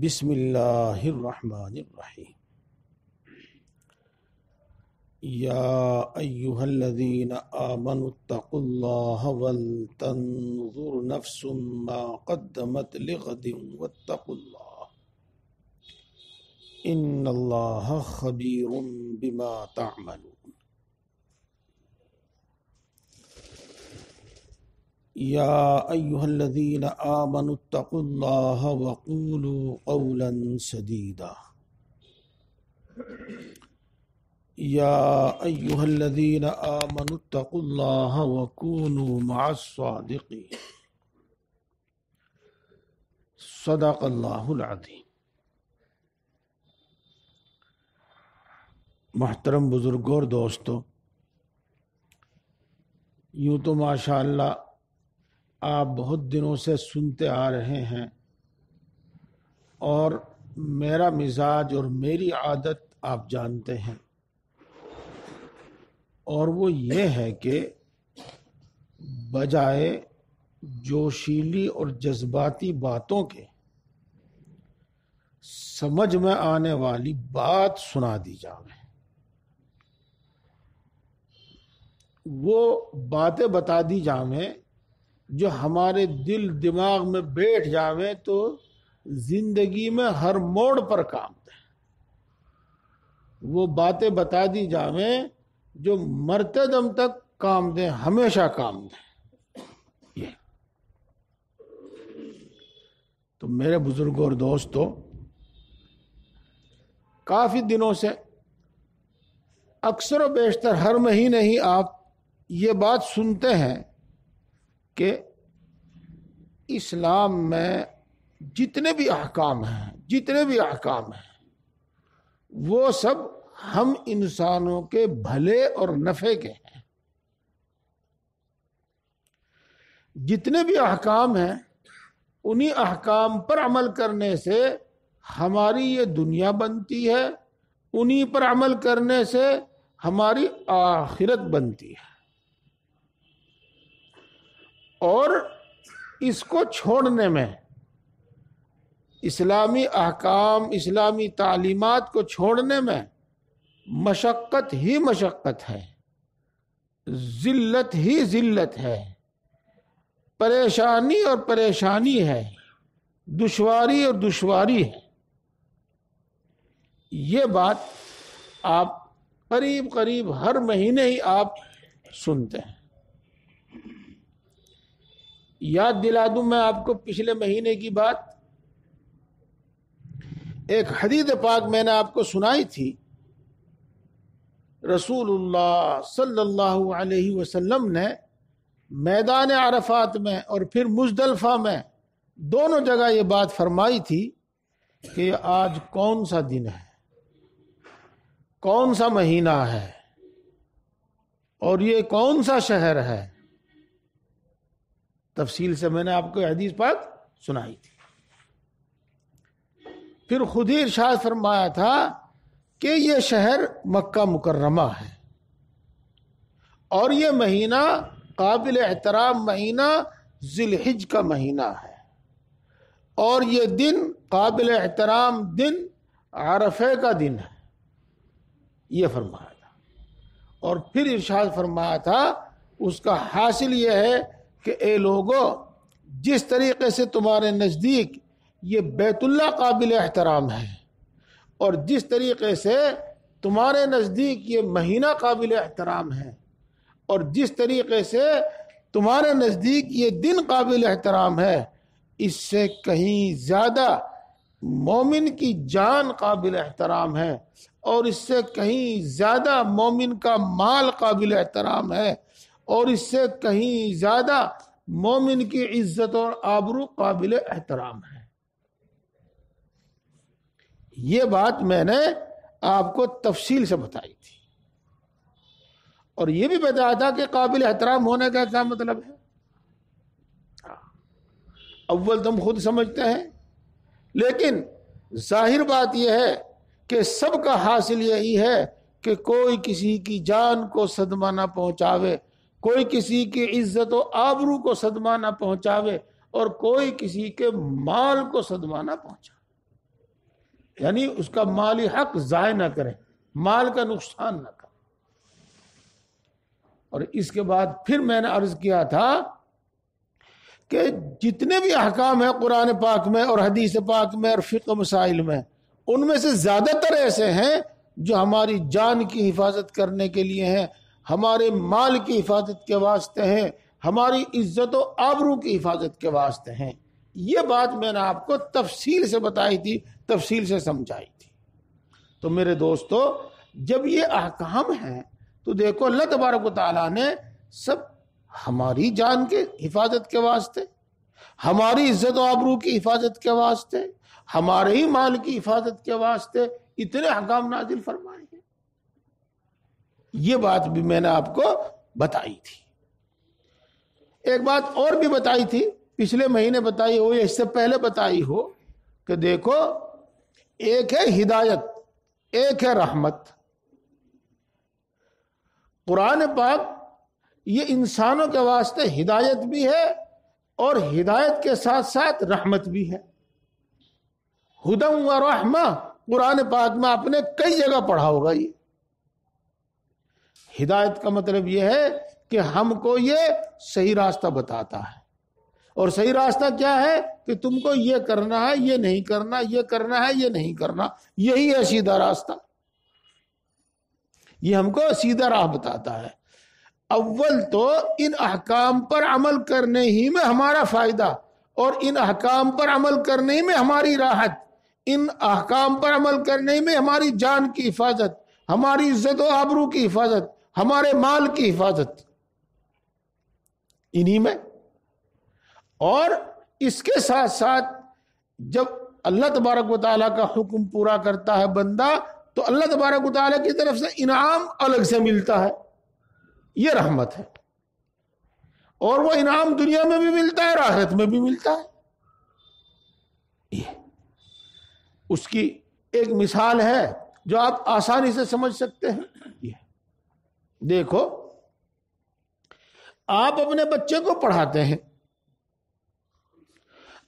بسم اللہ الرحمن الرحیم یا ایہا الذین آمنوا اتقوا اللہ ولتنظر نفس ما قدمت لغد واتقوا اللہ ان اللہ خبیر بما تعملون یا ایہا الذین آمنوا اتقوا اللہ وقولوا قولا سدیدا یا ایہا الذین آمنوا اتقوا اللہ وکونوا مع الصادقین صدق اللہ العظیم۔ محترم بزرگوں اور دوستو، یوں تو ماشاءاللہ آپ بہت دنوں سے سنتے آ رہے ہیں، اور میرا مزاج اور میری عادت آپ جانتے ہیں، اور وہ یہ ہے کہ بجائے جوشیلی اور جذباتی باتوں کے سمجھ میں آنے والی بات سنا دی جائے، وہ باتیں بتا دی جائیں جو ہمارے دل دماغ میں بیٹھ جاویں تو زندگی میں ہر موڑ پر کام دیں، وہ باتیں بتا دی جائیں جو مرتے دم تک کام دیں، ہمیشہ کام دیں۔ یہ تو میرے بزرگوں اور دوستو، کافی دنوں سے اکثر و بیشتر ہر مہینے ہی آپ یہ بات سنتے ہیں کہ اسلام میں جتنے بھی احکام ہیں وہ سب ہم انسانوں کے بھلے اور نفع کے ہیں۔ جتنے بھی احکام ہیں انہی احکام پر عمل کرنے سے ہماری یہ دنیا بنتی ہے، انہی پر عمل کرنے سے ہماری آخرت بنتی ہے، اور اس کو چھوڑنے میں، اسلامی احکام، اسلامی تعلیمات کو چھوڑنے میں مشقت ہی مشقت ہے، ذلت ہی ذلت ہے، پریشانی اور پریشانی ہے، دشواری اور دشواری ہے۔ یہ بات آپ قریب ہر مہینے ہی آپ سنتے ہیں۔ یاد دلا دوں میں آپ کو پچھلے مہینے کی بات، ایک حدیث پاک میں نے آپ کو سنائی تھی۔ رسول اللہ صلی اللہ علیہ وسلم نے میدان عرفات میں اور پھر مزدلفہ میں دونوں جگہ یہ بات فرمائی تھی کہ یہ آج کون سا دن ہے، کون سا مہینہ ہے، اور یہ کون سا شہر ہے۔ تفصیل سے میں نے آپ کو حدیث پاک سنائی تھی۔ پھر خود ہی ارشاد فرمایا تھا کہ یہ شہر مکہ مکرمہ ہے، اور یہ مہینہ قابل احترام مہینہ ذی الحجہ کا مہینہ ہے، اور یہ دن قابل احترام دن عرفے کا دن ہے، یہ فرمایا تھا۔ اور پھر ارشاد فرمایا تھا اس کا حاصل یہ ہے کہ اے لوگو، جس طریقے سے تمہارے نزدیک یہ بیت اللہ قابل احترام ہے، اور جس طریقے سے تمہارے نزدیک یہ مہینہ قابل احترام ہے، اور جس طریقے سے تمہارے نزدیک یہ دن قابل احترام ہے، اس سے کہیں زیادہ مومن کی جان قابل احترام ہے، اور اس سے کہیں زیادہ مومن کا مال قابل احترام ہے، اور اس سے کہیں زیادہ مومن کی عزت اور آبرو قابل احترام ہے۔ یہ بات میں نے آپ کو تفصیل سے بتائی تھی، اور یہ بھی بتایا تھا کہ قابل احترام ہونے کا کیا مطلب ہے۔ اول تم خود سمجھتے ہیں، لیکن ظاہر بات یہ ہے کہ سب کا حاصل یہی ہے کہ کوئی کسی کی جان کو صدمہ نہ پہنچاوے، کوئی کسی کی عزت و آبرو کو صدمہ نہ پہنچاوے، اور کوئی کسی کے مال کو صدمہ نہ پہنچاوے۔ یعنی اس کا مالی حق ضائع نہ کریں، مال کا نقصان نہ کریں۔ اور اس کے بعد پھر میں نے عرض کیا تھا کہ جتنے بھی احکام ہیں قرآن پاک میں اور حدیث پاک میں اور فقہ مسائل میں، ان میں سے زیادہ تر ایسے ہیں جو ہماری جان کی حفاظت کرنے کے لیے ہیں، ہمارے مال کی حفاظت کے واسطے ہیں، ہماری عزت و آبرو کی حفاظت کے واسطے ہیں۔ یہ بات میں نے آپ کو تفصیل سے بتائی تھی، تفصیل سے سمجھائی تھی۔ تو میرے دوستو، جب یہ احکام ہیں تو دیکھو اللہ تبارک و تعالیٰ نے سب ہماری جان کے حفاظت کے واسطے، ہماری عزت و آبرو کی حفاظت کے واسطے، ہمارے ہی مال کی حفاظت کے واسطے اتنے احکام نازل فرمائے ہیں۔ یہ بات بھی میں نے آپ کو بتائی تھی۔ ایک بات اور بھی بتائی تھی، پچھلے مہینے بتائی ہو یا اس سے پہلے بتائی ہو، کہ دیکھو ایک ہے ہدایت، ایک ہے رحمت۔ قرآن پاک یہ انسانوں کے واسطے ہدایت بھی ہے اور ہدایت کے ساتھ ساتھ رحمت بھی ہے۔ ہدی و رحمہ قرآن پاک میں آپ نے کئی جگہ پڑھا ہوگا۔ یہ ہدایت کا مطلب یہ ہے کہ ہم کو یہ صحیح راستہ بتاتا ہے، اور صحیح راستہ کیا ہے کہ تم کو یہ کرنا ہے، یہ نہیں کرنا، یہ کرنا ہے، یہ نہیں کرنا، یہی ہے سیدھا راستہ۔ یہ ہم کو سیدھا راہ بتاتا ہے۔ اول تو ان احکام پر عمل کرنے ہی میں ہمارا فائدہ، اور ان احکام پر عمل کرنے ہی میں ہماری راحت، ان احکام پر عمل کرنے ہی میں ہماری جان کی حفاظت، ہماری عزت و آبرو کی حفاظت، ہمارے مال کی حفاظت، انہی میں۔ اور اس کے ساتھ ساتھ جب اللہ تبارک و تعالیٰ کا حکم پورا کرتا ہے بندہ، تو اللہ تبارک و تعالیٰ کی طرف سے انعام الگ سے ملتا ہے، یہ رحمت ہے۔ اور وہ انعام دنیا میں بھی ملتا ہے اور آخرت میں بھی ملتا ہے۔ یہ اس کی ایک مثال ہے جو آپ آسانی سے سمجھ سکتے ہیں۔ یہ دیکھو، آپ اپنے بچے کو پڑھاتے ہیں،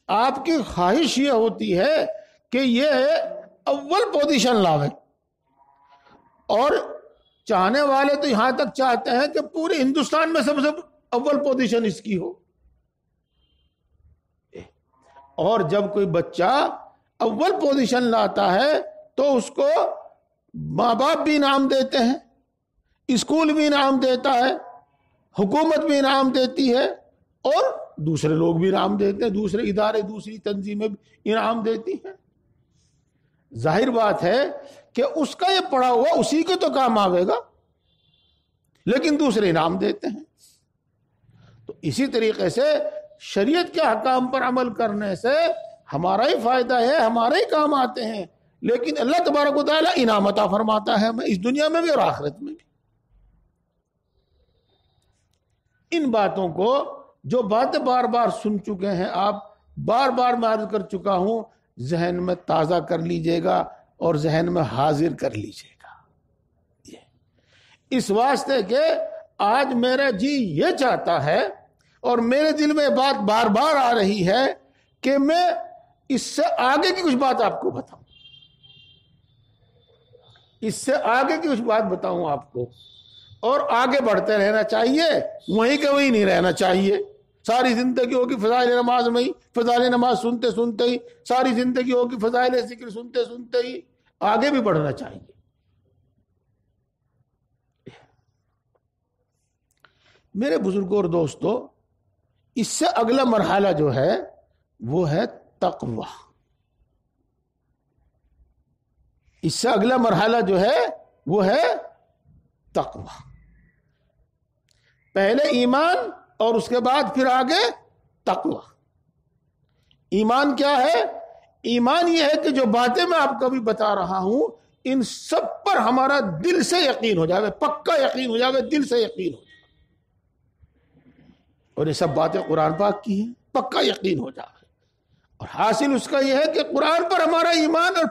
آپ کی خواہش یہ ہوتی ہے کہ یہ اول پوزیشن لاوے، اور چاہنے والے تو یہاں تک چاہتے ہیں کہ پورے ہندوستان میں سب سے اول پوزیشن اس کی ہو۔ اور جب کوئی بچہ اول پوزیشن لاتا ہے تو اس کو ماں باپ بھی انعام دیتے ہیں، اسکول بھی انعام دیتا ہے، حکومت بھی انعام دیتی ہے، اور دوسرے لوگ بھی انعام دیتے ہیں، دوسرے ادارے، دوسری تنظیمیں بھی انعام دیتی ہیں۔ ظاہر بات ہے کہ اس کا یہ پڑھا ہوا اسی کے تو کام آئے گا، لیکن دوسرے انعام دیتے ہیں۔ تو اسی طریقے سے شریعت کے احکام پر عمل کرنے سے ہمارا ہی فائدہ ہے، ہمارے ہی کام آتے ہیں، لیکن اللہ تبارک و تعالیٰ انعام عطا فرماتا ہے ہمیں، اس دنیا میں بھی اور آخرت میں بھی۔ ان باتوں کو، جو باتیں بار بار سن چکے ہیں آپ، بار بار میں عرض کر چکا ہوں، ذہن میں تازہ کر لیجئے گا اور ذہن میں حاضر کر لیجئے گا۔ اس واسطے کہ آج میرا جی یہ چاہتا ہے اور میرے دل میں بات بار بار آ رہی ہے کہ میں اس سے آگے کی کچھ بات آپ کو بتاؤں، اس سے آگے کی کچھ بات بتاؤں آپ کو، اور آگے بڑھتے رہنا چاہیے، وہیں کہ وہیں نہیں رہنا چاہیے۔ ساری زندگی ہوگی فضائل نماز میں ہی، فضائل نماز سنتے سنتے ہی، ساری زندگی ہوگی فضائل ذکر سنتے سنتے ہی، آگے بھی بڑھنا چاہیے۔ میرے بزرگوں اور دوستو، اس سے اگلا مرحلہ جو ہے وہ ہے تقوی۔ اس سے اگلا مرحلہ جو ہے وہ ہے تقوی۔ پہلے ایمان اور اس کے بعد پھر آگے تقوی۔ ایمان کیا ہے؟ ایمان یہ ہے کہ جو باتیں میں آپ کو بھی بتا رہا ہوں، ان سب پر ہمارا دل سے یقین ہو جائے، پکا یقین ہو جائے، دل سے یقین ہو جائے، اور یہ سب باتیں قرآن پاک کی ہیں، پکا یقین ہو جائے۔ اور حاصل اس کا یہ ہے کہ قرآن پر ہمارا ایمان اور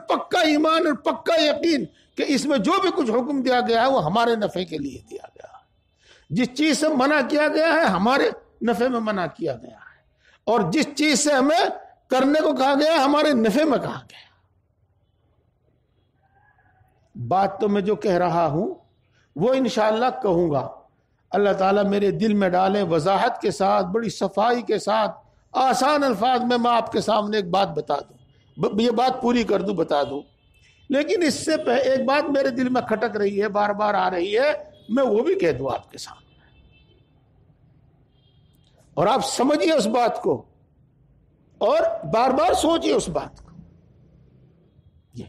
پکا یقین کہ اس میں جو بھی کچھ حکم دیا گیا ہے وہ ہمارے نفع کے لیے دیا گیا ہے، جس چیز سے منع کیا گیا ہے ہمارے نفع میں منع کیا گیا ہے، اور جس چیز سے ہمیں کرنے کو کہا گیا ہمارے نفع میں کہا گیا۔ بات تو میں جو کہہ رہا ہوں وہ انشاءاللہ کہوں گا، اللہ تعالیٰ میرے دل میں ڈالے، وضاحت کے ساتھ، بڑی صفائی کے ساتھ، آسان الفاظ میں آپ کے سامنے ایک بات بتا دوں، یہ بات پوری کر دوں، بتا دوں۔ لیکن اس سے ایک بات میرے دل میں کھٹک رہی ہے، بار بار آ رہی ہے، میں وہ بھی کہہ دوں آپ کے سامنے، اور آپ سمجھیے اس بات کو اور بار بار سوچیے اس بات کو۔ یہ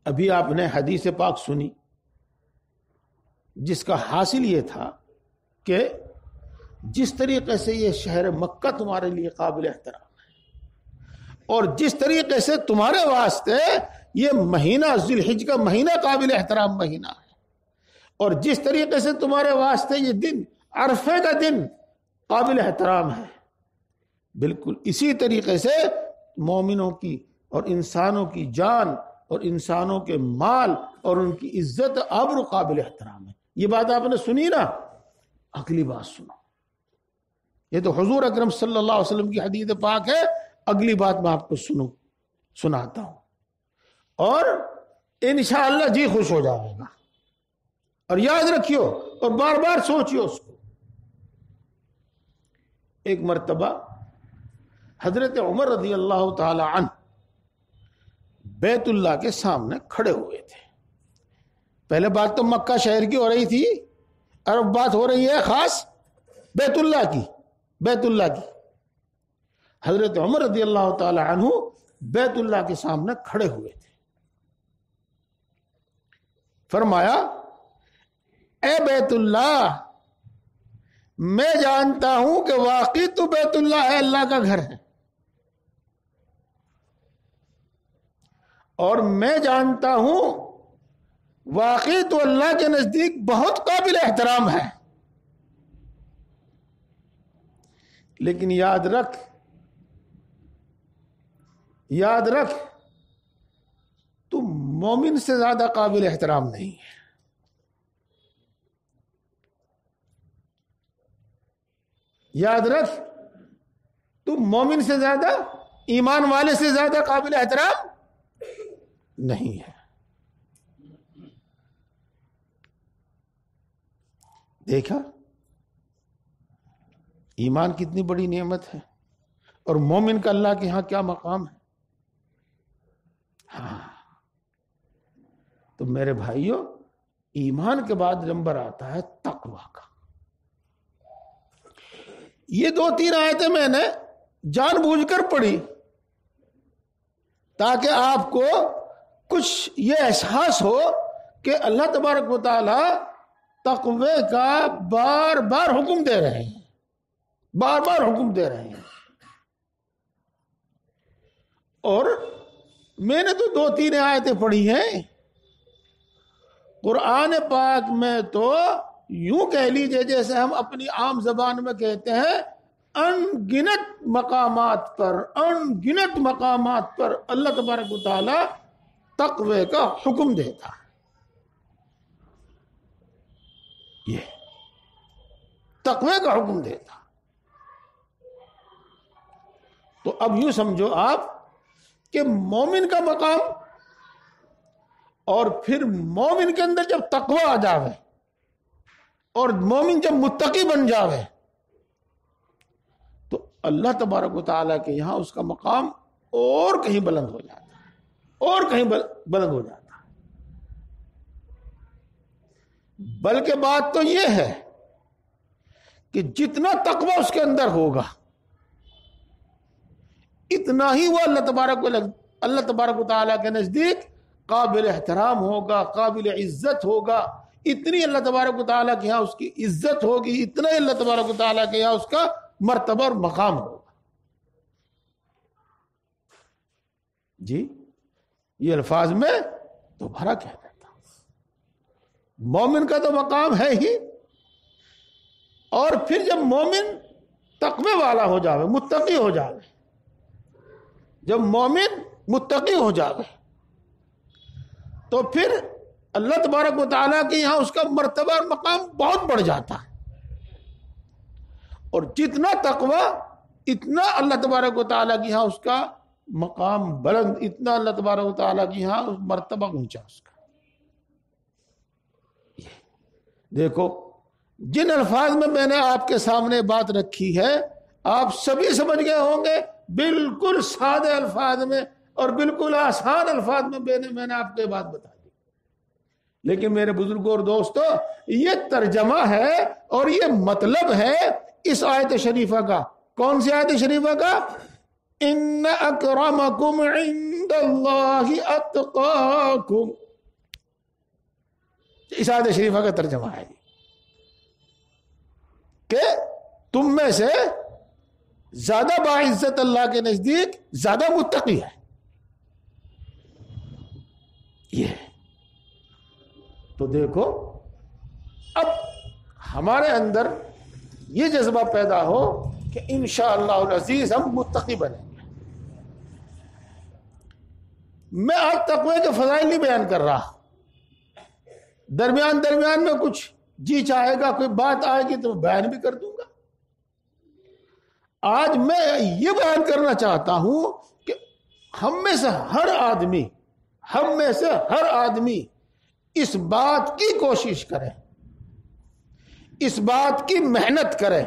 ابھی آپ نے حدیث پاک سنی جس کا حاصل یہ تھا کہ جس طریقے سے یہ شہر مکہ تمہارے لیے قابل احترام ہے، اور جس طریقے سے تمہارے واسطے یہ مہینہ ذی الحجہ کا مہینہ قابل احترام مہینہ ہے، اور جس طریقے سے تمہارے واسطے یہ دن عرفے کا دن قابل احترام ہے، بالکل اسی طریقے سے مومنوں کی اور انسانوں کی جان اور انسانوں کے مال اور ان کی عزت ابر قابل احترام ہے۔ یہ بات آپ نے سنی نا، اگلی بات سنو، یہ تو حضور اکرم صلی اللہ علیہ وسلم کی حدیث پاک ہے، اگلی بات میں آپ کو سناتا ہوں، اور انشاءاللہ جی خوش ہو جائے گا، اور یاد رکھیو اور بار بار سوچیو اس کو۔ ایک مرتبہ حضرت عمر رضی اللہ تعالی عنہ بیت اللہ کے سامنے کھڑے ہوئے تھے۔ پہلے بات تو مکہ شہر کی ہو رہی تھی، اور اب بات ہو رہی ہے خاص بیت اللہ کی، بیت اللہ کی۔ حضرت عمر رضی اللہ تعالی عنہ بیت اللہ کے سامنے کھڑے ہوئے تھے، فرمایا اے بیت اللہ، میں جانتا ہوں کہ واقعی تو بیت اللہ ہے، اللہ کا گھر ہے، اور میں جانتا ہوں واقعی تو اللہ کے نزدیک بہت قابل احترام ہے، لیکن یاد رکھ تو مومن سے زیادہ قابل احترام نہیں ہے۔ یاد رکھ تو مومن سے زیادہ، ایمان والے سے زیادہ قابل احترام نہیں ہے۔ دیکھا ایمان کتنی بڑی نعمت ہے، اور مومن کا اللہ کے ہاں کیا مقام ہے۔ ہاں تو میرے بھائیوں، ایمان کے بعد نمبر آتا ہے تقوی کا۔ یہ 2-3 آیتیں میں نے جان بوجھ کر پڑھی تاکہ آپ کو کچھ یہ احساس ہو کہ اللہ تبارک و تعالی تقوی کا بار بار حکم دے رہے ہیں، بار بار حکم دے رہے ہیں۔ اور میں نے تو 2-3 آیتیں پڑھی ہیں، قرآن پاک میں تو یوں کہہ لیجئے جیسے ہم اپنی عام زبان میں کہتے ہیں، ان گنت مقامات پر اللہ تبارک و تعالی تقوی کا حکم دیتا ہے۔ یہ تقوی کا حکم دیتا۔ تو اب یوں سمجھو آپ کہ مومن کا مقام، اور پھر مومن کے اندر جب تقوی آ جاوے اور مومن جب متقی بن جاوے تو اللہ تبارک و تعالیٰ کے یہاں اس کا مقام اور کہیں بلند ہو جاتا ہے، اور کہیں بلند ہو جاتا ہے۔ بلکہ بات تو یہ ہے کہ جتنا تقوی اس کے اندر ہوگا اتنا ہی وہ اللہ تبارک و تعالیٰ کے نزدیک قابل احترام ہوگا، قابل عزت ہوگا۔ اتنی اللہ تبارک و تعالیٰ کے یہاں اس کی عزت ہوگی، اتنا ہی اللہ تبارک و تعالیٰ کے یہاں اس کا مرتبہ اور مقام ہوگا۔ جی یہ الفاظ میں دوبارہ کہہ دیتا ہوں، مومن کا تو مقام ہے ہی، اور پھر جب مومن تقوی والا ہو جاوے، متقی ہو جاوے، جب مومن متقی ہو جاوے تو پھر اللہ تبارک و تعالیٰ کے یہاں اس کا مرتبہ اور مقام بہت بڑھ جاتا ہے۔ اور جتنا تقوی اتنا اللہ تبارک و تعالیٰ کے یہاں اس کا مقام بلند، اتنا اللہ تبارک و تعالیٰ کی ہاں مرتبہ اونچا اس کا. دیکھو جن الفاظ میں نے آپ کے سامنے بات رکھی ہے آپ سبھی سمجھ گئے ہوں گے، بالکل سادے الفاظ میں اور بالکل آسان الفاظ میں میں نے آپ کو یہ بات بتا دی. لیکن میرے بزرگوں اور دوستو، یہ ترجمہ ہے اور یہ مطلب ہے اس آیت شریفہ کا. کون سی آیت شریفہ کا؟ ان اکرمکم عند اللہ اتقاکم. اس آیت شریفہ کا ترجمہ ہے کہ تم میں سے زیادہ باعزت اللہ کے نزدیک زیادہ متقی ہے. یہ تو دیکھو اب ہمارے اندر یہ جذبہ پیدا ہو کہ انشاءاللہ العزیز ہم متقی بنیں گے. میں آج تقوی کے فضائل نہیں بیان کر رہا، درمیان میں کچھ جی چاہے گا کوئی بات آئے گی تو بیان بھی کر دوں گا. آج میں یہ بیان کرنا چاہتا ہوں کہ ہم میں سے ہر آدمی اس بات کی کوشش کرے، اس بات کی محنت کرے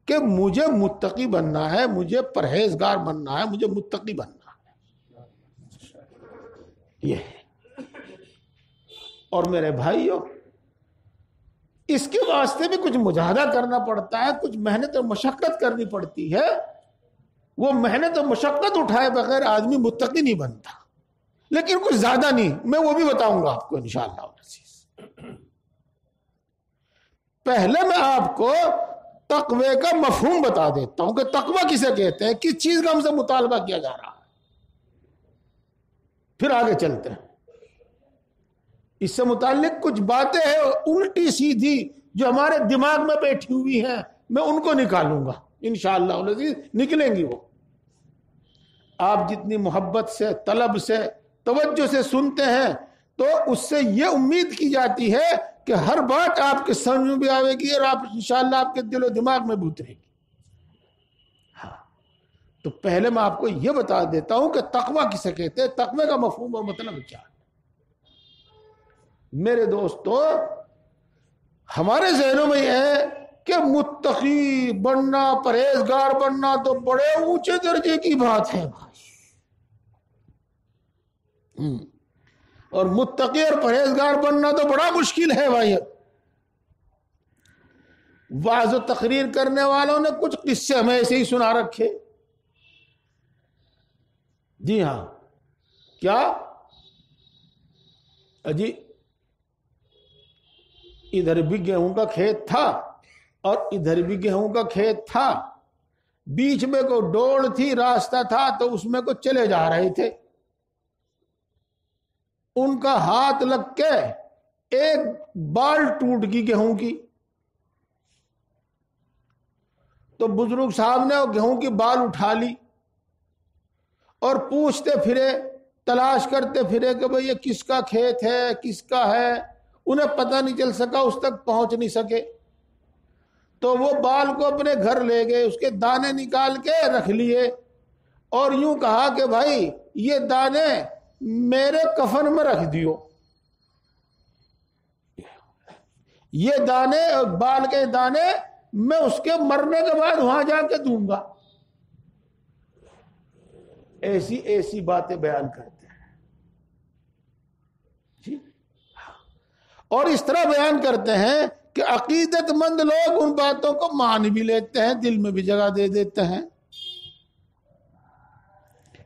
کہ مجھے متقی بننا ہے، مجھے پرہیزگار بننا ہے، مجھے متقی بننا ہے. یہ اور میرے بھائیوں، اس کے واسطے بھی کچھ مجاہدہ کرنا پڑتا ہے، کچھ محنت اور مشقت کرنی پڑتی ہے. وہ محنت اور مشقت اٹھائے بغیر آدمی متقی نہیں بنتا، لیکن کچھ زیادہ نہیں. میں وہ بھی بتاؤں گا آپ کو انشاءاللہ. پہلے میں آپ کو تقوی کا مفہوم بتا دیتا ہوں کہ تقوی کسے کہتے ہیں، کس چیز کا ہم سے مطالبہ کیا جا رہا ہے، پھر آگے چلتے ہیں. اس سے متعلق کچھ باتیں ہیں الٹی سیدھی جو ہمارے دماغ میں بیٹھی ہوئی ہیں، میں ان کو نکالوں گا انشاءاللہ العزیز. نکلیں گی وہ. آپ جتنی محبت سے، طلب سے، توجہ سے سنتے ہیں تو اس سے یہ امید کی جاتی ہے کہ ہر بات آپ کے سمجھ میں بھی آئے گی اور آپ انشاءاللہ آپ کے دل و دماغ میں بھی اترے گی. ہاں تو پہلے میں آپ کو یہ بتا دیتا ہوں کہ تقوی کسے کہتے ہیں، تقوی کا مفہوم اور مطلب کیا ہے. میرے دوستو، ہمارے ذہنوں میں یہ ہے کہ متقی بننا، پرہیزگار بننا تو بڑے اونچے درجے کی بات ہے بھائی. اور متقی اور پرہیزگار بننا تو بڑا مشکل ہے بھائی. وعظ و تقریر کرنے والوں نے کچھ قصے ہمیں ایسے ہی سنا رکھے. جی ہاں، کیا جی ادھر بھی گیہوں کا کھیت تھا اور ادھر بھی گیہوں کا کھیت تھا، بیچ میں کو ڈوڑ تھی، راستہ تھا تو اس میں کو چلے جا رہے تھے. ان کا ہاتھ لگ کے ایک بال ٹوٹ گئی گیہوں کی. تو بزرگ صاحب نے وہ گیہوں کی بال اٹھا لی اور پوچھتے پھرے، تلاش کرتے پھرے کہ بھئی یہ کس کا کھیت ہے، کس کا ہے. انہیں پتہ نہیں چل سکا، اس تک پہنچ نہیں سکے. تو وہ بال کو اپنے گھر لے گئے، اس کے دانے نکال کے رکھ لیے اور یوں کہا کہ بھائی یہ دانے میرے کفن میں رکھ دیو. یہ دانے، بال کے دانے میں اس کے مرنے کے بعد وہاں جا کے دوں گا. ایسی باتیں بیان کرتے ہیں جی. اور اس طرح بیان کرتے ہیں کہ عقیدت مند لوگ ان باتوں کو مان بھی لیتے ہیں، دل میں بھی جگہ دے دیتے ہیں.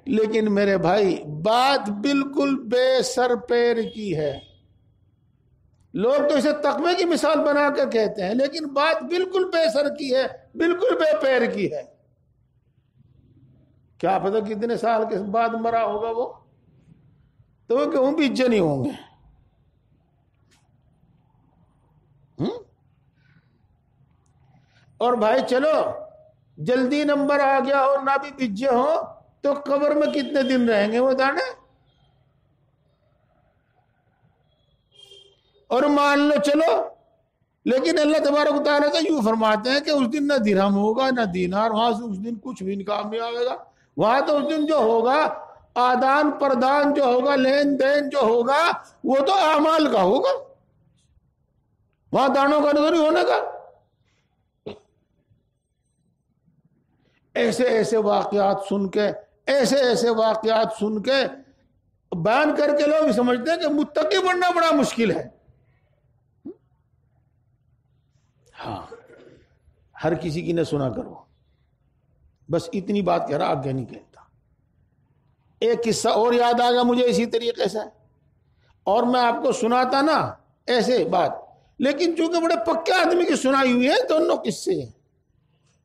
لیکن میرے بھائی بات بالکل بے سر پیر کی ہے. لوگ تو اسے تقوی کی مثال بنا کر کہتے ہیں، لیکن بات بالکل بے سر کی ہے، بالکل بے پیر کی ہے. کیا پتہ کتنے سال کے بعد مرا ہوگا وہ، تو وہ کہوں بھی اجے نہیں ہوں گے. اور بھائی چلو جلدی نمبر آ گیا اور نہ بھی بجے ہو تو قبر میں کتنے دن رہیں گے وہ دانے. اور مان لو چلو، لیکن اللہ تبارک و تعالیٰ تو یوں فرماتے ہیں کہ اس دن نہ درہم ہوگا نہ دینار، وہاں سے اس دن کچھ بھی کام نہیں آئے گا. وہاں تو اس دن جو ہوگا آدان پردان جو ہوگا، لین دین جو ہوگا، وہ تو اعمال کا ہوگا، وہاں دانوں کا نظر ہی ہونے کا۔ ایسے ایسے واقعات سن کے، ایسے ایسے واقعات سن کے بیان کر کے لوگ سمجھتے ہیں کہ متقی بننا بڑا مشکل ہے۔ ہاں، ہر کسی کی نہ سنا کرو، بس اتنی بات کہہ رہا، آگے نہیں کہتا۔ ایک قصہ اور یاد آ گیا مجھے اسی طریقے سے، اور میں آپ کو سناتا نا ایسے بات، لیکن چونکہ بڑے پکے آدمی کی سنائی ہوئی ہے دونوں قصے ہیں۔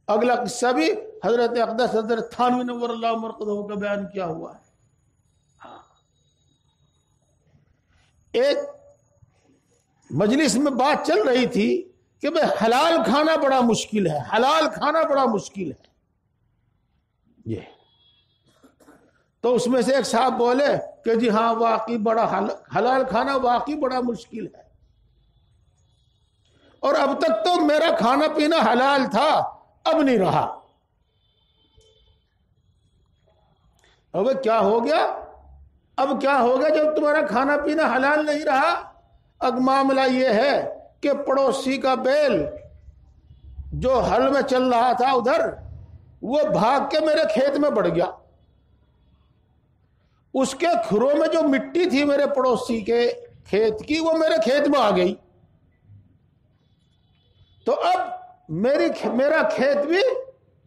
اگلا قصہ بھی حضرت اقدس حضرت تھانوی نور اللہ مرقدہ کا بیان کیا ہوا ہے۔ ایک مجلس میں بات چل رہی تھی کہ بھئی حلال کھانا بڑا مشکل ہے، حلال کھانا بڑا مشکل ہے یہ۔ تو اس میں سے ایک صاحب بولے کہ جی ہاں واقعی بڑا حلال کھانا واقعی بڑا مشکل ہے، اور اب تک تو میرا کھانا پینا حلال تھا، اب نہیں رہا۔ اب کیا ہو گیا؟ اب کیا ہو گیا جب تمہارا کھانا پینا حلال نہیں رہا؟ اب معاملہ یہ ہے کہ پڑوسی کا بیل جو ہل میں چل رہا تھا ادھر، وہ بھاگ کے میرے کھیت میں بڑھ گیا۔ اس کے کھروں میں جو مٹی تھی میرے پڑوسی کے کھیت کی، وہ میرے کھیت میں آ گئی۔ تو اب میرا کھیت بھی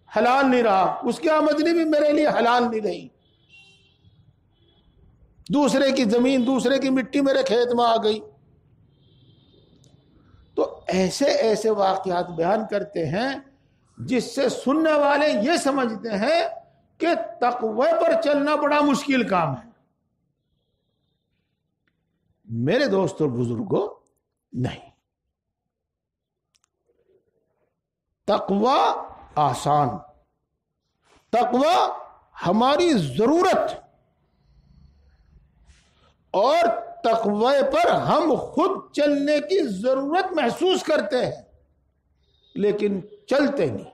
حلال نہیں رہا، اس کی آمدنی بھی میرے لیے حلال نہیں رہی۔ دوسرے کی زمین، دوسرے کی مٹی میرے کھیت میں آ گئی۔ تو ایسے ایسے واقعات بیان کرتے ہیں جس سے سننے والے یہ سمجھتے ہیں کہ تقوی پر چلنا بڑا مشکل کام ہے۔ میرے دوستوں بزرگوں، نہیں، تقوی آسان، تقوی ہماری ضرورت، اور تقوی پر ہم خود چلنے کی ضرورت محسوس کرتے ہیں، لیکن چلتے نہیں،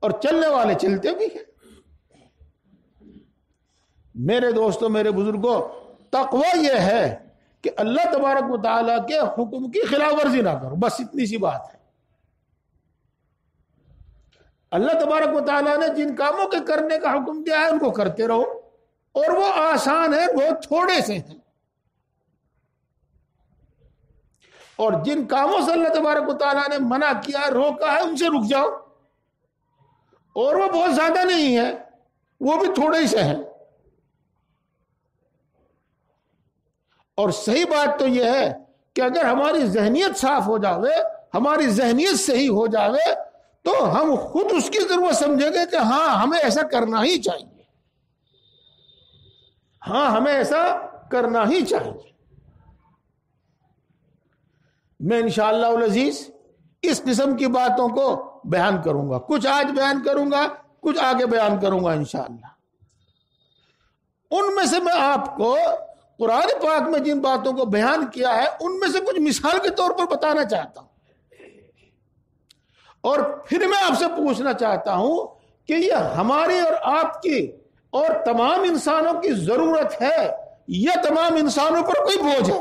اور چلنے والے چلتے بھی ہیں۔ میرے دوستوں، میرے بزرگوں، تقوی یہ ہے کہ اللہ تبارک و تعالیٰ کے حکم کی خلاف ورزی نہ کرو، بس اتنی سی بات ہے۔ اللہ تبارک و تعالیٰ نے جن کاموں کے کرنے کا حکم دیا ہے ان کو کرتے رہو، اور وہ آسان ہے، بہت تھوڑے سے ہیں۔ اور جن کاموں سے اللہ تبارک و تعالیٰ نے منع کیا، روکا ہے، ان سے رک جاؤ، اور وہ بہت زیادہ نہیں ہے، وہ بھی تھوڑے ہی سے ہیں۔ اور صحیح بات تو یہ ہے کہ اگر ہماری ذہنیت صاف ہو جاوے، ہماری ذہنیت صحیح ہو جاوے، تو ہم خود اس کی ضرورت سمجھیں گے کہ ہاں ہمیں ایسا کرنا ہی چاہیے، ہاں ہمیں ایسا کرنا ہی چاہیے۔ میں انشاءاللہ العزیز اس قسم کی باتوں کو بیان کروں گا، کچھ آج بیان کروں گا، کچھ آگے بیان کروں گا انشاءاللہ۔ ان میں سے میں آپ کو قرآن پاک میں جن باتوں کو بیان کیا ہے، ان میں سے کچھ مثال کے طور پر بتانا چاہتا ہوں، اور پھر میں آپ سے پوچھنا چاہتا ہوں کہ یہ ہماری اور آپ کی اور تمام انسانوں کی ضرورت ہے یا تمام انسانوں پر کوئی بوجھ ہے؟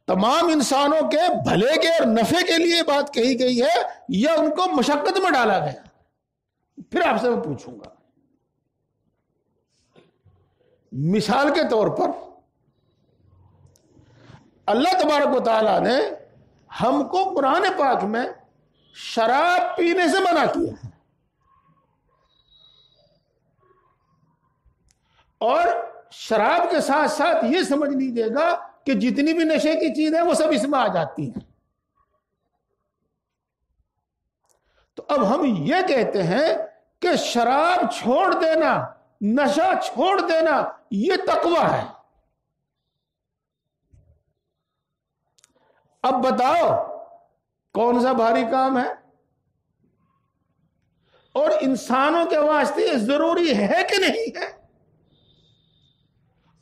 تمام انسانوں کے بھلے کے اور نفع کے لیے بات کہی گئی ہے یا ان کو مشقت میں ڈالا گیا؟ پھر آپ سے میں پوچھوں گا۔ مثال کے طور پر اللہ تبارک و تعالیٰ نے ہم کو قرآن پاک میں شراب پینے سے منع کیا ہے، اور شراب کے ساتھ ساتھ یہ سمجھ لیجیے گا کہ جتنی بھی نشے کی چیزیں وہ سب اس میں آ جاتی ہیں۔ تو اب ہم یہ کہتے ہیں کہ شراب چھوڑ دینا، نشہ چھوڑ دینا، یہ تقوی ہے۔ اب بتاؤ کون سا بھاری کام ہے، اور انسانوں کے واسطے یہ ضروری ہے کہ نہیں ہے،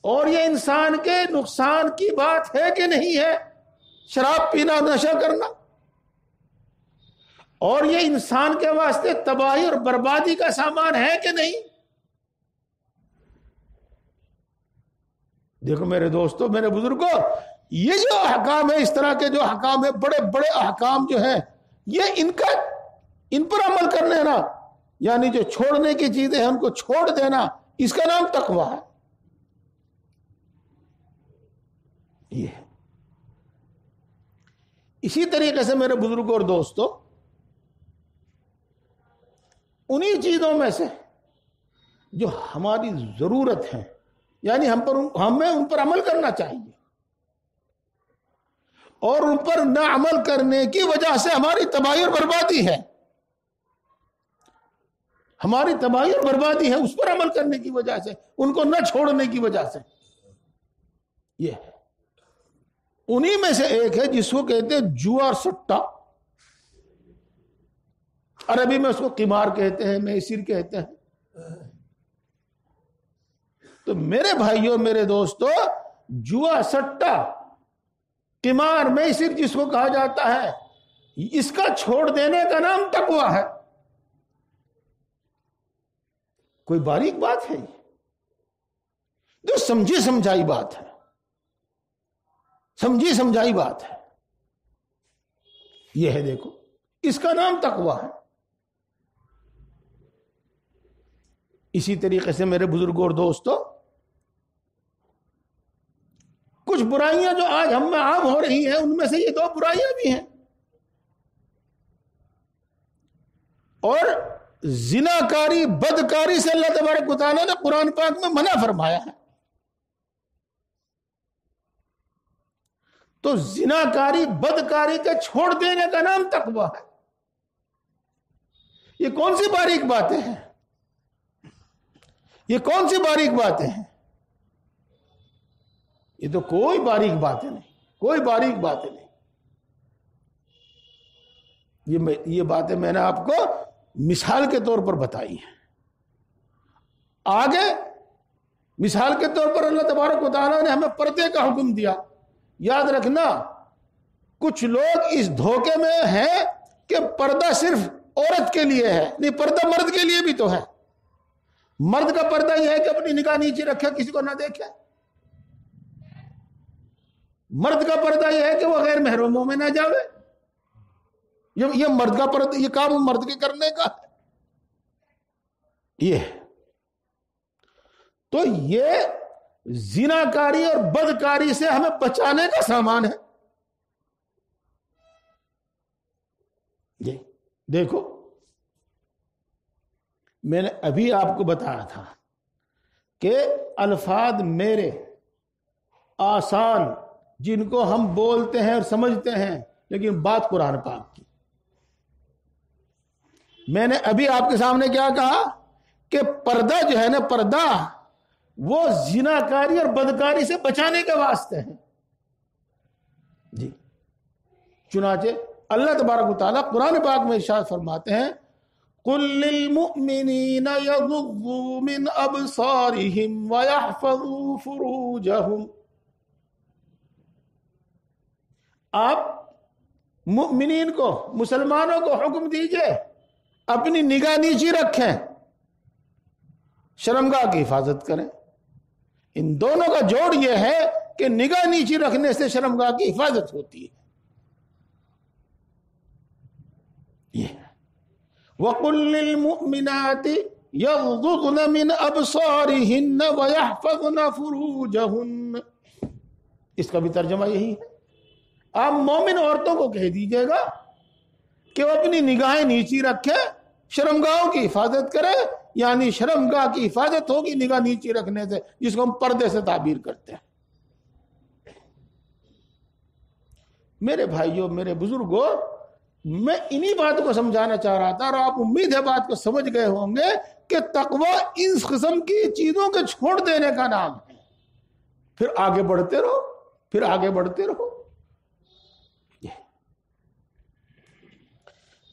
اور یہ انسان کے نقصان کی بات ہے کہ نہیں ہے شراب پینا، نشہ کرنا؟ اور یہ انسان کے واسطے تباہی اور بربادی کا سامان ہے کہ نہیں؟ دیکھو میرے دوستو، میرے بزرگوں، یہ جو احکام ہے، اس طرح کے جو احکام ہے، بڑے بڑے احکام جو ہیں، یہ ان پر عمل کرنے نا، یعنی جو چھوڑنے کی چیزیں ہیں ان کو چھوڑ دینا، اس کا نام تقویٰ ہے۔ یہ اسی طریقے سے میرے بزرگوں اور دوستو، انہی چیزوں میں سے جو ہماری ضرورت ہے، یعنی ہمیں ان پر عمل کرنا چاہیے، اور ان پر نہ عمل کرنے کی وجہ سے ہماری تباہی اور بربادی ہے، ہماری تباہی اور بربادی ہے اس پر عمل کرنے کی وجہ سے، ان کو نہ چھوڑنے کی وجہ سے۔ یہ ہے، انہی میں سے ایک ہے جس کو کہتے ہیں جوا اور سٹا، عربی میں اس کو قمار کہتے ہیں، میسر کہتے ہیں۔ تو میرے بھائیوں، میرے دوستو، جوا، سٹا، قمار، میسر جس کو کہا جاتا ہے، اس کا چھوڑ دینے کا نام تقویٰ ہے۔ کوئی باریک بات ہے یہ، جو سمجھی سمجھائی بات ہے، سمجھی سمجھائی بات ہے یہ ہے۔ دیکھو، اس کا نام تقویٰ ہے۔ اسی طریقے سے میرے بزرگوں اور دوستو، کچھ برائیاں جو آج ہم میں عام ہو رہی ہیں، ان میں سے یہ دو برائیاں بھی ہیں، اور زناکاری، بدکاری سے اللہ تبارک و تعالیٰ نے قرآن پاک میں منع فرمایا ہے۔ تو زناکاری، بدکاری کے چھوڑ دینے کا نام تقویٰ ہے۔ یہ کون سی باریک باتیں ہیں؟ یہ کون سی باریک باتیں ہیں؟ یہ تو کوئی باریک باتیں نہیں، کوئی باریک باتیں نہیں۔ یہ باتیں میں نے آپ کو مثال کے طور پر بتائی ہیں۔ آگے مثال کے طور پر اللہ تبارک و تعالیٰ نے ہمیں پردے کا حکم دیا۔ یاد رکھنا، کچھ لوگ اس دھوکے میں ہیں کہ پردہ صرف عورت کے لیے ہے، نہیں، پردہ مرد کے لیے بھی تو ہے۔ مرد کا پردہ یہ ہے کہ اپنی نگاہ نیچے رکھے، کسی کو نہ دیکھے۔ مرد کا پردہ یہ ہے کہ وہ غیر محرموں میں نہ جاوے۔ یہ مرد کا پردہ، یہ کام مرد کے کرنے کا ہے۔ یہ تو یہ زناکاری اور بدکاری سے ہمیں بچانے کا سامان ہے۔ دیکھو، میں نے ابھی آپ کو بتایا تھا کہ الفاظ میرے آسان، جن کو ہم بولتے ہیں اور سمجھتے ہیں، لیکن بات قرآن پاک کی۔ میں نے ابھی آپ کے سامنے کیا کہا کہ پردہ جو ہے نا، پردہ وہ زناکاری اور بدکاری سے بچانے کے واسطے ہے۔ جی، چنانچہ اللہ تبارک و تعالیٰ قرآن پاک میں ارشاد فرماتے ہیں، قُل لِّلْمُؤْمِنِينَ يَغُضُّوا مِنْ أَبْصَارِهِمْ وَيَحْفَظُوا فُرُوجَهُمْ۔ آپ مؤمنین کو، مسلمانوں کو حکم دیجئے اپنی نگاہ نیچی رکھیں، شرمگاہ کی حفاظت کریں۔ ان دونوں کا جوڑ یہ ہے کہ نگاہ نیچی رکھنے سے شرمگاہ کی حفاظت ہوتی ہے۔ یہ وَقُلْ لِلْمُؤْمِنَاتِ يَغْضُضْنَ مِنْ أَبْصَارِهِنَّ وَيَحْفَظْنَ فُرُوجَهُنَّ، اس کا بھی ترجمہ یہی ہے۔ آپ مومن عورتوں کو کہہ دیجئے گا کہ وہ اپنی نگاہیں نیچی رکھیں، شرمگاہوں کی حفاظت کریں، یعنی شرمگاہ کی حفاظت ہوگی نگاہ نیچی رکھنے سے، جس کو ہم پردے سے تعبیر کرتے ہیں۔ میرے بھائیوں، میرے بزرگوں، میں انہی باتوں کو سمجھانا چاہ رہا تھا، اور آپ امید ہے بات کو سمجھ گئے ہوں گے کہ تقوی اس قسم کی چیزوں کے چھوڑ دینے کا نام ہے۔ پھر آگے بڑھتے رہو، پھر آگے بڑھتے رہو۔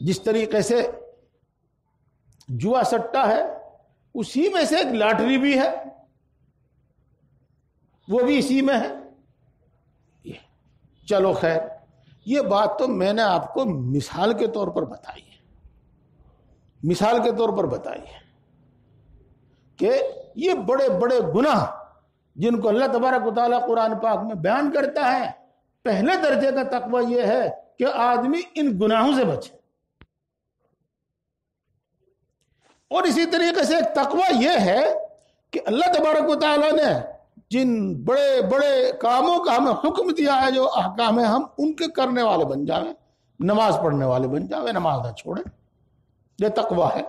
جس طریقے سے جوا سٹا ہے، اسی میں سے ایک لاٹری بھی ہے، وہ بھی اسی میں ہے۔ چلو خیر، یہ بات تو میں نے آپ کو مثال کے طور پر بتائی ہے۔ مثال کے طور پر بتائیے کہ یہ بڑے بڑے گناہ جن کو اللہ تبارک و تعالیٰ قرآن پاک میں بیان کرتا ہے، پہلے درجے کا تقوی یہ ہے کہ آدمی ان گناہوں سے بچے، اور اسی طریقے سے ایک تقوی یہ ہے کہ اللہ تبارک و تعالیٰ نے جن بڑے بڑے کاموں کا ہمیں حکم دیا ہے، جو احکام ہیں، ہم ان کے کرنے والے بن جائیں، نماز پڑھنے والے بن جائیں، نماز نہ چھوڑیں، یہ تقوی ہے۔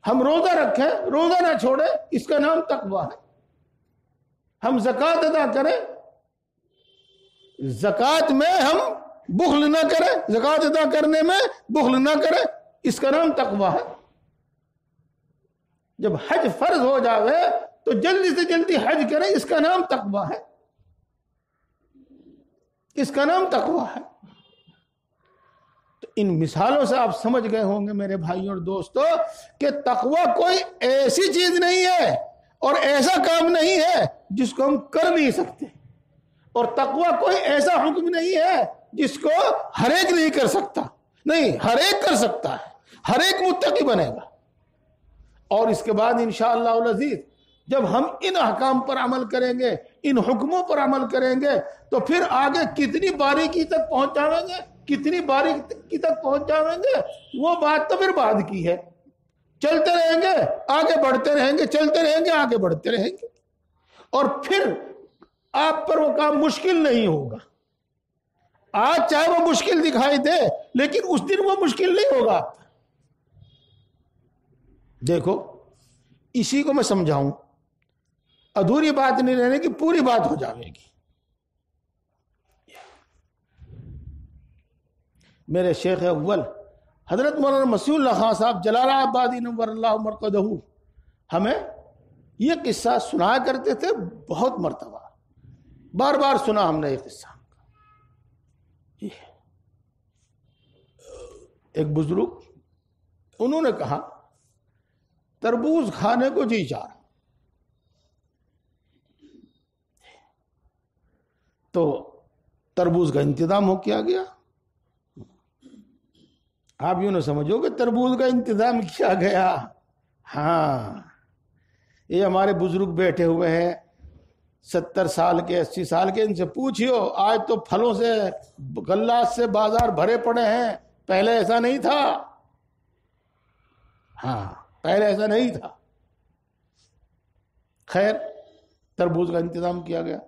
ہم روزہ رکھیں، روزہ نہ چھوڑیں، اس کا نام تقوی ہے۔ ہم زکوٰۃ ادا کریں، زکوٰۃ میں ہم بخل نہ کریں، زکوٰۃ ادا کرنے میں بخل نہ کریں، اس کا نام تقوی ہے۔ جب حج فرض ہو جاوے تو جلدی سے جلدی حج کریں، اس کا نام تقوی ہے، اس کا نام تقوی ہے۔ تو ان مثالوں سے آپ سمجھ گئے ہوں گے میرے بھائیوں اور دوستو کہ تقوی کوئی ایسی چیز نہیں ہے اور ایسا کام نہیں ہے جس کو ہم کر نہیں سکتے، اور تقوی کوئی ایسا حکم نہیں ہے جس کو ہر ایک نہیں کر سکتا، نہیں، ہر ایک کر سکتا ہے، ہر ایک متقی بنے گا۔ اور اس کے بعد انشاءاللہ العزیز جب ہم ان احکام پر عمل کریں گے، ان حکموں پر عمل کریں گے، تو پھر آگے کتنی باریکی تک پہنچ جاویں گے، کتنی باریکی تک پہنچ جاویں گے، وہ بات تو پھر بعد کی ہے۔ چلتے رہیں گے، آگے بڑھتے رہیں گے، چلتے رہیں گے، آگے بڑھتے رہیں گے، اور پھر آپ پر وہ کام مشکل نہیں ہوگا۔ آج چاہے وہ مشکل دکھائی دے، لیکن اس دن وہ مشکل نہیں ہوگا۔ دیکھو، اسی کو میں سمجھاؤں، ادھوری بات نہیں رہنے کی، پوری بات ہو جاوے گی۔ میرے شیخ اول حضرت مولانا مسیح اللہ خان صاحب جلال آبادی نور اللہ مرقدہ ہمیں یہ قصہ سنایا کرتے تھے، بہت مرتبہ، بار بار سنا ہم نے یہ قصہ۔ ایک بزرگ، انہوں نے کہا تربوز کھانے کو جی چاہ رہا، تو تربوز کا انتظام ہو کیا گیا۔ آپ یوں نہ سمجھو کہ تربوز کا انتظام کیا گیا، ہاں، یہ ہمارے بزرگ بیٹھے ہوئے ہیں 70 سال کے، 80 سال کے، ان سے پوچھیو، آج تو پھلوں سے، غلات سے بازار بھرے پڑے ہیں، پہلے ایسا نہیں تھا۔ ہاں، پہلے ایسا نہیں تھا۔ خیر، تربوز کا انتظام کیا گیا۔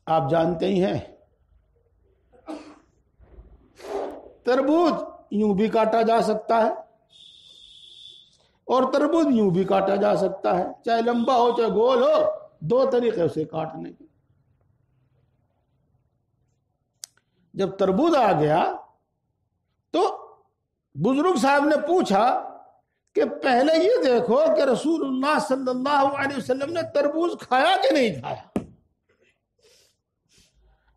آپ جانتے ہی ہیں تربوز یوں بھی کاٹا جا سکتا ہے اور تربوز یوں بھی کاٹا جا سکتا ہے، چاہے لمبا ہو چاہے گول ہو، دو طریقے اسے کاٹنے کے۔ جب تربوز آ گیا تو بزرگ صاحب نے پوچھا کہ پہلے یہ دیکھو کہ رسول اللہ صلی اللہ علیہ وسلم نے تربوز کھایا کہ نہیں کھایا؟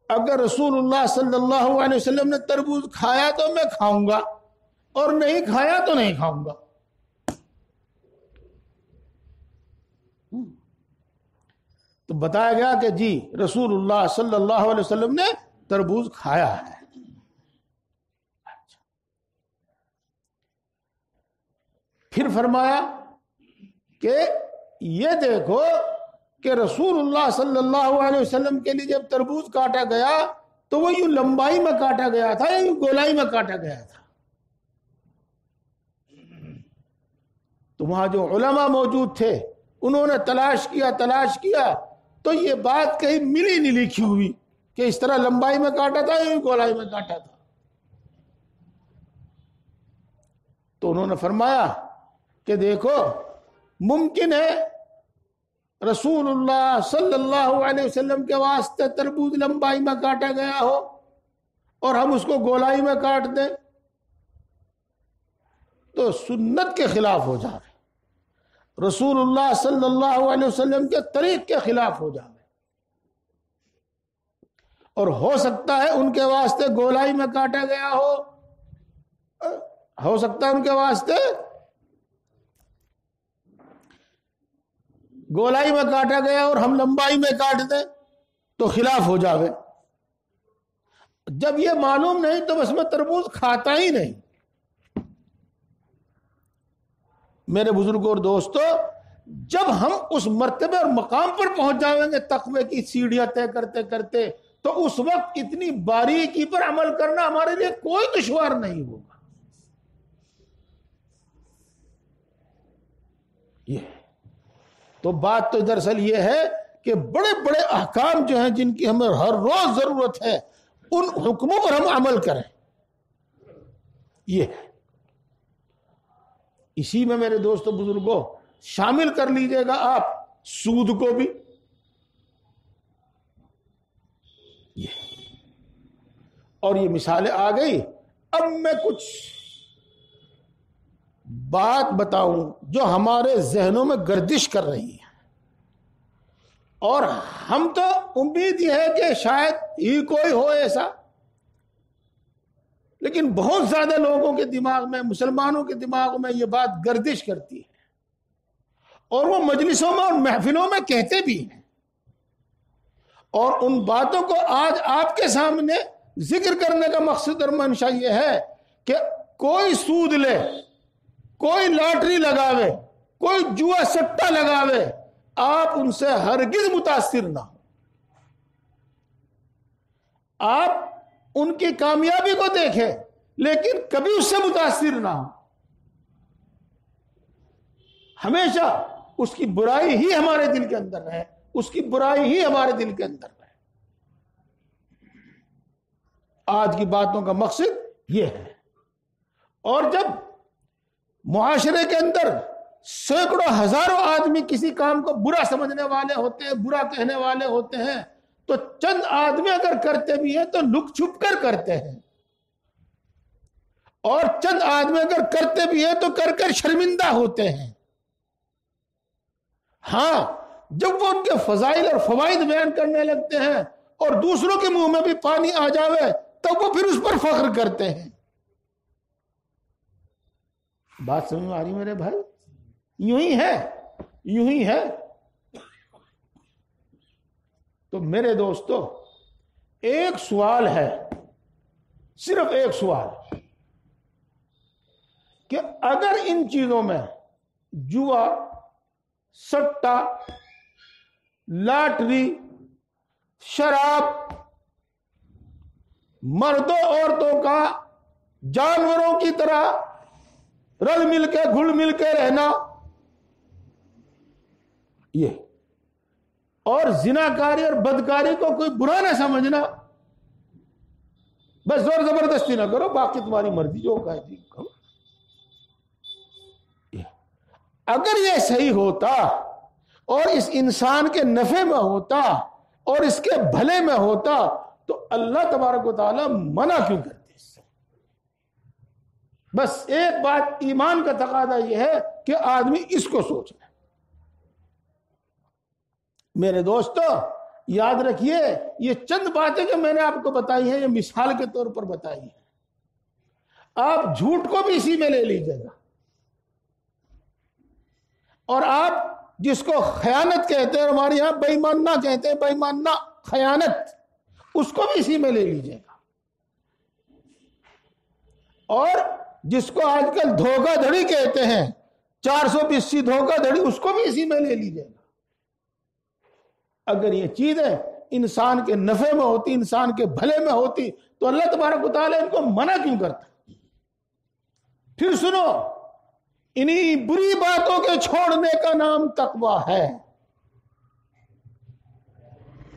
اگر رسول اللہ صلی اللہ علیہ وسلم نے تربوز کھایا تو میں کھاؤں گا، اور نہیں کھایا تو نہیں کھاؤں گا۔ تو بتایا گیا کہ جی رسول اللہ صلی اللہ علیہ وسلم نے تربوز کھایا ہے۔ پھر فرمایا کہ یہ دیکھو کہ رسول اللہ صلی اللہ علیہ وسلم کے لیے جب تربوز کاٹا گیا تو وہ یوں لمبائی میں کاٹا گیا تھا یا یوں گولائی میں کاٹا گیا تھا؟ تو وہاں جو علماء موجود تھے انہوں نے تلاش کیا تو یہ بات کہیں ملی نہیں لکھی ہوئی کہ اس طرح لمبائی میں کاٹا تھا یا یوں گولائی میں کاٹا تھا۔ تو انہوں نے فرمایا کہ دیکھو، ممکن ہے رسول اللہ صلی اللہ علیہ وسلم کے واسطے تربوز لمبائی میں کاٹا گیا ہو اور ہم اس کو گولائی میں کاٹ دیں تو سنت کے خلاف ہو جائے، رسول اللہ صلی اللہ علیہ وسلم کے طریق کے خلاف ہو جائے، اور ہو سکتا ہے ان کے واسطے گولائی میں کاٹا گیا ہو سکتا ہے ان کے واسطے گولائی میں کاٹا گیا اور ہم لمبائی میں کاٹ دیں تو خلاف ہو جاوے۔ جب یہ معلوم نہیں تو بس میں تربوز کھاتا ہی نہیں، میرے بزرگوں اور دوستو، جب ہم اس مرتبے اور مقام پر پہنچ جائیں گے تقوی کی سیڑھیاں طے کرتے کرتے، تو اس وقت اتنی باریکی پر عمل کرنا ہمارے لیے کوئی دشوار نہیں ہوگا. یہ تو بات تو دراصل یہ ہے کہ بڑے بڑے احکام جو ہیں جن کی ہمیں ہر روز ضرورت ہے، ان حکموں پر ہم عمل کریں. یہ ہے. اسی میں میرے دوستو بزرگوں شامل کر لیجئے گا آپ سود کو بھی. یہ اور یہ مثالیں آ گئی. اب میں کچھ بات بتاؤں جو ہمارے ذہنوں میں گردش کر رہی ہے، اور ہم تو امید یہ ہے کہ شاید ہی کوئی ہو ایسا، لیکن بہت زیادہ لوگوں کے دماغ میں، مسلمانوں کے دماغ میں یہ بات گردش کرتی ہے، اور وہ مجلسوں میں اور محفلوں میں کہتے بھی ہیں. اور ان باتوں کو آج آپ کے سامنے ذکر کرنے کا مقصد اور منشا یہ ہے کہ کوئی سود لے، کوئی لاٹری لگاوے، کوئی جوا سٹا لگاوے، آپ ان سے ہرگز متاثر نہ ہو. آپ ان کی کامیابی کو دیکھیں لیکن کبھی اس سے متاثر نہ ہو. ہمیشہ اس کی برائی ہی ہمارے دل کے اندر رہے، اس کی برائی ہی ہمارے دل کے اندر رہے. آج کی باتوں کا مقصد یہ ہے. اور جب معاشرے کے اندر سینکڑوں ہزاروں آدمی کسی کام کو برا سمجھنے والے ہوتے ہیں، برا کہنے والے ہوتے ہیں، تو چند آدمی اگر کرتے بھی ہیں تو لک چھپ کر کرتے ہیں، اور چند آدمی اگر کرتے بھی ہیں تو کر کر شرمندہ ہوتے ہیں. ہاں، جب وہ ان کے فضائل اور فوائد بیان کرنے لگتے ہیں اور دوسروں کے منہ میں بھی پانی آ جاوے تو وہ پھر اس پر فخر کرتے ہیں. بات سمجھ میں آ رہی میرے بھائی؟ یوں ہی ہے، یوں ہی ہے. تو میرے دوستو ایک سوال ہے، صرف ایک سوال، کہ اگر ان چیزوں میں جوا، سٹا، لاٹری، شراب، مردوں عورتوں کا جانوروں کی طرح رل مل کے گھل مل کے رہنا، یہ اور زناکاری اور بدکاری کو کوئی برا نہ سمجھنا، بس زور زبردستی نہ کرو، باقی تمہاری مرضی جو کہتی کرو. اگر یہ صحیح ہوتا اور اس انسان کے نفع میں ہوتا اور اس کے بھلے میں ہوتا تو اللہ تبارک و تعالی منع کیوں کرتے؟ بس ایک بات ایمان کا تقاضا یہ ہے کہ آدمی اس کو سوچ لے. میرے دوستو یاد رکھیے، یہ چند باتیں جو میں نے آپ کو بتائی ہیں یہ مثال کے طور پر بتائی ہیں. آپ جھوٹ کو بھی اسی میں لے لیجیے گا، اور آپ جس کو خیانت کہتے ہیں، ہمارے یہاں بے ایمان نہ کہتے ہیں، بے ایمان نہ، خیانت، اس کو بھی اسی میں لے لیجیے گا. اور جس کو آج کل دھوکہ دھڑی کہتے ہیں، 420 دھوکہ دھڑی، اس کو بھی اسی میں لے لیجیے گا. اگر یہ چیزیں انسان کے نفع میں ہوتی، انسان کے بھلے میں ہوتی، تو اللہ تبارک و تعالیٰ ان کو منع کیوں کرتا؟ پھر سنو، انہی بری باتوں کے چھوڑنے کا نام تقویٰ ہے.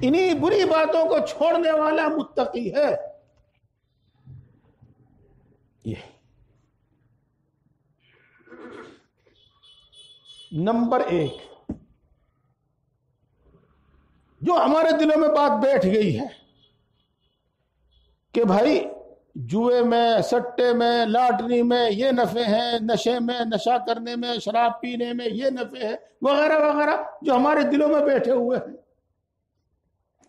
انہی بری باتوں کو چھوڑنے والا متقی ہے. یہ نمبر 1 جو ہمارے دلوں میں بات بیٹھ گئی ہے کہ بھائی جوئے میں، سٹے میں، لاٹری میں یہ نفع ہے، نشے میں، نشہ کرنے میں، شراب پینے میں یہ نفع ہے، وغیرہ وغیرہ، جو ہمارے دلوں میں بیٹھے ہوئے ہیں.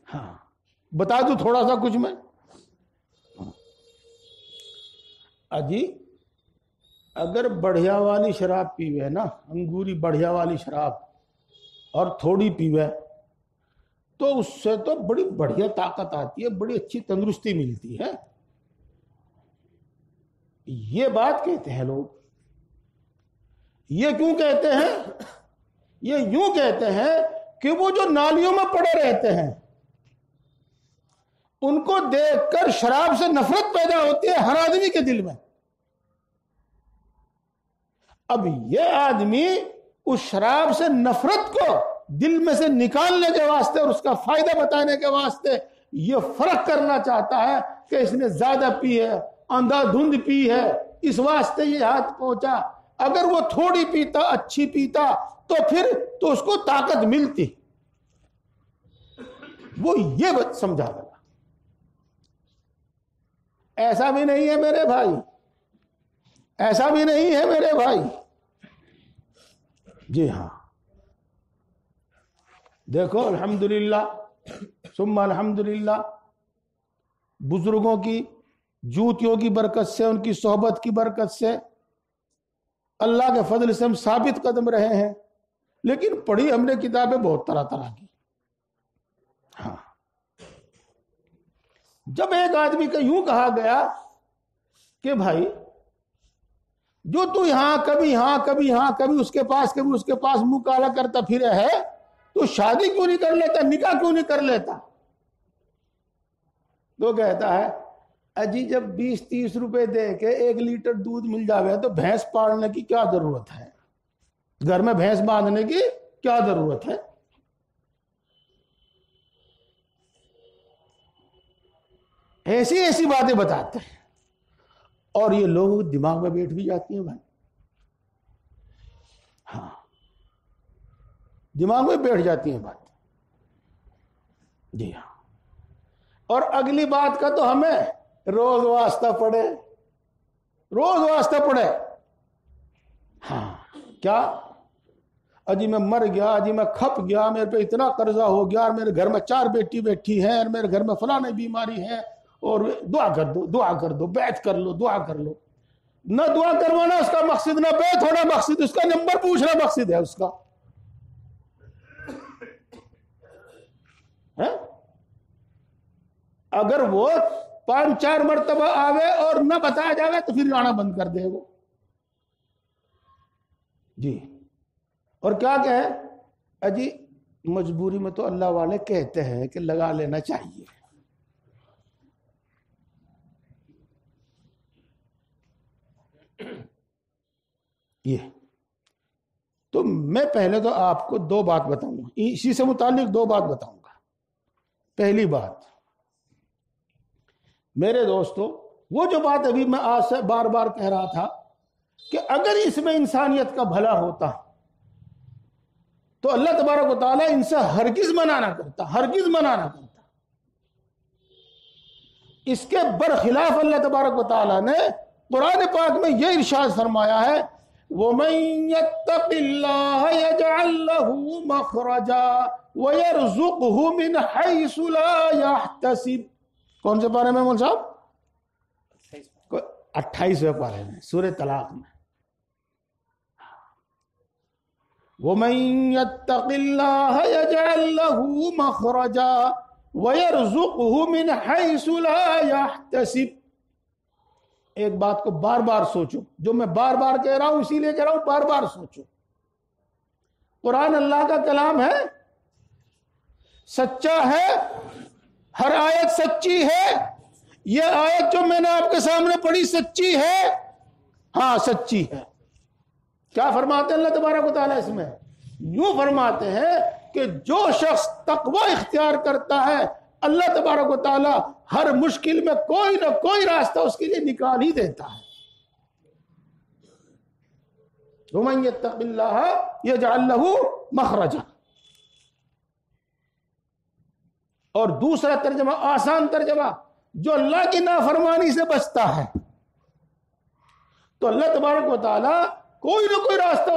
ہاں، بتا دوں تھوڑا سا کچھ میں. اجی اگر بڑھیا والی شراب پیوے نا، انگوری بڑھیا والی شراب، اور تھوڑی پیوے تو اس سے تو بڑی بڑھیا طاقت آتی ہے، بڑی اچھی تندرستی ملتی ہے. یہ بات کہتے ہیں لوگ. یہ کیوں کہتے ہیں؟ یہ یوں کہتے ہیں کہ وہ جو نالیوں میں پڑے رہتے ہیں ان کو دیکھ کر شراب سے نفرت پیدا ہوتی ہے ہر آدمی کے دل میں. اب یہ آدمی اس شراب سے نفرت کو دل میں سے نکالنے کے واسطے اور اس کا فائدہ بتانے کے واسطے یہ فرق کرنا چاہتا ہے کہ اس نے زیادہ پی ہے، اندھا دھند پی ہے، اس واسطے یہ ہاتھ پہنچا. اگر وہ تھوڑی پیتا، اچھی پیتا تو پھر تو اس کو طاقت ملتی. وہ یہ بات سمجھا گیا. ایسا بھی نہیں ہے میرے بھائی، ایسا بھی نہیں ہے میرے بھائی. جی ہاں، دیکھو الحمدللہ ثم الحمدللہ، بزرگوں کی جوتیوں کی برکت سے، ان کی صحبت کی برکت سے، اللہ کے فضل سے ہم ثابت قدم رہے ہیں. لیکن پڑھی ہم نے کتابیں بہت طرح طرح کی. ہاں، جب ایک آدمی کا یوں کہا گیا کہ بھائی جو تو یہاں کبھی اس کے پاس کبھی اس کے پاس منہ کالا کرتا پھرے ہے، تو شادی کیوں نہیں کر لیتا، نکاح کیوں نہیں کر لیتا؟ تو کہتا ہے اجی جب 20-30 روپے دے کے 1 لیٹر دودھ مل جاوے تو بھینس پالنے کی کیا ضرورت ہے، گھر میں بھینس باندھنے کی کیا ضرورت ہے؟ ایسی باتیں بتاتے ہیں اور یہ لوگ دماغ میں بیٹھ بھی جاتی ہیں بھائی. ہاں، دماغ میں بیٹھ جاتی ہیں بات. جی ہاں، اور اگلی بات کا تو ہمیں روز واسطہ پڑے، روز واسطہ پڑے. ہاں، کیا اجی میں مر گیا، اجی میں کھپ گیا، میرے پہ اتنا قرضہ ہو گیا، اور میرے گھر میں 4 بیٹی بیٹھی ہیں، اور میرے گھر میں فلاں بیماری ہے، اور دعا کر دو، دعا کر دو، بیعت کر لو، دعا کر لو. نہ دعا کروانا اس کا مقصد، نہ بیعت ہونا مقصد، اس کا نمبر پوچھنا مقصد ہے اس کا. اگر وہ 5-4 مرتبہ آوے اور نہ بتایا جاوے تو پھر آنا بند کر دے وہ. جی، اور کیا کہے اجی مجبوری میں تو اللہ والے کہتے ہیں کہ لگا لینا چاہیے. یہ تو میں پہلے تو آپ کو 2 بات بتاؤں گا، اسی سے متعلق 2 بات بتاؤں گا. پہلی بات، میرے دوستو، وہ جو بات ابھی میں آج سے بار بار کہہ رہا تھا کہ اگر اس میں انسانیت کا بھلا ہوتا تو اللہ تبارک و تعالیٰ ان سے ہرگز منع نہ کرتا، ہرگز منع نہ کرتا. اس کے برخلاف اللہ تبارک و تعالیٰ نے قرآن پاک میں یہ ارشاد فرمایا ہے، وَمَن يَتَّقِ اللَّهَ يَجْعَل لَّهُ مَخْرَجًا وَيَرْزُقْهُ مِنْ حَيْثُ لَا يَحْتَسِبُ. کون سے پارے میں مول صاحب؟ 28ویں پارے میں، سورہ طلاق میں. وَمَن يَتَّقِ اللَّهَ يَجْعَل لَّهُ مَخْرَجًا وَيَرْزُقْهُ مِنْ حَيْثُ لَا يَحْتَسِبُ. ایک بات کو بار بار سوچو، جو میں بار بار کہہ رہا ہوں اسی لیے کہہ رہا ہوں، بار بار سوچو. قرآن اللہ کا کلام ہے، سچا ہے، ہر آیت سچی ہے. یہ آیت جو میں نے آپ کے سامنے پڑھی سچی ہے، ہاں سچی ہے. کیا فرماتے ہیں اللہ تبارک و تعالیٰ اس میں؟ یوں فرماتے ہیں کہ جو شخص تقوی اختیار کرتا ہے اللہ تبارک و تعالیٰ ہر مشکل میں کوئی نہ کوئی راستہ اس کے لیے نکال ہی دیتا ہے. وَمَن يَتَّقِ اللَّهَ يَجْعَل لَّهُ مَخْرَجًا. اور دوسرا ترجمہ، آسان ترجمہ، جو اللہ کی نافرمانی سے بچتا ہے تو اللہ تبارک و تعالیٰ کوئی نہ کوئی راستہ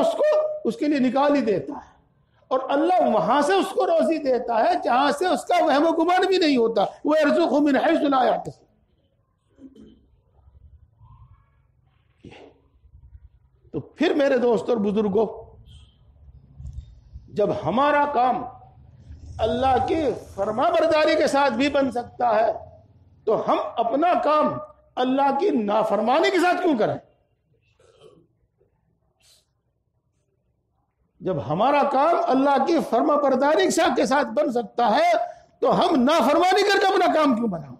اس کے لیے نکال ہی دیتا ہے. اور اللہ وہاں سے اس کو روزی دیتا ہے جہاں سے اس کا وہم و گمان بھی نہیں ہوتا. وَيَرْزُقْهُ مِنْ حَيْثُ لَا يَحْتَسِبُ. تو پھر میرے دوست اور بزرگوں، جب ہمارا کام اللہ کی فرما برداری کے ساتھ بھی بن سکتا ہے تو ہم اپنا کام اللہ کی نافرمانی کے ساتھ کیوں کریں؟ جب ہمارا کام اللہ کی فرما برداری کے ساتھ بن سکتا ہے تو ہم نافرمانی کر کے اپنا کام کیوں بنائیں؟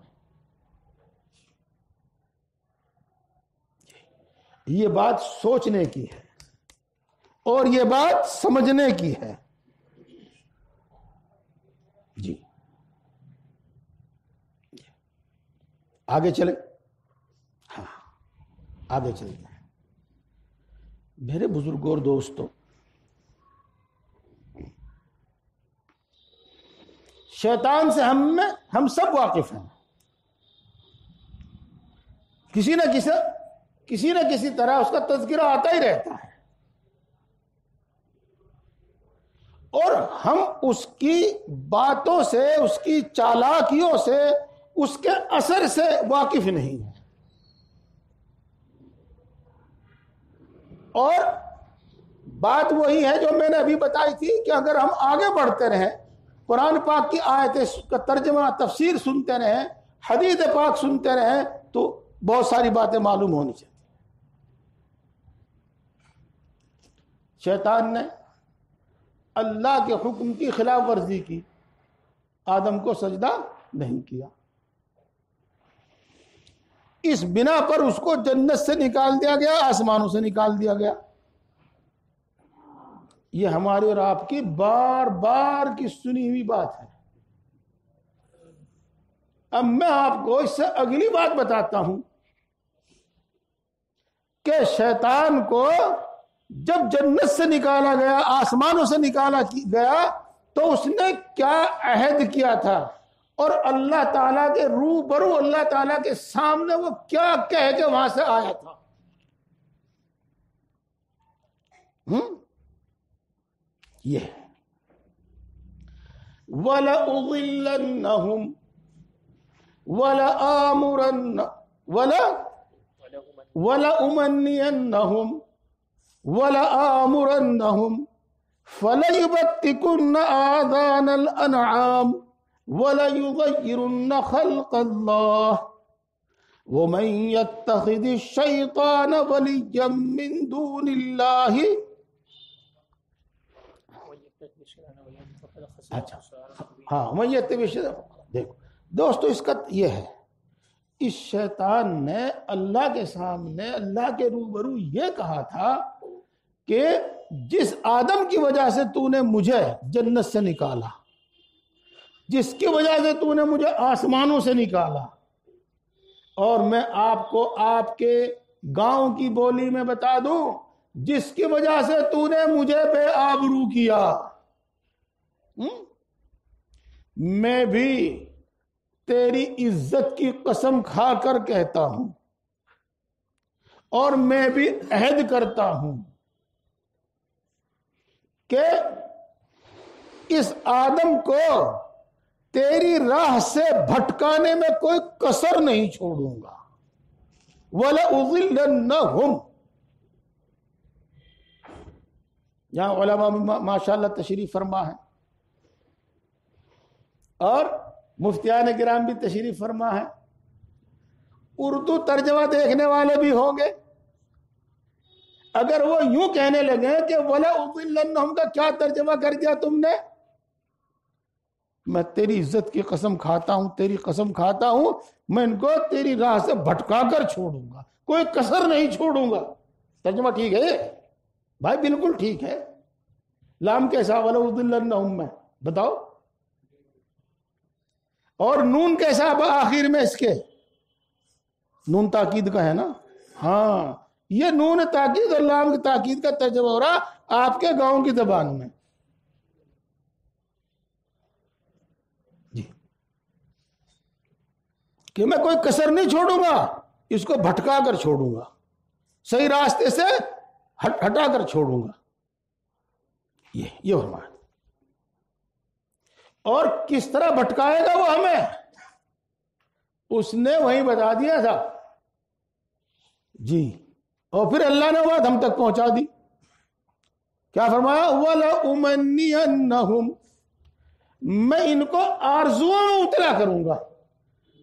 یہ بات سوچنے کی ہے اور یہ بات سمجھنے کی ہے. جی آگے چلیں. ہاں آگے چلتے ہیں. میرے بزرگوں اور دوستوں، شیطان سے ہم سب واقف ہیں. کسی نہ کسی طرح اس کا تذکرہ آتا ہی رہتا ہے، اور ہم اس کی باتوں سے، اس کی چالاکیوں سے، اس کے اثر سے واقف نہیں ہیں. اور بات وہی ہے جو میں نے ابھی بتائی تھی کہ اگر ہم آگے بڑھتے رہیں، قرآن پاک کی آیتیں کا ترجمہ تفسیر سنتے رہیں، حدیث پاک سنتے رہیں، تو بہت ساری باتیں معلوم ہونی چاہیے. شیطان نے اللہ کے حکم کی خلاف ورزی کی، آدم کو سجدہ نہیں کیا. اس بنا پر اس کو جنت سے نکال دیا گیا، آسمانوں سے نکال دیا گیا. یہ ہماری اور آپ کی بار بار کی سنی ہوئی بات ہے. اب میں آپ کو اس سے اگلی بات بتاتا ہوں کہ شیطان کو جب جنت سے نکالا گیا، آسمانوں سے نکالا گیا، تو اس نے کیا عہد کیا تھا، اور اللہ تعالیٰ کے روبرو، اللہ تعالیٰ کے سامنے وہ کیا کہہ کے وہاں سے آیا تھا. یہ وَلَأُضِلَّنَّهُمْ وَلَأُمَنِّيَنَّهُمْ وَلَآمُرَنَّهُمْ فَلَيُبَتِّكُنَّ آذَانَ الْأَنْعَامِ وَلَيُغَيِّرُنَّ خَلْقَ اللَّهِ وَمَنْ يَتَّخِذِ الشَّيْطَانَ وَلِيًّا مِّن دُونِ اللَّهِ. اچھا ہاں میں یہ دیکھو دوستو، اس کا یہ ہے، اس شیطان نے اللہ کے سامنے، اللہ کے روبرو یہ کہا تھا کہ جس آدم کی وجہ سے تو نے مجھے جنت سے نکالا، جس کی وجہ سے تو نے مجھے آسمانوں سے نکالا، اور میں آپ کو آپ کے گاؤں کی بولی میں بتا دوں، جس کی وجہ سے تو نے مجھے بے آبرو کیا، میں بھی تیری عزت کی قسم کھا کر کہتا ہوں، اور میں بھی عہد کرتا ہوں کہ اس آدم کو تیری راہ سے بھٹکانے میں کوئی کسر نہیں چھوڑوں گا. وَلَأُضِلَّنَّهُمْ. یہاں علماء ماشاءاللہ تشریف فرما ہے، اور مفتیان کرام بھی تشریف فرما ہے. اردو ترجمہ دیکھنے والے بھی ہوں گے. اگر وہ یوں کہنے لگے کہ وَلَأُضِلَّنَّهُمْ کا کیا ترجمہ کر دیا تم نے، میں تیری عزت کی قسم کھاتا ہوں، تیری قسم کھاتا ہوں، میں ان کو تیری راہ سے بھٹکا کر چھوڑوں گا، کوئی کسر نہیں چھوڑوں گا. ترجمہ ٹھیک ہے بھائی؟ بالکل ٹھیک ہے. لام کیسا وَلَأُضِلَّنَّهُمْ میں بتاؤ؟ اور نون کیسا آخر میں اس کے؟ نون تاکید کا ہے نا. ہاں، یہ نون تاکید اور لام کی تاکید کا ترجمہ ہو رہا آپ کے گاؤں کی زبان میں. جی، کہ میں کوئی کسر نہیں چھوڑوں گا، اس کو بھٹکا کر چھوڑوں گا، صحیح راستے سے ہٹا کر چھوڑوں گا. یہ فرمایا. اور کس طرح بھٹکائے گا وہ ہمیں، اس نے وہی بتا دیا تھا. جی، اور پھر اللہ نے بات ہم تک پہنچا دی. کیا فرمایا؟ وَلَأُمَنِّيَنَّهُمْ. میں ان کو آرزوؤں میں مبتلا کروں گا،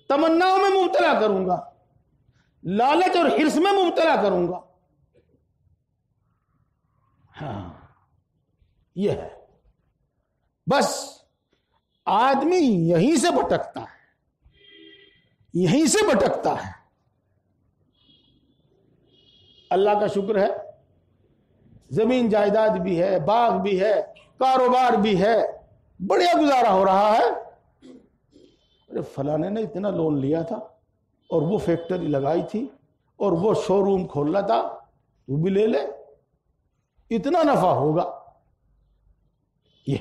تمناؤں میں مبتلا کروں گا، لالچ اور حرص میں مبتلا کروں گا. ہاں، یہ ہے. بس آدمی یہیں سے بھٹکتا ہے، یہیں سے بھٹکتا ہے. اللہ کا شکر ہے زمین جائیداد بھی ہے، باغ بھی ہے، کاروبار بھی ہے، بڑھیا گزارا ہو رہا ہے. ارے فلانے نے اتنا لون لیا تھا اور وہ فیکٹری لگائی تھی اور وہ شو روم کھولنا تھا، تو بھی لے لے، اتنا نفع ہوگا. یہ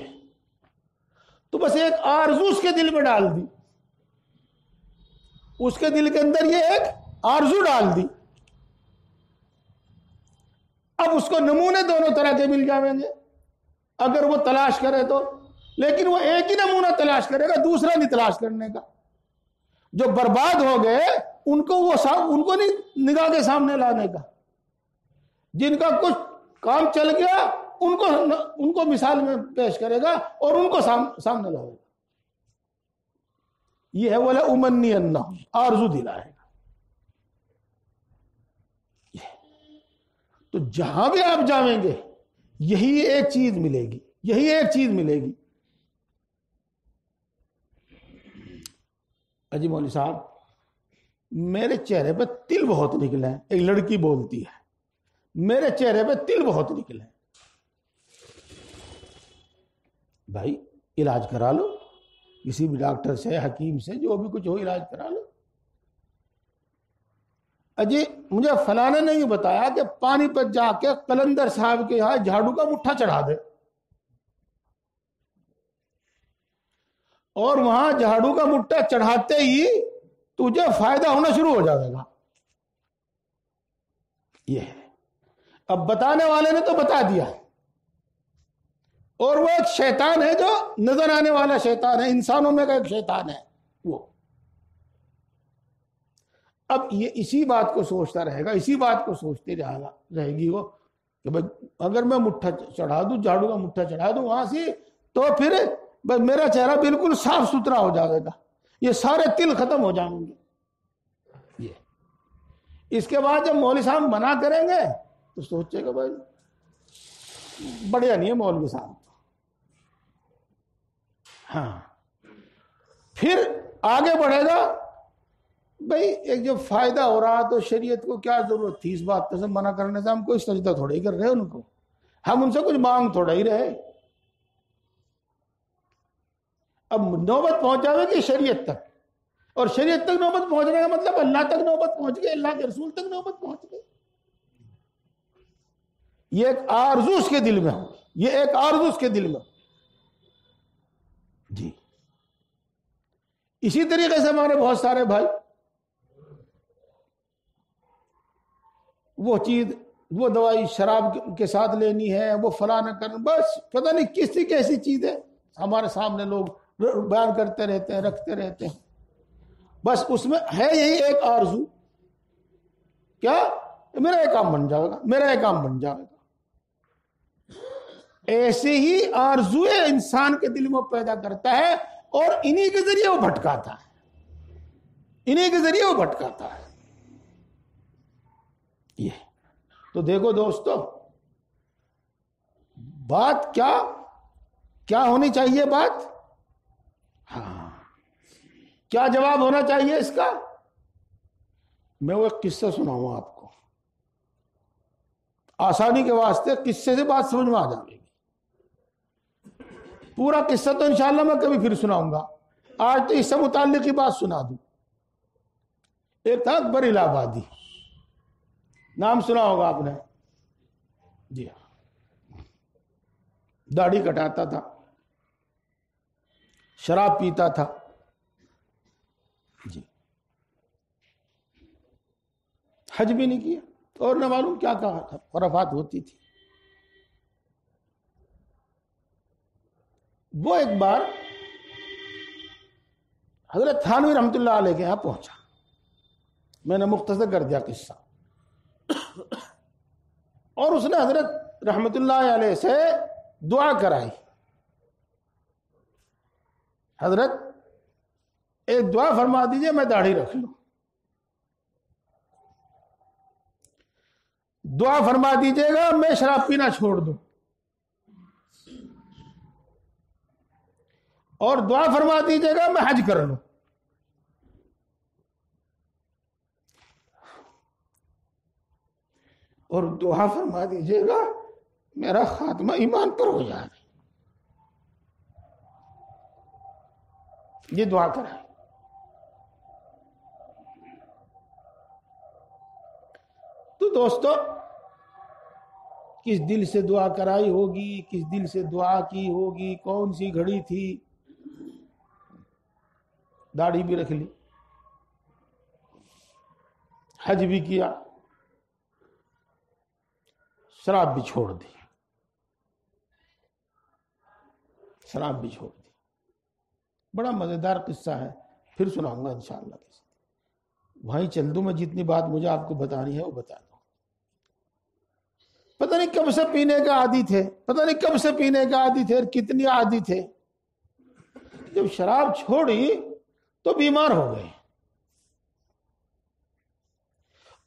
تو بس ایک آرزو اس کے دل میں ڈال دی، اس کے دل کے اندر یہ ایک آرزو ڈال دی. اب اس کو نمونے دونوں طرح کے مل جائیں گے اگر وہ تلاش کرے تو، لیکن وہ ایک ہی نمونہ تلاش کرے گا، دوسرا نہیں تلاش کرنے کا. جو برباد ہو گئے ان کو نہیں نگاہ کے سامنے لانے کا. جن کا کچھ کام چل گیا ان کو مثال میں پیش کرے گا اور ان کو سامنے لائے گا. یہ ہے وَلَا أُمَنِّيَنَّهُمْ، آرزو دلائے گا. تو جہاں بھی آپ جائیں گے یہی ایک چیز ملے گی، یہی ایک چیز ملے گی. اجی مولوی صاحب میرے چہرے پہ تل بہت نکلے ہیں، ایک لڑکی بولتی ہے میرے چہرے پہ تل بہت نکلے ہیں. بھائی علاج کرا لو، کسی بھی ڈاکٹر سے، حکیم سے، جو بھی کچھ ہو علاج کرا لو. اجی مجھے فلانے نے یہ بتایا کہ پانی پر جا کے قلندر صاحب کے یہاں جھاڑو کا مٹھا چڑھا دے اور وہاں جھاڑو کا مٹھا چڑھاتے ہی تجھے فائدہ ہونا شروع ہو جائے گا. یہ ہے. اب بتانے والے نے تو بتا دیا، اور وہ ایک شیطان ہے جو نظر آنے والا شیطان ہے، انسانوں میں کا ایک شیطان ہے وہ. اب یہ اسی بات کو سوچتا رہے گا، اسی بات کو سوچتے رہے گی وہ کہ بھائی اگر میں مٹھا چڑھا دوں، جھاڑو کا مٹھا چڑھا دوں وہاں سے، تو پھر میرا چہرہ بالکل صاف ستھرا ہو جائے گا، یہ سارے تل ختم ہو جائیں گے. یہ اس کے بعد جب مولوی صاحب منع کریں گے تو سوچے گا بھائی بڑھیا نہیں ہے مولوی صاحب. ہاں پھر آگے بڑھے گا، بھائی ایک جو فائدہ ہو رہا تو شریعت کو کیا ضرورت تھی اس بات سے منع کرنے سے؟ ہم کوئی سجدہ تھوڑا ہی کر رہے ان کو، ہم ان سے کچھ مانگ تھوڑا ہی رہے. اب نوبت پہنچ جائے گی شریعت تک، اور شریعت تک نوبت پہنچنے کا مطلب اللہ تک نوبت پہنچ گئی، اللہ کے رسول تک نوبت پہنچ گئی. یہ ایک آرزو اس کے دل میں ہو، یہ ایک آرزو اس کے دل میں ہو. جی اسی طریقے سے ہمارے بہت سارے بھائی وہ چیز، وہ دوائی شراب کے ساتھ لینی ہے، وہ فلانا کرنا، بس پتہ نہیں کسی کیسی چیز ہے ہمارے سامنے لوگ بیان کرتے رہتے ہیں، رکھتے رہتے ہیں. بس اس میں ہے یہی ایک آرزو، کیا میرا یہ کام بن جائے گا، میرا یہ کام بن جائے گا. ایسے ہی آرزو انسان کے دل میں پیدا کرتا ہے اور انہی کے ذریعے وہ بھٹکاتا ہے، انہی کے ذریعے وہ بھٹکاتا ہے. یہ تو دیکھو دوستو، بات کیا ہونی چاہیے؟ بات ہاں کیا جواب ہونا چاہیے اس کا؟ میں وہ ایک قصہ سناؤں آپ کو، آسانی کے واسطے قصے سے بات سمجھ میں آ جائے گی. پورا قصہ تو انشاءاللہ میں کبھی پھر سناؤں گا، آج تو اس سے متعلق ہی بات سنا دوں. ایک تھا اکبر الہ آبادی، نام سنا ہوگا آپ نے. جی ہاں، داڑھی کٹاتا تھا، شراب پیتا تھا. جی حج بھی نہیں کیا اور نہ معلوم کیا کہا تھا، خرافات ہوتی تھی. وہ ایک بار حضرت تھانوی رحمۃ اللہ علیہ کے یہاں پہنچا. میں نے مختصر کر دیا قصہ. اور اس نے حضرت رحمۃ اللہ علیہ سے دعا کرائی. حضرت ایک دعا فرما دیجئے میں داڑھی رکھ لوں، دعا فرما دیجئے گا میں شراب پینا چھوڑ دوں. اور دعا فرما دیجیے گا میں حج کر لوں. اور دعا فرما دیجیے گا میرا خاتمہ ایمان پر ہو جائے. یہ دعا کرائیں. تو دوستو کس دل سے دعا کرائی ہوگی, کس دل سے دعا کی ہوگی, کون سی گھڑی تھی, داڑھی بھی رکھ لی, حج بھی کیا, شراب بھی چھوڑ دی, شراب بھی چھوڑ دی. بڑا مزیدار قصہ ہے, پھر سناؤں گا انشاءاللہ. وہیں چل دوں, میں جتنی بات مجھے آپ کو بتانی ہے وہ بتا دوں. پتہ نہیں کب سے پینے کا عادی تھے, پتہ نہیں کب سے پینے کا عادی تھے, اور کتنی عادی تھے. جب شراب چھوڑی تو بیمار ہو گئے,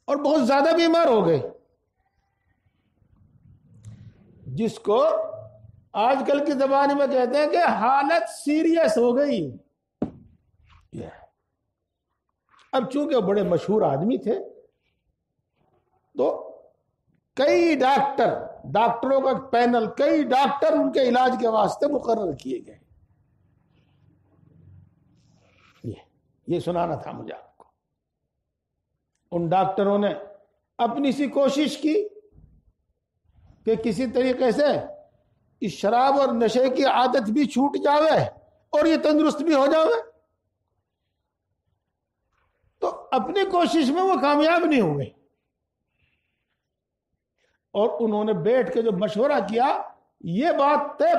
اور بہت زیادہ بیمار ہو گئے, جس کو آج کل کی زبان میں کہتے ہیں کہ حالت سیریس ہو گئی. اب چونکہ بڑے مشہور آدمی تھے تو کئی ڈاکٹروں کا پینل, کئی ڈاکٹر ان کے علاج کے واسطے مقرر کیے گئے. یہ سنانا تھا مجھے آپ کو. ان ڈاکٹروں نے اپنی سی کوشش کی کہ کسی طریقے سے اس شراب اور نشے کی عادت بھی چھوٹ جاوے اور یہ تندرست بھی ہو جاوے. تو اپنی کوشش میں وہ کامیاب نہیں ہوئے, اور انہوں نے بیٹھ کے جو مشورہ کیا, یہ بات طے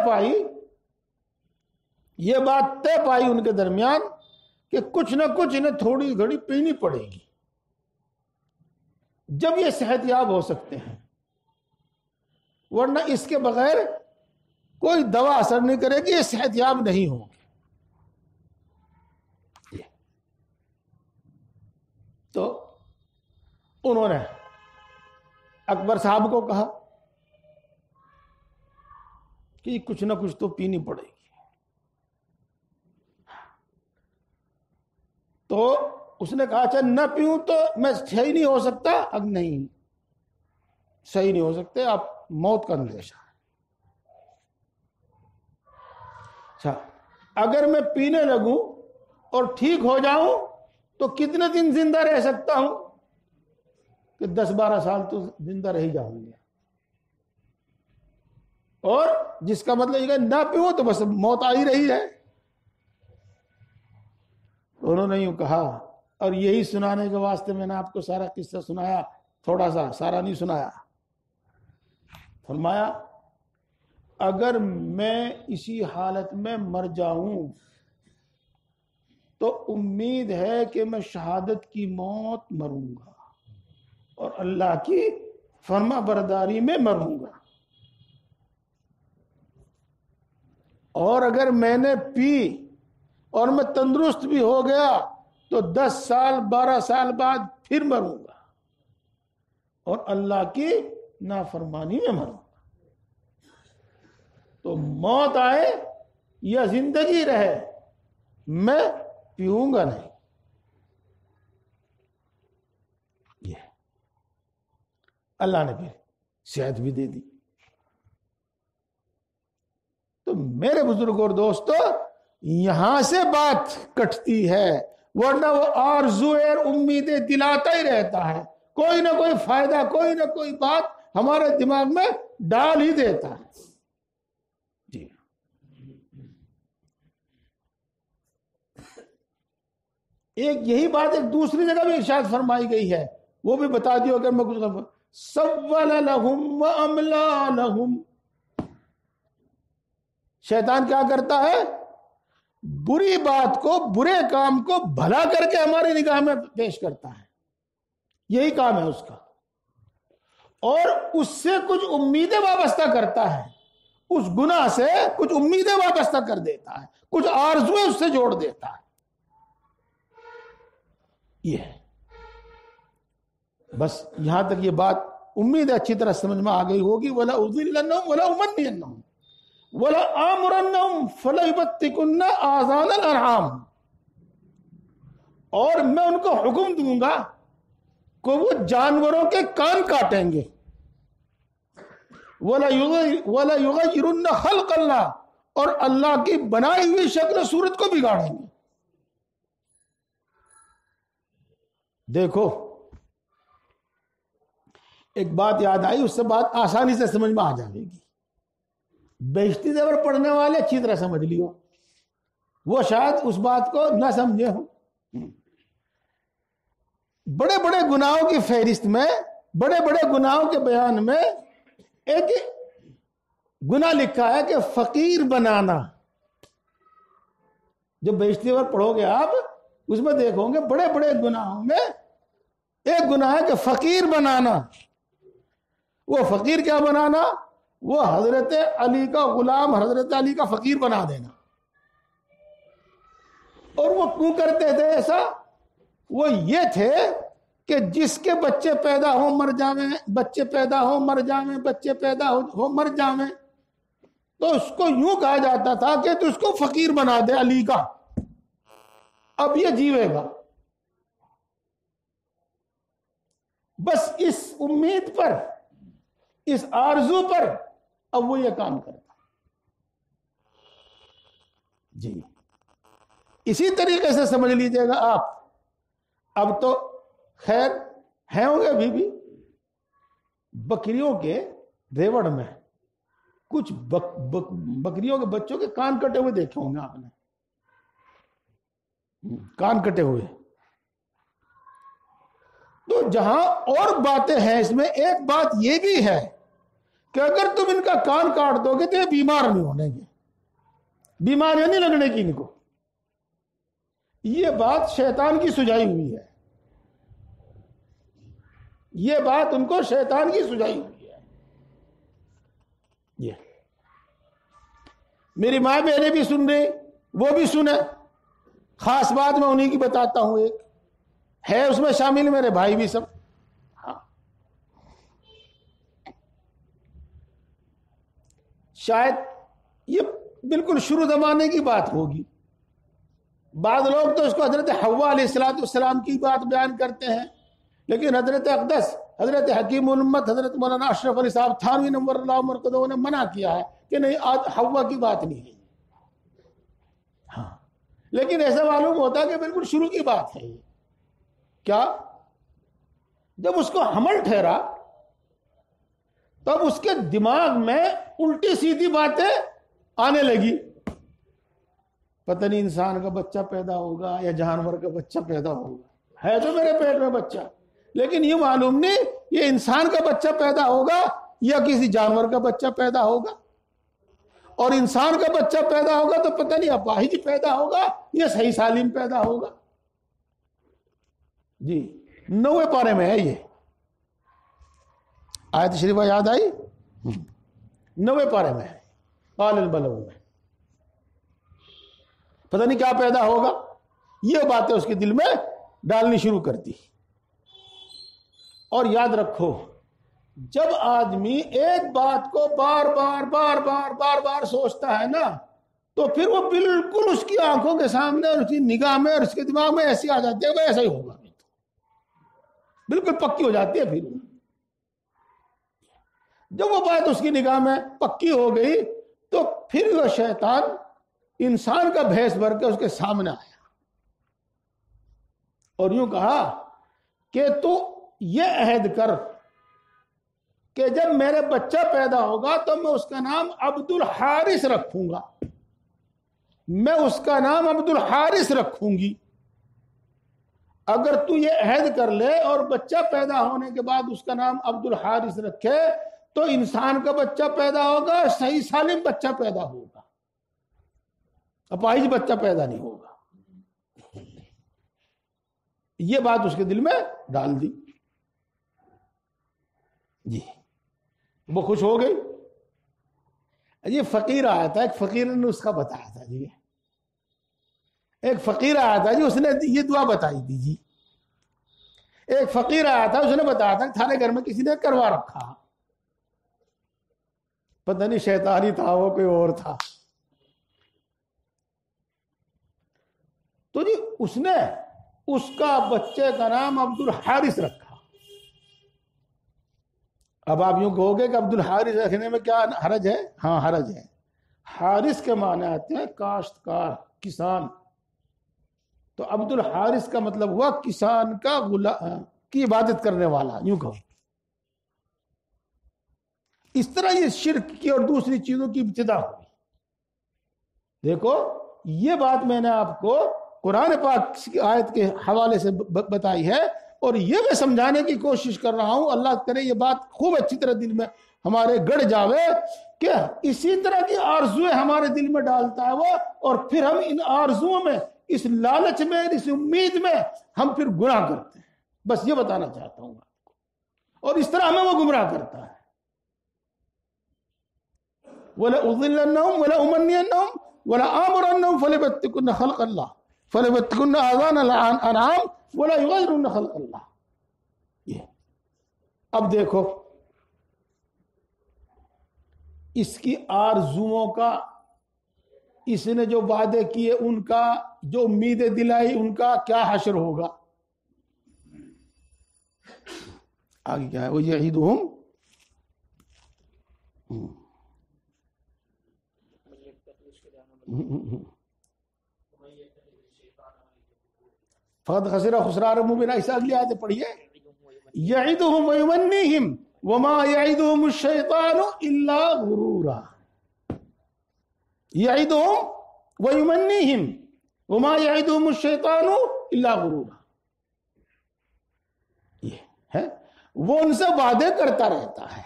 پائی ان کے درمیان کہ کچھ نہ کچھ انہیں تھوڑی گھڑی پینی پڑے گی جب یہ صحت یاب ہو سکتے ہیں, ورنہ اس کے بغیر کوئی دوا اثر نہیں کرے گی, یہ صحت یاب نہیں ہوگی. تو انہوں نے اکبر صاحب کو کہا کہ کچھ نہ کچھ تو پینی پڑے گی. تو اس نے کہا اچھا نہ پیوں تو میں صحیح نہیں ہو سکتا. اب نہیں, صحیح نہیں ہو سکتے آپ, موت کا اندیشہ ہے. اچھا اگر میں پینے لگوں اور ٹھیک ہو جاؤں تو کتنے دن زندہ رہ سکتا ہوں؟ کہ 10-12 سال تو زندہ رہ ہی جاؤں گا. اور جس کا مطلب یہ کہ نہ پیو تو بس موت آ ہی رہی ہے. انہوں نے یوں کہا, اور یہی سنانے کے واسطے میں نے آپ کو سارا قصہ سنایا, تھوڑا سا, سارا نہیں سنایا. فرمایا اگر میں اسی حالت میں مر جاؤں تو امید ہے کہ میں شہادت کی موت مروں گا اور اللہ کی فرما برداری میں مروں گا. اور اگر میں نے پی اور میں تندرست بھی ہو گیا تو 10 سال 12 سال بعد پھر مروں گا اور اللہ کی نافرمانی میں مروں گا. تو موت آئے یا زندگی رہے میں پیوں گا نہیں. یہ اللہ نے پھر صحت بھی دے دی. تو میرے بزرگ اور دوستو یہاں سے بات کٹتی ہے, ورنہ وہ آرزو اور امیدیں دلاتا ہی رہتا ہے, کوئی نہ کوئی فائدہ, کوئی نہ کوئی بات ہمارے دماغ میں ڈال ہی دیتا ہے. جی ایک یہی بات ایک دوسری جگہ بھی ارشاد فرمائی گئی ہے, وہ بھی بتا دیو اگر میں کچھ سول لہم واملا لہم. شیطان کیا کرتا ہے؟ بری بات کو, برے کام کو بھلا کر کے ہماری نگاہ میں پیش کرتا ہے. یہی کام ہے اس کا, اور اس سے کچھ امیدیں وابستہ کرتا ہے, اس گناہ سے کچھ امیدیں وابستہ کر دیتا ہے, کچھ آرزویں اس سے جوڑ دیتا ہے. یہ ہے بس. یہاں تک یہ بات امید اچھی طرح سمجھ میں آ گئی ہوگی. وَلَا أُضِلَّنَّهُمْ وَلَا أُمَنِّيَنَّهُمْ وَلَآمُرَنَّهُمْ فَلَيُبَتِّكُنَّ آذَانَ الْأَنْعَامِ، اور میں ان کو حکم دوں گا کہ وہ جانوروں کے کان کاٹیں گے. وَلَيُغَيِّرُنَّ خَلْقَ اللَّهِ، اور اللہ کی بنائی ہوئی شکل و صورت کو بگاڑیں گے. دیکھو ایک بات یاد آئی، اس سے بات آسانی سے سمجھ میں آ جائے گی. بہشتی زیور پڑھنے والے اچھی طرح سمجھ لیو، وہ شاید اس بات کو نہ سمجھے ہوں. بڑے بڑے گناہوں کی فہرست میں، بڑے بڑے گناہوں کے بیان میں ایک گناہ لکھا ہے کہ فقیر بنانا. جو بہشتی زیور پڑھو گے آپ، اس میں دیکھو گے بڑے بڑے گناہوں میں ایک گناہ ہے کہ فقیر بنانا. وہ فقیر کیا بنانا؟ وہ حضرت علی کا غلام، حضرت علی کا فقیر بنا دینا. اور وہ کیوں کرتے تھے ایسا؟ وہ یہ تھے کہ جس کے بچے پیدا ہو مر جاویں، بچے پیدا ہو مر جاویں، بچے پیدا ہو مر جاویں، تو اس کو یوں کہا جاتا تھا کہ تو اس کو فقیر بنا دے علی کا، اب یہ جیوے گا. بس اس امید پر، اس آرزو پر اب وہ یہ کام کرتا. جی اسی طریقے سے سمجھ لیجئے گا آپ. اب تو خیر ہیں ہوں گے ابھی بھی بکریوں کے ریوڑ میں کچھ بکریوں کے بچوں کے کان کٹے ہوئے دیکھے ہوں گے آپ نے، کان کٹے ہوئے. تو جہاں اور باتیں ہیں اس میں، ایک بات یہ بھی ہے کہ اگر تم ان کا کان کاٹ دو گے تو یہ بیمار نہیں ہونے گے، بیماریاں نہیں لگنے کی ان کو. یہ بات شیطان کی سجائی ہوئی ہے، یہ بات ان کو شیطان کی سجائی ہوئی ہے. یہ میری ماں بہنیں بھی سن رہی، وہ بھی سنے. خاص بات میں انہی کی بتاتا ہوں، ایک ہے اس میں شامل میرے بھائی بھی سب. ہاں شاید یہ بالکل شروع زمانے کی بات ہوگی. بعض لوگ تو اس کو حضرت حوا علیہ السلام کی بات بیان کرتے ہیں، لیکن حضرت اقدس، حضرت حکیم الامت، حضرت مولانا اشرف علی صاحب تھانوی نور اللہ مرقدہ نے منع کیا ہے کہ نہیں، حوا کی بات نہیں ہے. ہاں لیکن ایسا معلوم ہوتا ہے کہ بالکل شروع کی بات ہے. یہ کیا؟ جب اس کو حمل ٹھہرا تب اس کے دماغ میں الٹی سیدھی باتیں آنے لگی. پتہ نہیں انسان کا بچہ پیدا ہوگا یا جانور کا بچہ پیدا ہوگا، ہے تو میرے پیٹ میں بچہ، لیکن یہ معلوم نہیں یہ انسان کا بچہ پیدا ہوگا یا کسی جانور کا بچہ پیدا ہوگا. اور انسان کا بچہ پیدا ہوگا تو پتہ نہیں اپاہج پیدا ہوگا یا صحیح سالم پیدا ہوگا. جی 9ویں پارے میں ہے یہ آیت شریفہ، یاد آئی؟ 9ویں پارے میں ہے، قال البلو میں. پتہ نہیں کیا پیدا ہوگا، یہ باتیں اس کے دل میں ڈالنی شروع کرتی. اور یاد رکھو، جب آدمی ایک بات کو بار بار بار بار بار بار سوچتا ہے نا، تو پھر وہ بالکل اس کی آنکھوں کے سامنے اور اس کی نگاہ میں اور اس کے دماغ میں ایسی آ جاتی ہے کہ ایسا ہی ہوگا، بالکل پکی ہو جاتی ہے. پھر جب وہ بات اس کی نگاہ میں پکی ہو گئی تو پھر وہ شیطان انسان کا بھیس بھر کے اس کے سامنے آیا اور یوں کہا کہ تو یہ عہد کر کہ جب میرے بچہ پیدا ہوگا تو میں اس کا نام عبد الحارث رکھوں گا، میں اس کا نام عبد الحارث رکھوں گی. اگر تو یہ عہد کر لے اور بچہ پیدا ہونے کے بعد اس کا نام عبد الحارث رکھے تو انسان کا بچہ پیدا ہوگا، صحیح سالم بچہ پیدا ہوگا، اپاہج بچہ پیدا نہیں ہوگا. یہ بات اس کے دل میں ڈال دی. جی وہ خوش ہو گئی. یہ فقیر آیا تھا، ایک فقیر نے اس کا بتایا تھا. جی ایک فقیر آیا تھا جی، اس نے یہ دعا بتائی تھی. جی ایک فقیر آیا تھا، اس نے بتایا تھا کہ تھارے گھر میں کسی نے کروا رکھا. پتہ نہیں شیطانی تھا وہ کوئی اور تھا. تو جی اس نے اس کا بچے کا نام عبد الحارث رکھا. اب آپ یوں کہو گے کہ عبد الحارث رکھنے میں کیا حرج ہے؟ ہاں حرج ہے. حارث کے معنی آتے ہیں کاشتکار، کسان. تو عبد الحارث کا مطلب ہوا کسان کا کی عبادت کرنے والا، یوں کہو. اس طرح یہ شرک کی اور دوسری چیزوں کی ابتدا ہوئی. دیکھو یہ بات میں نے آپ کو قرآن پاک کی آیت کے حوالے سے بتائی ہے، اور یہ میں سمجھانے کی کوشش کر رہا ہوں. اللہ کرے یہ بات خوب اچھی طرح دل میں ہمارے گڑ جاوے کہ اسی طرح کی آرزویں ہمارے دل میں ڈالتا ہے وہ، اور پھر ہم ان آرزوؤں میں، اس لالچ میں، اس امید میں ہم پھر گناہ کرتے ہیں. بس یہ بتانا چاہتا ہوں آپ کو. اور اس طرح ہمیں وہ گمراہ کرتا ہے. وَلَأُضِلَّنَّهُمْ وَلَأُمَنِّيَنَّهُمْ وَلَآمُرَنَّهُمْ فَلَيُبَتِّكُنَّ خَلْقَ اللَّهِ فَلَيُبَتِّكُنَّ آذَانَ الْأَنْعَامِ وَلَا يُغَيِّرُنَّ خَلْقَ اللَّهِ. یہ اب دیکھو اس کی آرزوؤں کا، اس نے جو وعدے کیے ان کا، جو امیدیں دلائی ان کا کیا حشر ہوگا. آگے کیا ہے؟ وہ یعیدہم فقد خسر خسران مبینا. اس اگلی آیت پڑھیے. یعیدہم ویمنیہم وما یعیدہم الشیطان الا غرورا. یعیدہم ویمنیہم وما یعیدہم الشیطان الا غرورا. یہ ہے وہ ان سے وعدے کرتا رہتا ہے،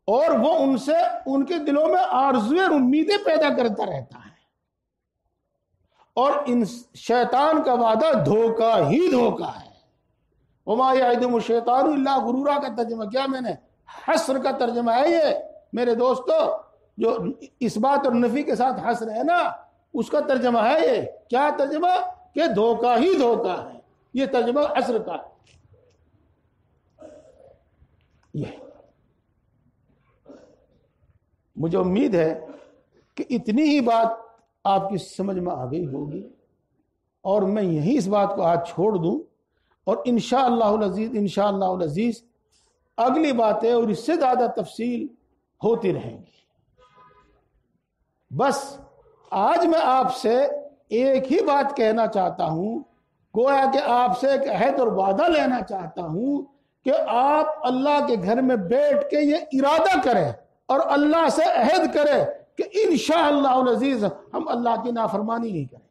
اور وہ ان سے ان کے دلوں میں آرزویں اور امیدیں پیدا کرتا رہتا ہے. اور ان شیطان کا وعدہ دھوکہ ہی دھوکہ ہے. وما یعدہم الشیطان الا غرورا کا ترجمہ کیا میں نے؟ حسر کا ترجمہ ہے یہ میرے دوستو. جو اس بات اور نفی کے ساتھ حسر ہے نا، اس کا ترجمہ ہے یہ. کیا ترجمہ؟ کہ دھوکہ ہی دھوکہ ہے. یہ ترجمہ حسر کا ہے. یہ مجھے امید ہے کہ اتنی ہی بات آپ کی سمجھ میں آ گئی ہوگی، اور میں یہیں اس بات کو آج چھوڑ دوں، اور انشاءاللہ العزیز اگلی باتیں اور اس سے زیادہ تفصیل ہوتی رہیں گی. بس آج میں آپ سے ایک ہی بات کہنا چاہتا ہوں، گویا کہ آپ سے ایک عہد اور وعدہ لینا چاہتا ہوں کہ آپ اللہ کے گھر میں بیٹھ کے یہ ارادہ کریں اور اللہ سے عہد کریں کہ انشاءاللہ العزیز ہم اللہ کی نافرمانی نہیں کریں گے،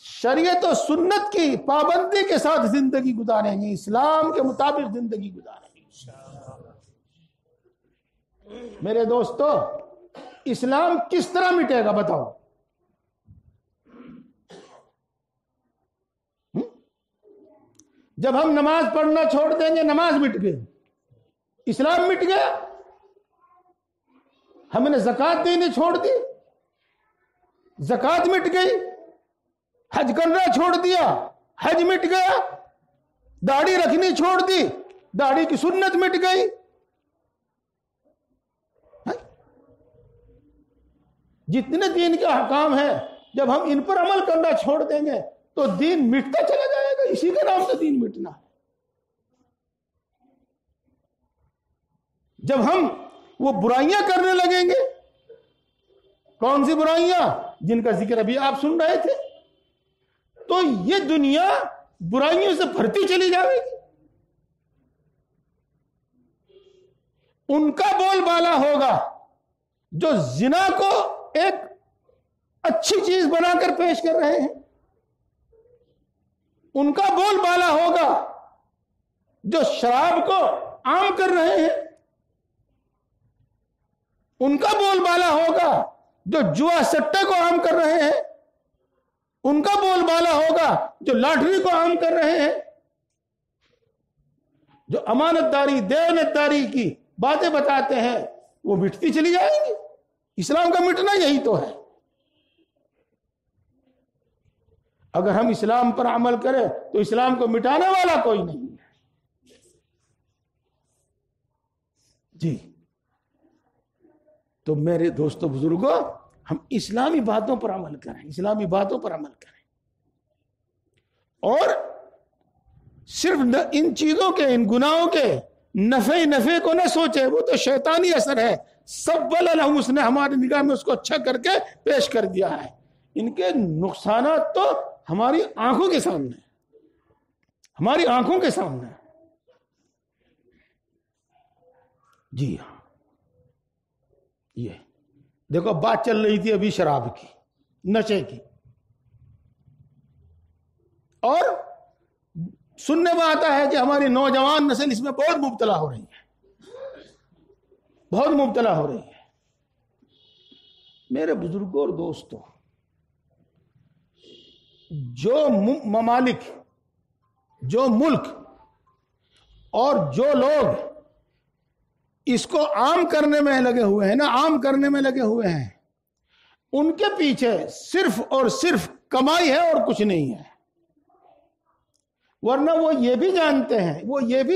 شریعت و سنت کی پابندی کے ساتھ زندگی گزاریں گے، اسلام کے مطابق زندگی گزاریں گے. میرے دوستو اسلام کس طرح مٹے گا بتاؤ؟ جب ہم نماز پڑھنا چھوڑ دیں گے نماز مٹ گئی، اسلام مٹ گیا. ہم نے زکوٰۃ دینی چھوڑ دی، زکوٰۃ مٹ گئی. حج کرنا چھوڑ دیا، حج مٹ گیا. داڑھی رکھنی چھوڑ دی، داڑھی کی سنت مٹ گئی. جتنے دین کے احکام ہیں جب ہم ان پر عمل کرنا چھوڑ دیں گے تو دین مٹتا چلا جائے گا. اسی کے نام سے دین مٹنا ہے. جب ہم وہ برائیاں کرنے لگیں گے، کون سی برائیاں جن کا ذکر ابھی آپ سن رہے تھے، تو یہ دنیا برائیوں سے بھرتی چلی جائے گی. ان کا بول بالا ہوگا جو زنا کو ایک اچھی چیز بنا کر پیش کر رہے ہیں. ان کا بول بالا ہوگا جو شراب کو عام کر رہے ہیں. ان کا بول بالا ہوگا جو جوا سٹے کو عام کر رہے ہیں. ان کا بول بالا ہوگا جو لاٹری کو عام کر رہے ہیں. جو امانت داری، دیانت داری کی باتیں بتاتے ہیں وہ مٹتی چلی جائیں گی. اسلام کا مٹنا یہی تو ہے. اگر ہم اسلام پر عمل کریں تو اسلام کو مٹانے والا کوئی نہیں ہے. جی تو میرے دوستو بزرگوں، ہم اسلامی باتوں پر عمل کریں، اسلامی باتوں پر عمل کریں، اور صرف ان چیزوں کے، ان گناہوں کے نفع کو نہ سوچے، وہ تو شیطانی اثر ہے، سول لہم، اس نے ہماری نگاہ میں اس کو اچھا کر کے پیش کر دیا ہے۔ ان کے نقصانات تو ہماری آنکھوں کے سامنے، ہماری آنکھوں کے سامنے۔ جی ہاں، یہ دیکھو بات چل رہی تھی ابھی شراب کی، نشے کی، اور سننے میں آتا ہے کہ ہماری نوجوان نسل اس میں بہت مبتلا ہو رہی ہے، بہت مبتلا ہو رہی ہے۔ میرے بزرگوں اور دوستوں، جو ممالک، جو ملک اور جو لوگ اس کو عام کرنے میں لگے ہوئے ہیں نا، عام کرنے میں لگے ہوئے ہیں، ان کے پیچھے صرف اور صرف کمائی ہے اور کچھ نہیں ہے۔ ورنہ وہ یہ بھی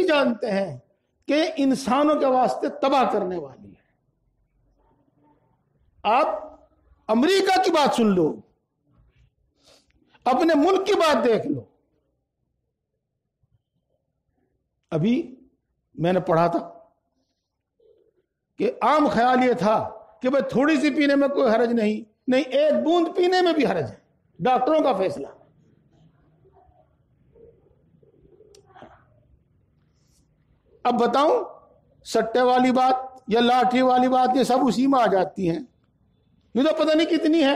جانتے ہیں کہ انسانوں کے واسطے تباہ کرنے والی ہے۔ آپ امریکہ کی بات سن لو، اپنے ملک کی بات دیکھ لو۔ ابھی میں نے پڑھا تھا کہ عام خیال یہ تھا کہ بھئی تھوڑی سی پینے میں کوئی حرج نہیں، ایک بوند پینے میں بھی حرج ہے، ڈاکٹروں کا فیصلہ۔ اب بتاؤں، سٹے والی بات یا لاٹھی والی بات، یہ سب اسی میں آ جاتی ہیں، یہ تو پتہ نہیں کتنی ہے۔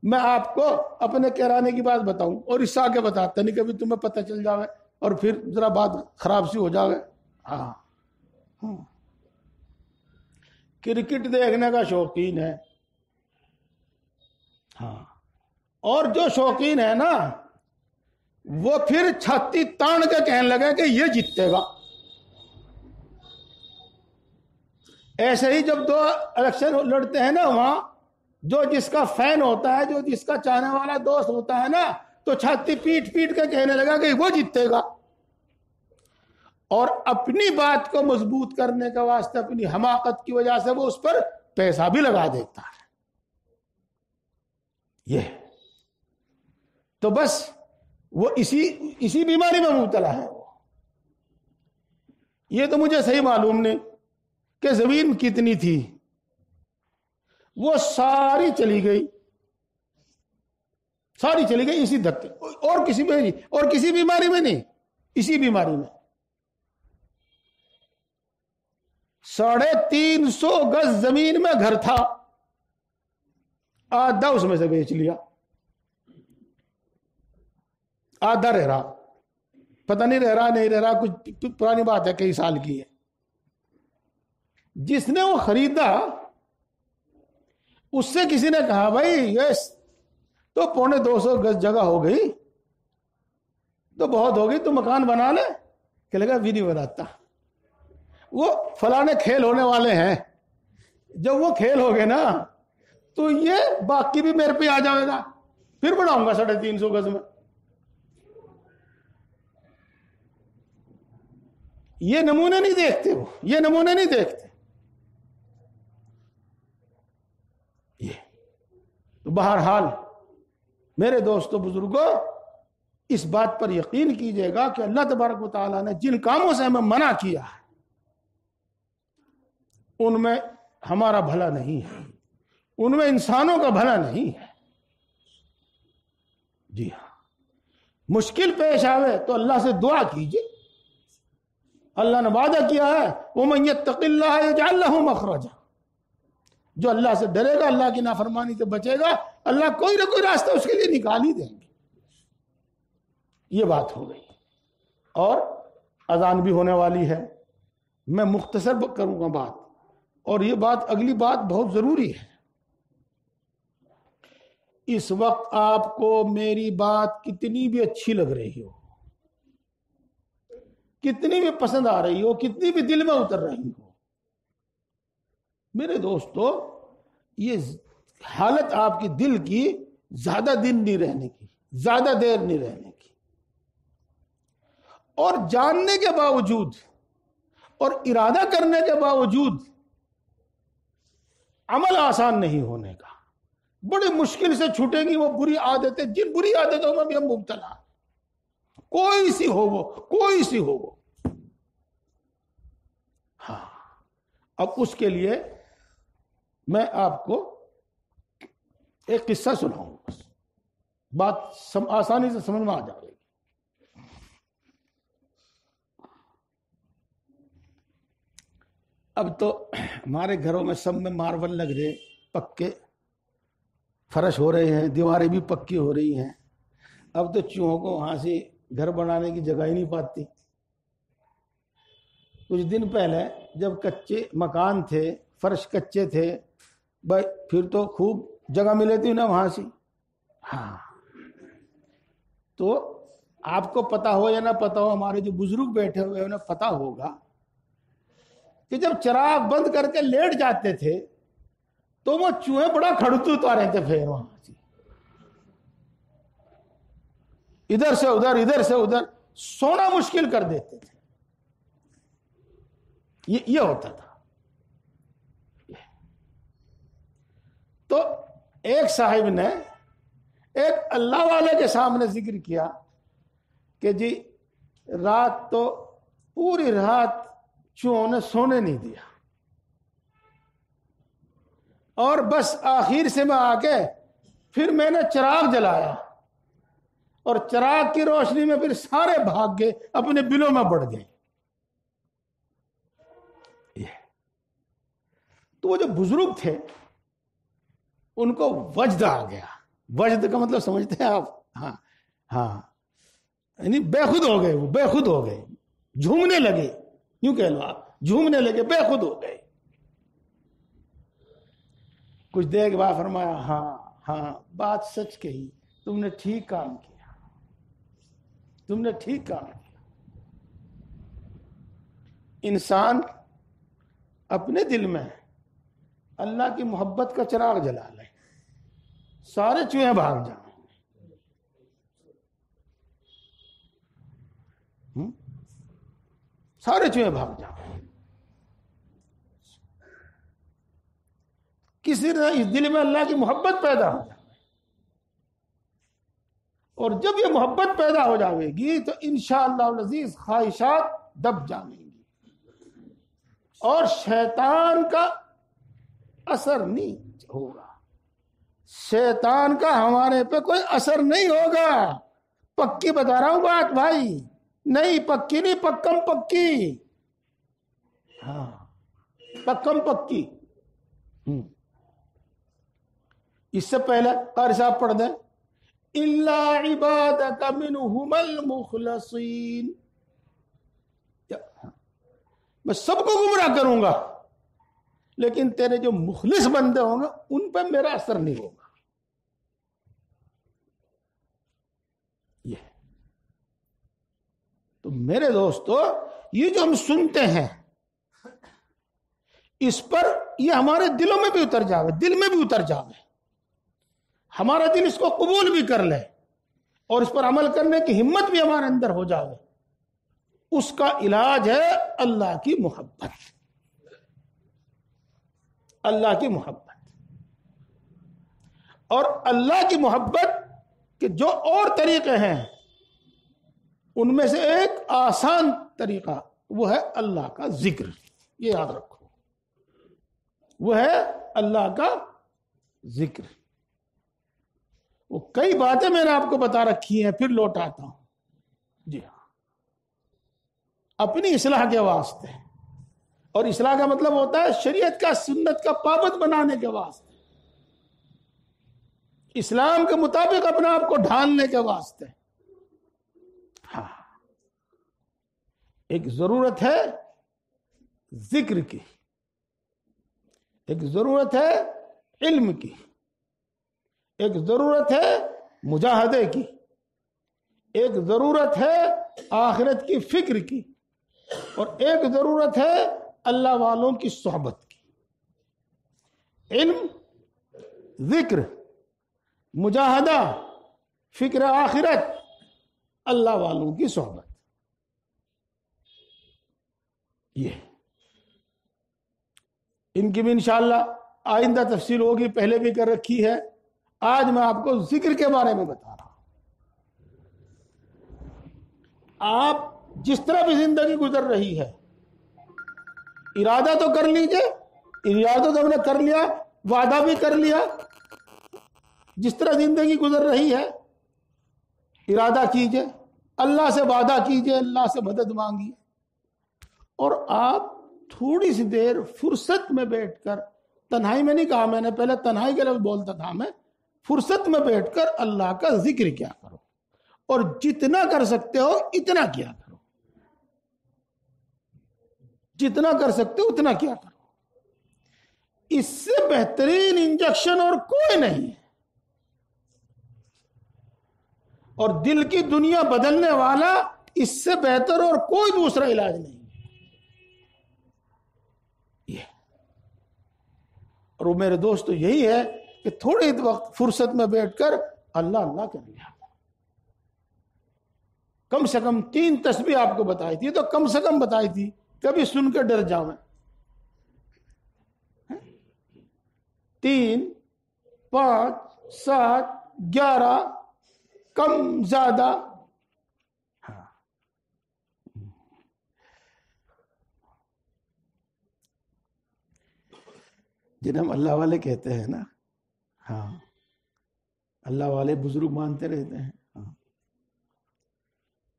میں آپ کو اپنے کرانے کی بات بتاؤں اور اس سے آگے بتاتا نہیں، کبھی تمہیں پتہ چل جاوے اور پھر ذرا بات خراب سی ہو جاوے۔ ہاں، کرکٹ دیکھنے کا شوقین ہے، ہاں، اور جو شوقین ہے نا، وہ پھر چھاتی تان کے کہنے لگے کہ یہ جیتے گا۔ ایسے ہی جب دو الیکشن لڑتے ہیں نا، وہاں جو جس کا فین ہوتا ہے، جو جس کا چاہنے والا دوست ہوتا ہے نا، تو چھاتی پیٹ پیٹ کے کہنے لگا کہ وہ جیتے گا، اور اپنی بات کو مضبوط کرنے کے واسطے اپنی حماقت کی وجہ سے وہ اس پر پیسہ بھی لگا دیتا ہے۔ یہ تو بس وہ اسی بیماری میں مبتلا ہے۔ یہ تو مجھے صحیح معلوم نہیں کہ زمین کتنی تھی، وہ ساری چلی گئی، ساری چلی گئی اسی دھکے، اور کسی میں نہیں، اور کسی بیماری میں نہیں، اسی بیماری میں۔ 350 گز زمین میں گھر تھا، آدھا اس میں سے بیچ لیا، آدھا رہ رہا، پتہ نہیں رہ رہا نہیں رہ رہا، کچھ پرانی بات ہے، کئی سال کی ہے۔ جس نے وہ خریدا، اس سے کسی نے کہا بھائی یہ تو 250 گز جگہ ہو گئی، تو بہت ہو گئی، تو مکان بنا لے، کہ لگا بھی نہیں بناتا، وہ فلانے کھیل ہونے والے ہیں، جب وہ کھیل ہو گئے نا تو یہ باقی بھی میرے پہ آ جائے گا، پھر بڑھاؤں گا 350 گز میں۔ یہ نمونے نہیں دیکھتے، وہ یہ نمونے نہیں دیکھتے۔ یہ تو بہرحال میرے دوستو بزرگوں، اس بات پر یقین کیجئے گا کہ اللہ تبارک و تعالیٰ نے جن کاموں سے ہمیں منع کیا ہے، ان میں ہمارا بھلا نہیں ہے، ان میں انسانوں کا بھلا نہیں ہے۔ جی ہاں، مشکل پیش آوے تو اللہ سے دعا کیجئے، اللہ نے وعدہ کیا ہے وَمَن يَتَّقِ اللَّهَ يَجْعَلْ لَهُ مَخْرَجًا، جو اللہ سے ڈرے گا، اللہ کی نافرمانی سے بچے گا، اللہ کوئی نہ کوئی راستہ اس کے لیے نکال ہی دیں گے۔ یہ بات ہو گئی، اور اذان بھی ہونے والی ہے، میں مختصر کروں گا بات، اور یہ بات، اگلی بات بہت ضروری ہے۔ اس وقت آپ کو میری بات کتنی بھی اچھی لگ رہی ہو، کتنی بھی پسند آ رہی ہو، کتنی بھی دل میں اتر رہی ہو، میرے دوستو، یہ حالت آپ کی دل کی زیادہ دن نہیں رہنے کی، زیادہ دیر نہیں رہنے کی، اور جاننے کے باوجود اور ارادہ کرنے کے باوجود عمل آسان نہیں ہونے کا، بڑی مشکل سے چھوٹے گی وہ بری عادتیں، جن بری عادتوں میں بھی ہم مبتلا ہیں، کوئی سی ہو وہ. ہاں، اب اس کے لیے میں آپ کو ایک قصہ سناؤں، بس بات آسانی سے سمجھ میں آ جائے گی. اب تو ہمارے گھروں میں سب میں ماربل لگ رہے، پکے فرش ہو رہے ہیں، دیواریں بھی پکی ہو رہی ہیں. اب تو چوہوں کو وہاں سے گھر بنانے کی جگہ ہی نہیں پاتی. کچھ دن پہلے جب کچے مکان تھے، فرش کچے تھے، بھائی پھر تو خوب جگہ ملے تھی نا وہاں سے. ہاں، تو آپ کو پتا ہو یا نہ پتا ہو، ہمارے جو بزرگ بیٹھے ہوئے انہیں پتا ہوگا کہ جب چراغ بند کر کے لیٹ جاتے تھے تو وہ چوہے بڑا کھڑتوت آ رہے تھے، پھر وہاں سے ادھر سے ادھر سونا مشکل کر دیتے تھے. یہ ہوتا تھا. تو ایک صاحب نے ایک اللہ والے کے سامنے ذکر کیا کہ جی رات تو پوری رات چوہوں نے سونے نہیں دیا، اور بس آخر سے میں آ کے پھر میں نے چراغ جلایا، اور چراغ کی روشنی میں پھر سارے بھاگ گئے، اپنے بلوں میں بڑھ گئے. تو وہ جو بزرگ تھے ان کو وجد آ گیا. وجد کا مطلب سمجھتے ہیں آپ؟ ہاں، یعنی بے خود ہو گئے، وہ بے خود ہو گئے، جھومنے لگے، یوں کہہ لو آپ، جھومنے لگے، بے خود ہو گئے. کچھ دیر کے بعد فرمایا ہاں بات سچ کہی، تم نے ٹھیک کام کیا. انسان اپنے دل میں اللہ کی محبت کا چراغ جلا لے، سارے چوہے بھاگ جائیں. سارے چوہے بھاگ جائیں. کسی نے اس دل میں اللہ کی محبت پیدا ہو جائے، اور جب یہ محبت پیدا ہو جاوے گی تو انشاءاللہ العزیز خواہشات دب جائیں گی، اور شیطان کا اثر نہیں ہوگا. شیطان کا ہمارے پہ کوئی اثر نہیں ہوگا. پکی بتا رہا ہوں بات بھائی، نہیں پکی نہیں، پکم پکی. ہاں، پکم پکی. اس سے پہلے قاری صاحب پڑھ دیں الا عبادک منہم المخلصین. میں سب کو گمراہ کروں گا لیکن تیرے جو مخلص بندے ہوں گے ان پہ میرا اثر نہیں ہوگا. یہ تو میرے دوستو، یہ جو ہم سنتے ہیں اس پر یہ ہمارے دلوں میں بھی اتر جاوے، دل میں بھی اتر جاوے، ہمارا دل اس کو قبول بھی کر لے اور اس پر عمل کرنے کی ہمت بھی ہمارے اندر ہو جاوے. اس کا علاج ہے اللہ کی محبت. اللہ کی محبت. اور اللہ کی محبت کے جو اور طریقے ہیں ان میں سے ایک آسان طریقہ وہ ہے اللہ کا ذکر. یہ یاد رکھو، وہ ہے اللہ کا ذکر. وہ کئی باتیں میں نے آپ کو بتا رکھی ہیں، پھر لوٹ آتا ہوں. جی ہاں، اپنی اصلاح کے واسطے، اور اصلاح کا مطلب ہوتا ہے شریعت کا، سنت کا پابند بنانے کے واسطے، اسلام کے مطابق اپنے آپ کو ڈھالنے کے واسطے. ہاں، ایک ضرورت ہے ذکر کی، ایک ضرورت ہے علم کی، ایک ضرورت ہے مجاہدے کی، ایک ضرورت ہے آخرت کی فکر کی، اور ایک ضرورت ہے اللہ والوں کی صحبت کی. علم، ذکر، مجاہدہ، فکر آخرت، اللہ والوں کی صحبت. یہ ان کی بھی انشاءاللہ آئندہ تفصیل ہوگی، پہلے بھی کر رکھی ہے. آج میں آپ کو ذکر کے بارے میں بتا رہا ہوں. آپ جس طرح بھی زندگی گزر رہی ہے، ارادہ تو کر لیجئے، ارادہ تو ہم نے کر لیا، وعدہ بھی کر لیا. جس طرح زندگی گزر رہی ہے ارادہ کیجئے، اللہ سے وعدہ کیجئے، اللہ سے مدد مانگیے، اور آپ تھوڑی سی دیر فرصت میں بیٹھ کر، تنہائی میں نہیں کہا میں نے، پہلے تنہائی کے لفظ بولتا تھا میں، فرصت میں بیٹھ کر اللہ کا ذکر کیا کرو، اور جتنا کر سکتے ہو اتنا کیا کرو، جتنا کر سکتے ہو اتنا کیا کرو. اس سے بہترین انجیکشن اور کوئی نہیں ہے، اور دل کی دنیا بدلنے والا اس سے بہتر اور کوئی دوسرا علاج نہیں. یہ اور وہ میرے دوستو یہی ہے کہ تھوڑی وقت فرصت میں بیٹھ کر اللہ اللہ کر لیا. کم سے کم 3 تسبیح آپ کو بتائی تھی، تو کم سے کم بتائی تھی، کبھی سن کے ڈر جاؤں. 3 5 7 11 کم زیادہ. ہاں جنہیں ہم اللہ والے کہتے ہیں نا، ہاں اللہ والے بزرگ مانتے رہتے ہیں، ہاں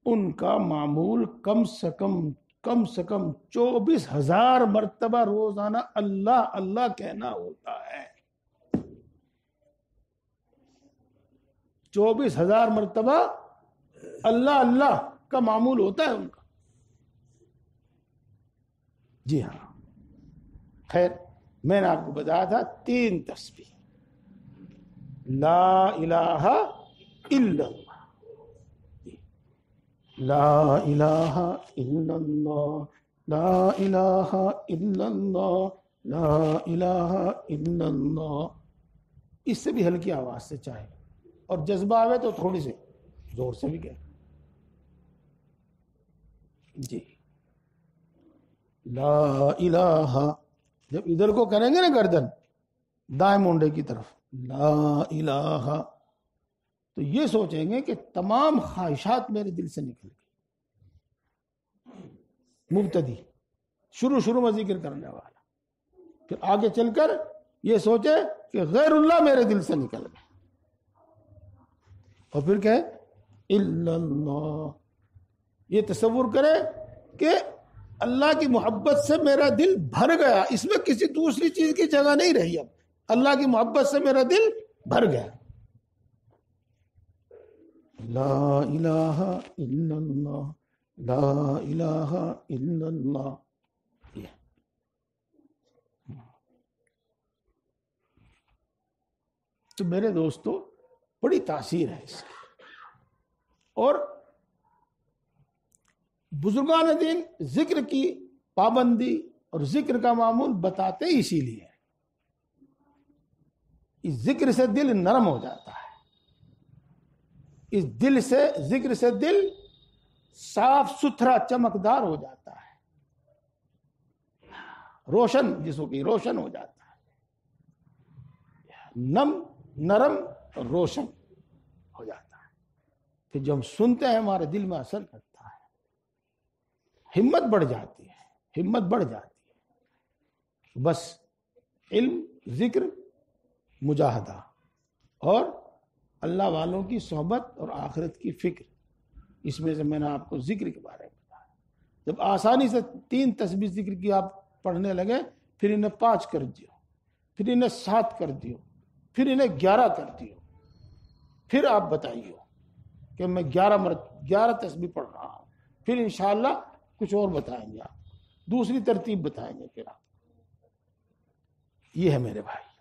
ان کا معمول کم سے کم 24,000 مرتبہ روزانہ اللہ اللہ کہنا ہوتا ہے. 24,000 مرتبہ اللہ اللہ کا معمول ہوتا ہے ان کا. جی ہاں. خیر، میں نے آپ کو بتایا تھا 3 تسبیح. لا الہ الا اللہ، لا الہ الا اللہ، لا الہ الا اللہ، لا الہ الا اللہ. اس سے بھی ہلکی آواز سے چاہے، اور جذبہ آوے تو تھوڑی سے زور سے بھی کہے. جی لا الہ، جب ادھر کو کریں گے نا گردن دائیں مونڈے کی طرف، لا الہ، تو یہ سوچیں گے کہ تمام خواہشات میرے دل سے نکل گئی. مبتدی شروع میں ذکر کرنے والا، پھر آگے چل کر یہ سوچے کہ غیر اللہ میرے دل سے نکل گئے، اور پھر کہے الا اللہ. یہ تصور کرے کہ اللہ کی محبت سے میرا دل بھر گیا، اس میں کسی دوسری چیز کی جگہ نہیں رہی. اب اللہ کی محبت سے میرا دل بھر گیا. لا الہ الا اللہ، لا الہ الا اللہ. تو میرے دوستو بڑی تاثیر ہے اس کی. اور بزرگان دین ذکر کی پابندی اور ذکر کا معمول بتاتے اسی لیے. اس ذکر سے دل نرم ہو جاتا ہے، اس دل سے، ذکر سے دل صاف ستھرا چمکدار ہو جاتا ہے، روشن، جسوں کی روشن ہو جاتا ہے، نرم روشن ہو جاتا ہے. پھر جب ہم سنتے ہیں ہمارے دل میں اثر کرتا ہے، ہمت بڑھ جاتی ہے، ہمت بڑھ جاتی ہے. بس علم، ذکر، مجاہدہ اور اللہ والوں کی صحبت اور آخرت کی فکر، اس میں سے میں نے آپ کو ذکر کے بارے میں بتایا. جب آسانی سے 3 تسبیح ذکر کی آپ پڑھنے لگے، پھر انہیں 5 کر دیو، پھر انہیں 7 کر دیو، پھر انہیں 11 کر دیو. پھر آپ بتائیے کہ میں 11 تسبیح پڑھ رہا ہوں، پھر انشاءاللہ کچھ اور بتائیں گے، آپ دوسری ترتیب بتائیں گے. پھر آپ، یہ ہے میرے بھائی.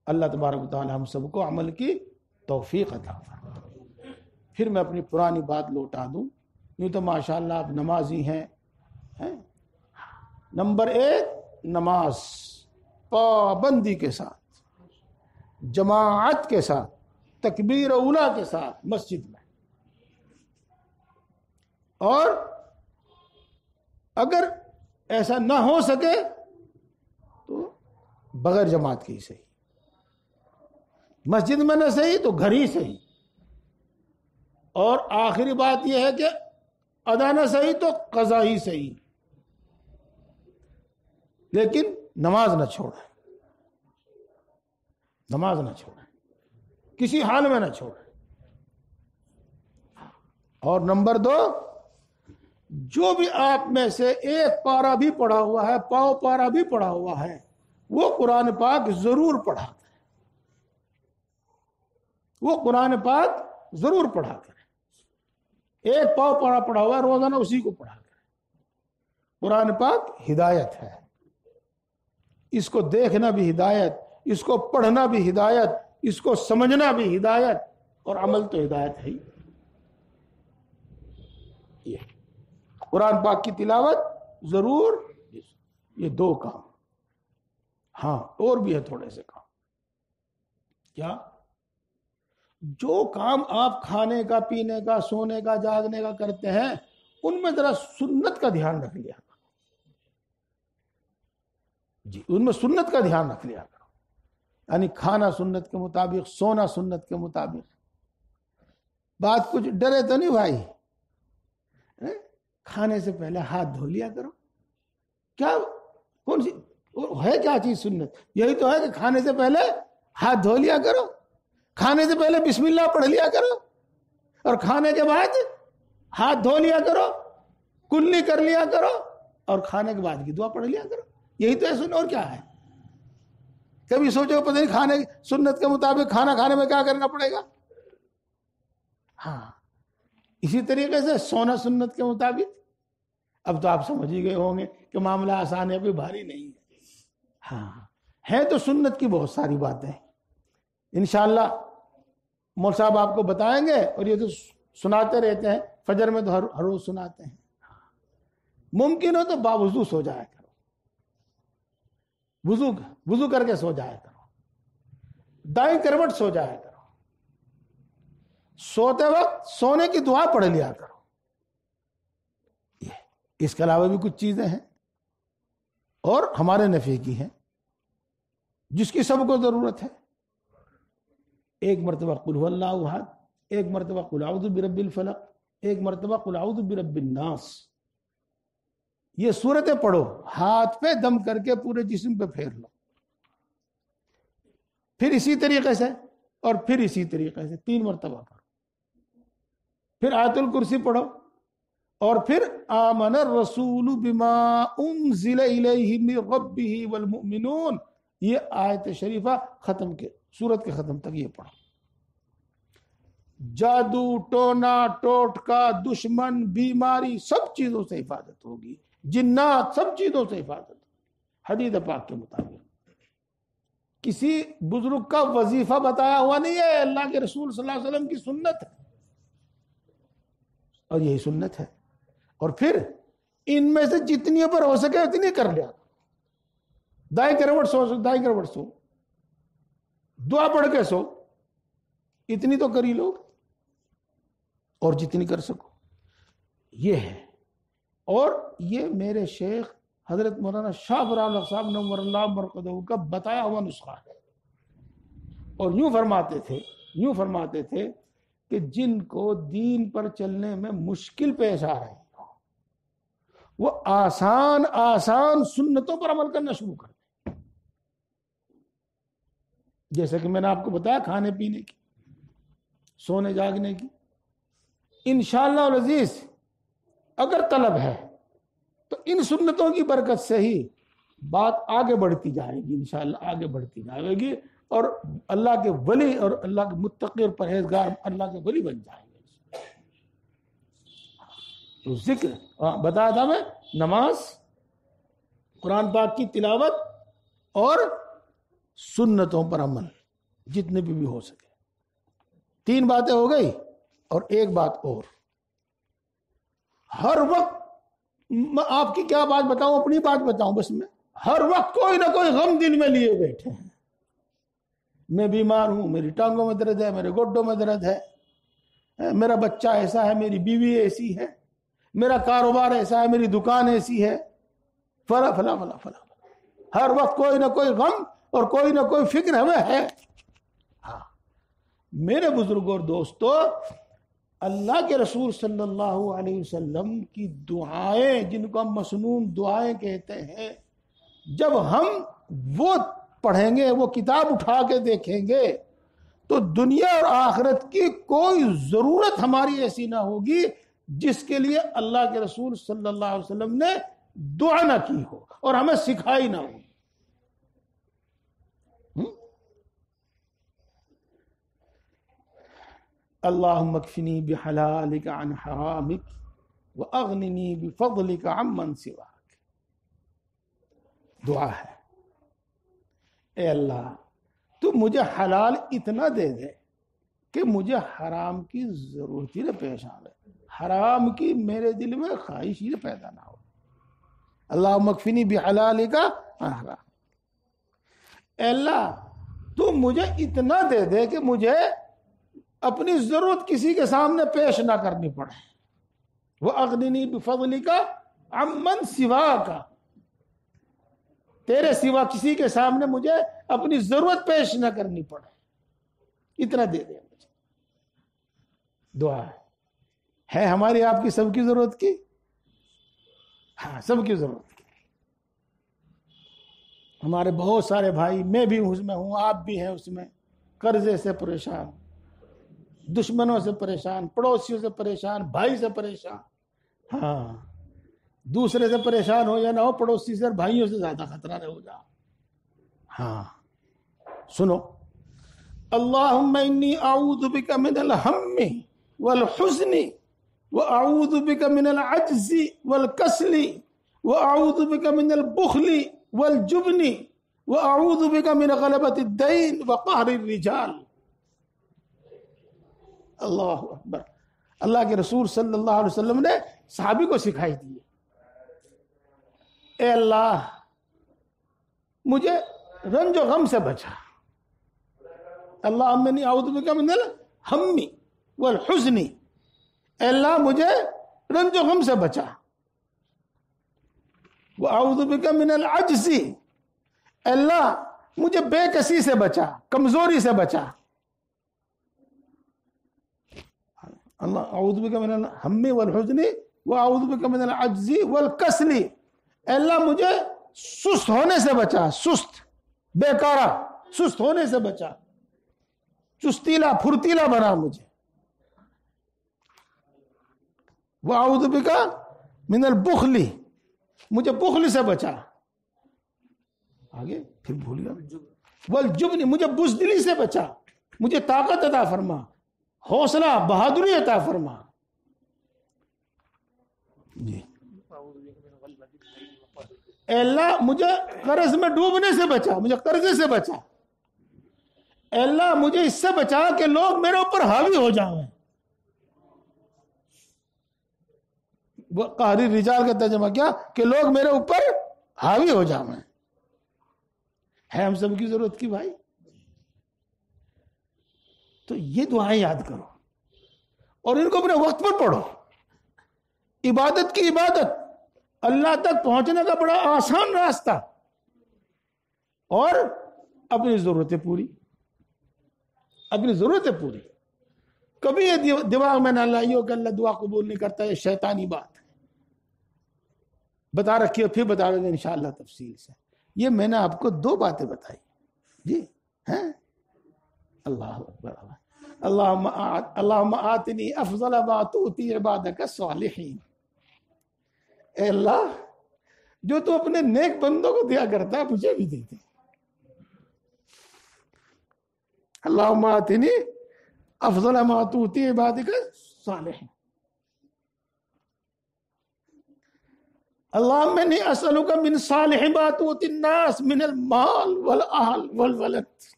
اللہ تبارک و تعالی ہم سب کو عمل کی توفیق عطا فرمائے. پھر میں اپنی پرانی بات لوٹا دوں. یوں تو ماشاءاللہ آپ نمازی ہیں. نمبر 1، نماز پابندی کے ساتھ، جماعت کے ساتھ، تکبیر اولا کے ساتھ مسجد میں. اور اگر ایسا نہ ہو سکے تو بغیر جماعت کے ہی صحیح، مسجد میں نہ صحیح تو گھر ہی صحیح، اور آخری بات یہ ہے کہ ادا نہ صحیح تو قضا ہی صحیح، لیکن نماز نہ چھوڑیں، نماز نہ چھوڑیں، کسی حال میں نہ چھوڑیں۔ اور نمبر 2، جو بھی آپ میں سے ایک پارہ بھی پڑھا ہوا ہے، پاؤ پارہ بھی پڑھا ہوا ہے، وہ قرآن پاک ضرور پڑھا کرے، وہ قرآن پاک ضرور پڑھا کرے۔ ایک پاؤ پارہ پڑھا ہوا ہے، روزانہ اسی کو پڑھا کرے۔ قرآن پاک ہدایت ہے، اس کو دیکھنا بھی ہدایت، اس کو پڑھنا بھی ہدایت، اس کو سمجھنا بھی ہدایت، اور عمل تو ہدایت ہے ہی۔ یہ قرآن پاک کی تلاوت ضرور، یہ 2 کام۔ ہاں اور بھی ہے تھوڑے سے کام۔ کیا؟ جو کام آپ کھانے کا، پینے کا، سونے کا، جاگنے کا کرتے ہیں، ان میں ذرا سنت کا دھیان رکھ لیا کرو۔ جی، ان میں سنت کا دھیان رکھ لیا کرو، یعنی کھانا سنت کے مطابق، سونا سنت کے مطابق۔ بات کچھ ڈرے تو نہیں بھائی؟ کھانے سے پہلے ہاتھ دھو لیا کرو۔ کیا کون سی ہے کیا چیز سنت؟ یہی تو ہے کہ کھانے سے پہلے ہاتھ دھو لیا کرو، کھانے سے پہلے بسم اللہ پڑھ لیا کرو، اور کھانے کے بعد ہاتھ دھو لیا کرو، کلی کر لیا کرو، اور کھانے کے بعد کی دعا پڑھ لیا کرو۔ یہی تو ہے سنت، اور کیا ہے؟ کبھی سوچو پتہ نہیں کھانے سنت کے مطابق کھانا کھانے میں کیا کرنا پڑے گا؟ ہاں، اسی طریقے سے سونا سنت کے مطابق۔ اب تو آپ سمجھ ہی گئے ہوں گے کہ معاملہ آسان ہے، کوئی بھاری نہیں ہے۔ ہاں، ہے تو سنت کی بہت ساری باتیں، انشاءاللہ مول صاحب آپ کو بتائیں گے، اور یہ تو سناتے رہتے ہیں، فجر میں تو ہر روز سناتے ہیں۔ ممکن ہو تو باوضو سو جایا کرو، وضو کر کے سو جایا کرو، دائیں کروٹ سو جایا کرو، سوتے وقت سونے کی دعا پڑھ لیا کرو۔ اس کے علاوہ بھی کچھ چیزیں ہیں اور ہمارے نفع کی ہیں، جس کی سب کو ضرورت ہے۔ ایک مرتبہ قل هو اللہ احد، ایک مرتبہ قل اعوذ برب الفلق، ایک مرتبہ قل اعوذ برب الناس۔ یہ سورتیں پڑھو، ہاتھ پہ دم کر کے پورے جسم پہ پھیر لو، پھر اسی طریقے سے، اور پھر اسی طریقے سے 3 مرتبہ پڑھو، پھر آیت الکرسی پڑھو، اور پھر آمن الرسول بما انزل الیہ من ربہ والمؤمنون، یہ آیت شریفہ ختم کے، سورت کے ختم تک یہ پڑھو۔ جادو، ٹونا ٹوٹکا، دشمن، بیماری، سب چیزوں سے حفاظت ہوگی، جنات، سب چیزوں سے حفاظت ہوگی حدیث پاک کے مطابق۔ کسی بزرگ کا وظیفہ بتایا ہوا نہیں ہے، اللہ کے رسول صلی اللہ علیہ وسلم کی سنت ہے، اور یہی سنت ہے۔ اور پھر ان میں سے جتنی پر ہو سکے اتنی کر لیا، دائیں کروٹ سو، دائیں کروٹ سو، دعا پڑھ کے سو، اتنی تو کر ہی لو، اور جتنی کر سکو یہ ہے۔ اور یہ میرے شیخ حضرت مولانا شاہ فرام صاحب نور اللہ مرقدہ کا بتایا ہوا نسخہ ہے۔ اور یوں فرماتے تھے کہ جن کو دین پر چلنے میں مشکل پیش آ رہی ہو، وہ آسان سنتوں پر عمل کرنا شروع کر دیں، جیسے کہ میں نے آپ کو بتایا کھانے پینے کی، سونے جاگنے کی۔ انشاءاللہ العزیز اگر طلب ہے تو ان سنتوں کی برکت سے ہی بات آگے بڑھتی جائے گی، انشاءاللہ آگے بڑھتی جائے گی، اور اللہ کے ولی اور اللہ کے متقی اور پرہیزگار اللہ کے ولی بن جائیں گے۔ تو ذکر بتایا تھا میں، نماز، قرآن پاک کی تلاوت، اور سنتوں پر عمل جتنے بھی ہو سکے۔ 3 باتیں ہو گئی، اور ایک بات اور، ہر وقت میں آپ کی کیا بات بتاؤں، اپنی بات بتاؤں بس، میں ہر وقت کوئی نہ کوئی غم دل میں لیے بیٹھے ہیں۔ میں بیمار ہوں، میری ٹانگوں میں درد ہے، میرے گوڈوں میں درد ہے، میرا بچہ ایسا ہے، میری بیوی ایسی ہے، میرا کاروبار ایسا ہے، میری دکان ایسی ہے، فلا فلا فلا فلا۔ ہر وقت کوئی نہ کوئی غم اور کوئی نہ کوئی فکر ہمیں ہے. ہاں میرے بزرگوں اور دوستو، اللہ کے رسول صلی اللہ علیہ وسلم کی دعائیں، جن کو ہم مسنون دعائیں کہتے ہیں، جب ہم وہ پڑھیں گے، وہ کتاب اٹھا کے دیکھیں گے، تو دنیا اور آخرت کی کوئی ضرورت ہماری ایسی نہ ہوگی جس کے لیے اللہ کے رسول صلی اللہ علیہ وسلم نے دعا نہ کی ہو اور ہمیں سکھائی نہ ہو. اللہم اکفنی بحلالک عن حرامک واغننی بفضلک عمن سواک. دعا ہے، اے اللہ تو مجھے حلال اتنا دے دے کہ مجھے حرام کی ضرورت ہی نہ پیش آئے، حرام کی میرے دل میں خواہش ہی پیدا نہ ہو. اللہم اکفنی بحلالک عن حرام. اے اللہ تو مجھے اتنا دے دے کہ مجھے اپنی ضرورت کسی کے سامنے پیش نہ کرنی پڑے. وَأَغْنِنِي بِفَضْلِكَ عَمَّنْ سِوَاكَ، تیرے سوا کسی کے سامنے مجھے اپنی ضرورت پیش نہ کرنی پڑے، اتنا دے دے مجھے. دعا ہے ہماری آپ کی سب کی ضرورت کی. ہاں سب کی ضرورت کی. ہمارے بہت سارے بھائی، میں بھی اس میں ہوں، آپ بھی ہیں اس میں، قرضے سے پریشان، دشمنوں سے پریشان، پڑوسیوں سے پریشان، بھائی سے پریشان. ہاں دوسرے سے پریشان ہو یا نہ ہو، پڑوسی سے اور بھائیوں سے زیادہ خطرہ ہو جا. ہاں سنو، اللہم انی اعوذ بک من الہم والحزن واعوذ بک من العجز والکسل واعوذ بک من البخل والجبن واعوذ بک من غلبۃ الدین وقہر الرجال. اللہ اکبر. اللہ کے رسول صلی اللہ علیہ وسلم نے صحابی کو سکھائی دی، اے اللہ مجھے رنج و غم سے بچا. اللہم انی اعوذ بک من الہم والحزن، اے اللہ مجھے رنج و غم سے بچا. واعوذ بک من العجز، اے اللہ مجھے بے کسی سے بچا، کمزوری سے بچا. اللہ اعوذ بک من الہم والحزن واعوذ بک من العجز والکسل، اے اللہ مجھے سست ہونے سے بچا، سست بیکارہ سست ہونے سے بچا، چستیلا پھرتیلا بنا مجھے. واعوذ بک من البخل، مجھے بخل سے بچا. آگے پھر بھول گیا. والجبن، مجھے بزدلی سے بچا، مجھے طاقت عطا فرما، حوصلہ بہادری عطا فرما. جی اے اللہ مجھے قرض میں ڈوبنے سے بچا، مجھے قرضے سے بچا. اے اللہ مجھے اس سے بچا کہ لوگ میرے اوپر حاوی ہو جائیں. قہر الرجال کا ترجمہ کیا کہ لوگ میرے اوپر حاوی ہو جائیں. ہے ہم سب کی ضرورت کی بھائی. تو یہ دعائیں یاد کرو اور ان کو اپنے وقت پر پڑھو. عبادت کی عبادت، اللہ تک پہنچنے کا بڑا آسان راستہ. اور اپنی ضرورتیں پوری، اپنی ضرورتیں پوری. کبھی یہ دماغ میں نہ لائیو کہ اللہ دعا قبول نہیں کرتا، یہ شیطانی بات ہے. بتا رکھی ہے، پھر بتا دیں گے انشاءاللہ تفصیل سے. یہ میں نے آپ کو 2 باتیں بتائی جی ہیں. اللہ اکبر. اللہم آتنی افضل ما تؤتی عبادک الصالحین. اے اللہ جو تو اپنے نیک بندوں کو دیا کرتا ہے مجھے بھی دے دے. اللہم آتنی افضل ما تؤتی عبادک الصالحین. اللہم انی اسألک من صالح ما تؤتی الناس من المال والاہل والولد.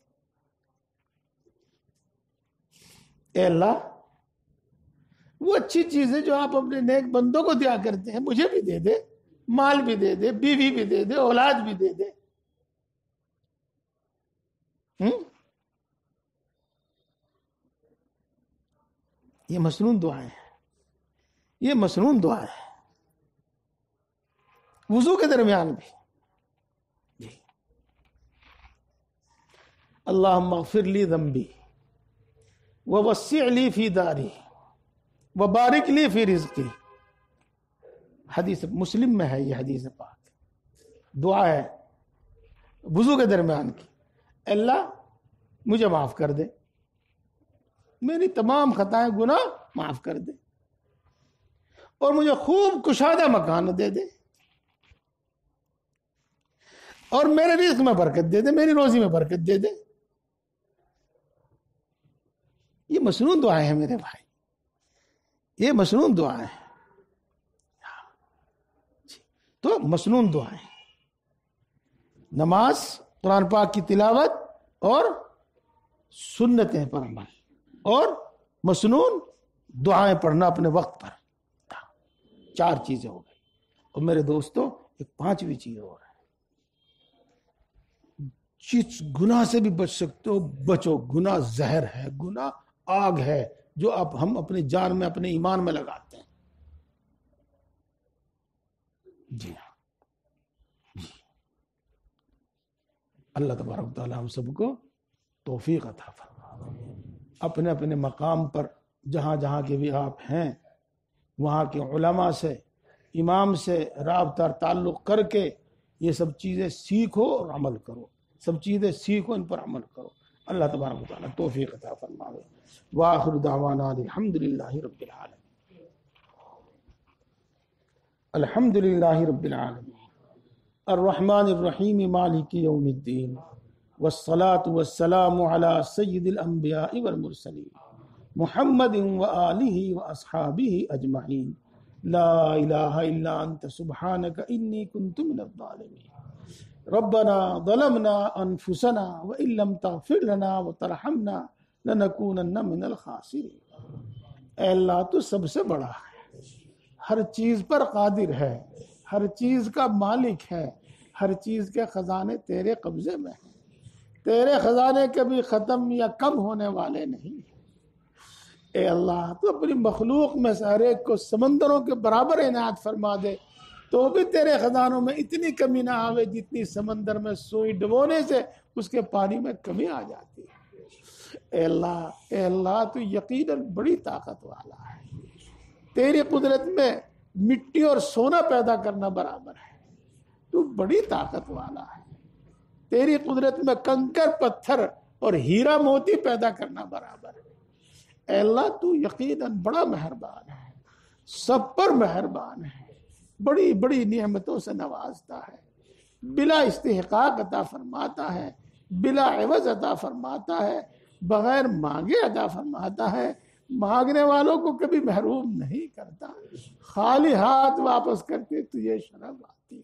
اے اللہ وہ اچھی چیزیں جو آپ اپنے نیک بندوں کو دیا کرتے ہیں مجھے بھی دے دے، مال بھی دے دے، بیوی بھی دے دے، اولاد بھی دے دے. یہ مسنون دعائیں ہیں، یہ مسنون دعا ہے وضو کے درمیان بھی. اللہم اغفر لی ذنبی ووسع لی فی داری وبارک لی فی رزقی. حدیث مسلم میں ہے یہ حدیث پاک. دعا ہے وضو کے درمیان کی. اللہ مجھے معاف کر دے، میری تمام خطائیں گناہ معاف کر دے، اور مجھے خوب کشادہ مکان دے دے، اور میرے رزق میں برکت دے دے، میری روزی میں برکت دے دے. یہ مسنون دعائیں ہیں میرے بھائی، یہ مسنون دعائیں ہیں. تو مسنون دعائیں، نماز، قرآن پاک کی تلاوت اور سنتیں پر عمل، اور مسنون دعائیں پڑھنا اپنے وقت پر. 4 چیزیں ہو گئی. اور میرے دوستو ایک 5ویں چیز اور ہے. جس گناہ سے بھی بچ سکتے ہو بچو. گناہ زہر ہے، گناہ آگ ہے جو اب ہم اپنی جان میں، اپنے ایمان میں لگاتے ہیں. جی ہاں، اللہ تبارک و تعالی ہم سب کو توفیق عطا فرمائے. اپنے اپنے مقام پر جہاں جہاں کے بھی آپ ہیں، وہاں کے علماء سے، امام سے رابطہ تعلق کر کے یہ سب چیزیں سیکھو اور عمل کرو. سب چیزیں سیکھو، ان پر عمل کرو. اللہ تبارک و تعالی توفیق عطا فرمائے. وآخر دعوانا الحمدللہ رب العالمین. الحمدللہ رب العالمین الرحمن الرحیم مالک یوم الدین والصلاة والسلام علی سید الانبیاء والمرسلین محمد وآلہ واصحابہ اجمعین. لا الہ الا انت سبحانک انی کنت من الظالمین. ربنا ظلمنا انفسنا وان لم تغفر لنا وترحمنا لنکونن من الخاسرین. اے اللہ تو سب سے بڑا ہے، ہر چیز پر قادر ہے، ہر چیز کا مالک ہے، ہر چیز کے خزانے تیرے قبضے میں ہیں. تیرے خزانے کبھی ختم یا کم ہونے والے نہیں. اے اللہ تو اپنی مخلوق میں سے ہر ایک کو سمندروں کے برابر عنایت فرما دے، تو بھی تیرے خزانوں میں اتنی کمی نہ آوے جتنی سمندر میں سوئی ڈبونے سے اس کے پانی میں کمی آ جاتی ہے. اے اللہ تو یقیناً بڑی طاقت والا ہے. تیری قدرت میں مٹی اور سونا پیدا کرنا برابر ہے. تو بڑی طاقت والا ہے. تیری قدرت میں کنکر پتھر اور ہیرا موتی پیدا کرنا برابر ہے. اے اللہ تو یقیناً بڑا مہربان ہے، سب پر مہربان ہے، بڑی بڑی نعمتوں سے نوازتا ہے، بلا استحقاق عطا فرماتا ہے، بلا عوض عطا فرماتا ہے، بغیر مانگے عطا فرماتا ہے، مانگنے والوں کو کبھی محروم نہیں کرتا. خالی ہاتھ واپس کرتے تجھے شرم آتی ہے.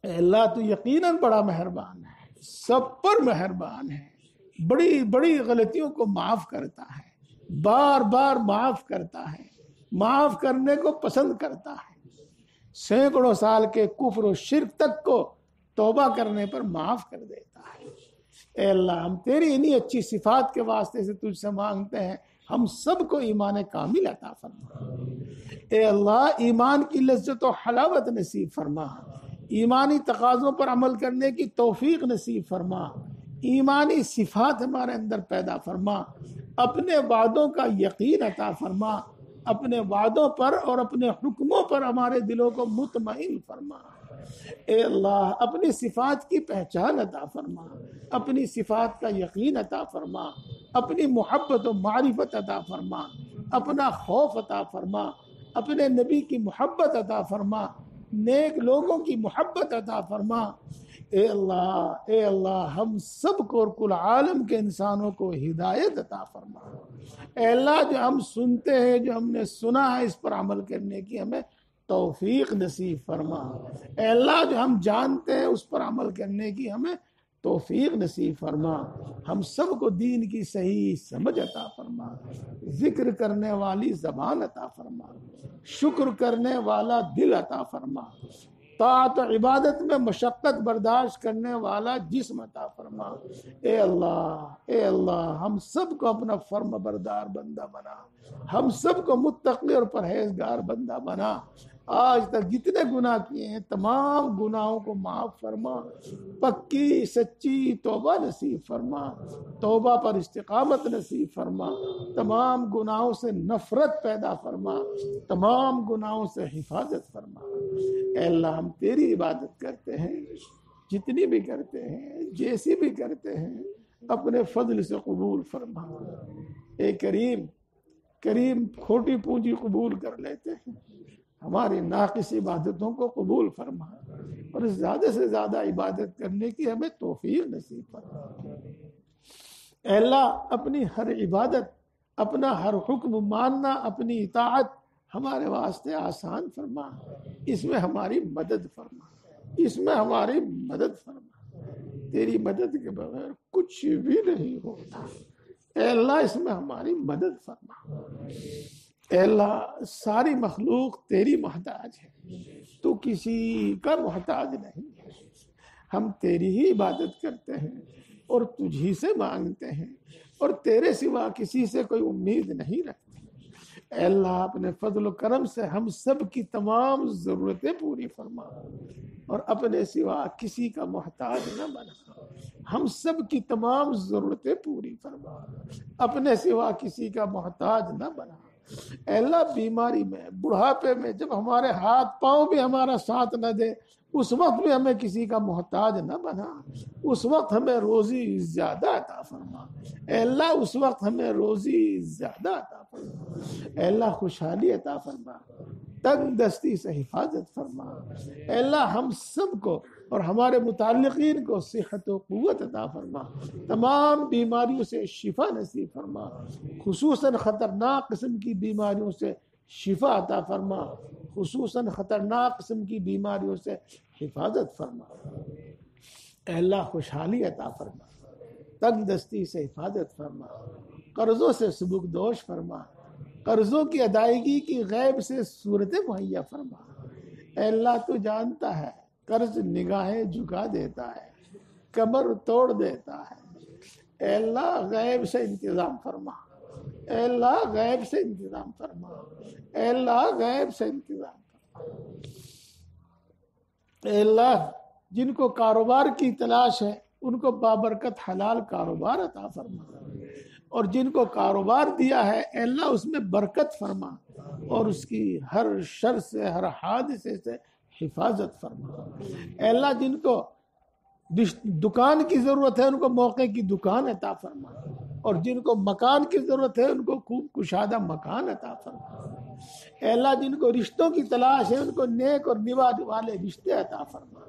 اے اللہ تو یقیناً بڑا مہربان ہے، سب پر مہربان ہے، بڑی بڑی غلطیوں کو معاف کرتا ہے، بار بار معاف کرتا ہے، معاف کرنے کو پسند کرتا ہے. سینکڑوں سال کے کفر و شرک تک کو توبہ کرنے پر معاف کر دیتا ہے. اے اللہ ہم تیری انہی اچھی صفات کے واسطے سے تجھ سے مانگتے ہیں، ہم سب کو ایمان کامل عطا فرما. اے اللہ ایمان کی لذت و حلاوت نصیب فرما، ایمانی تقاضوں پر عمل کرنے کی توفیق نصیب فرما، ایمانی صفات ہمارے اندر پیدا فرما، اپنے وعدوں کا یقین عطا فرما، اپنے وعدوں پر اور اپنے حکموں پر ہمارے دلوں کو مطمئن فرما. اے اللہ اپنی صفات کی پہچان عطا فرما، اپنی صفات کا یقین عطا فرما، اپنی محبت و معرفت عطا فرما، اپنا خوف عطا فرما، اپنے نبی کی محبت عطا فرما، نیک لوگوں کی محبت عطا فرما. اے اللہ ہم سب کو اور کل عالم کے انسانوں کو ہدایت عطا فرما. اے اللہ جو ہم سنتے ہیں، جو ہم نے سنا ہے، اس پر عمل کرنے کی ہمیں توفیق نصیب فرما. اے اللہ جو ہم جانتے ہیں اس پر عمل کرنے کی ہمیں توفیق نصیب فرما. ہم سب کو دین کی صحیح سمجھ عطا فرما، ذکر کرنے والی زبان عطا فرما، شکر کرنے والا دل عطا فرما، طاعت و عبادت میں مشقت برداشت کرنے والا جسم عطا فرما. اے اللہ ہم سب کو اپنا فرم بردار بندہ بنا، ہم سب کو متقی اور پرہیزگار بندہ بنا. آج تک جتنے گناہ کیے ہیں تمام گناہوں کو معاف فرما، پکی سچی توبہ نصیب فرما، توبہ پر استقامت نصیب فرما، تمام گناہوں سے نفرت پیدا فرما، تمام گناہوں سے حفاظت فرما۔ اے اللہ ہم تیری عبادت کرتے ہیں، جتنی بھی کرتے ہیں، جیسی بھی کرتے ہیں، اپنے فضل سے قبول فرما۔ اے کریم، کریم کھوٹی پونجی قبول کر لیتے ہیں، ہماری ناقص عبادتوں کو قبول فرما اور زیادہ سے زیادہ عبادت کرنے کی ہمیں توفیق نصیب فرما۔ اے اللہ اپنی ہر عبادت، اپنا ہر حکم ماننا، اپنی اطاعت ہمارے واسطے آسان فرما، اس میں ہماری مدد فرما، اس میں ہماری مدد فرما۔ تیری مدد کے بغیر کچھ بھی نہیں ہوتا۔ اے اللہ اس میں ہماری مدد فرما۔ اے اللہ ساری مخلوق تیری محتاج ہے، تو کسی کا محتاج نہیں ہے۔ ہم تیری ہی عبادت کرتے ہیں اور تجھی سے مانگتے ہیں اور تیرے سوا کسی سے کوئی امید نہیں رکھتے۔ اے اللہ اپنے فضل و کرم سے ہم سب کی تمام ضرورتیں پوری فرما اور اپنے سوا کسی کا محتاج نہ بنا۔ ہم سب کی تمام ضرورتیں پوری فرما، اپنے سوا کسی کا محتاج نہ بنا۔ اے اللہ بیماری میں، بڑھاپے میں، جب ہمارے ہاتھ پاؤں بھی ہمارا ساتھ نہ دے، اس وقت بھی ہمیں کسی کا محتاج نہ بنا۔ اس وقت ہمیں روزی زیادہ عطا فرما۔ اے اللہ اس وقت ہمیں روزی زیادہ عطا فرما۔ اے اللہ خوشحالی عطا فرما، تنگ دستی سے حفاظت فرما۔ اے اللہ ہم سب کو اور ہمارے متعلقین کو صحت و قوت عطا فرما، تمام بیماریوں سے شفا نصیب فرما، خصوصاً خطرناک قسم کی بیماریوں سے شفا عطا فرما، خصوصاً خطرناک قسم کی بیماریوں سے حفاظت فرما۔ اے اللہ خوشحالی عطا فرما، تنگ دستی سے حفاظت فرما، قرضوں سے سبکدوش فرما، قرضوں کی ادائیگی کی غیب سے صورتیں مہیا فرما۔ اے اللہ تو جانتا ہے قرض نگاہیں جھکا دیتا ہے، کمر توڑ دیتا ہے۔ اے اللہ غیب سے انتظام فرما، اے اللہ غیب سے انتظام فرما، اے اللہ غیب سے انتظام فرما۔ اے اللہ جن کو کاروبار کی تلاش ہے ان کو بابرکت حلال کاروبار عطا فرما، اور جن کو کاروبار دیا ہے اے اللہ اس میں برکت فرما اور اس کی ہر شر سے، ہر حادثے سے حفاظت فرما۔ اے اللہ جن کو دکان کی ضرورت ہے ان کو موقع کی دکان عطا فرما، اور جن کو مکان کی ضرورت ہے ان کو خوب کشادہ مکان عطا فرما۔ اے اللہ جن کو رشتوں کی تلاش ہے ان کو نیک اور نواز والے رشتے عطا فرما۔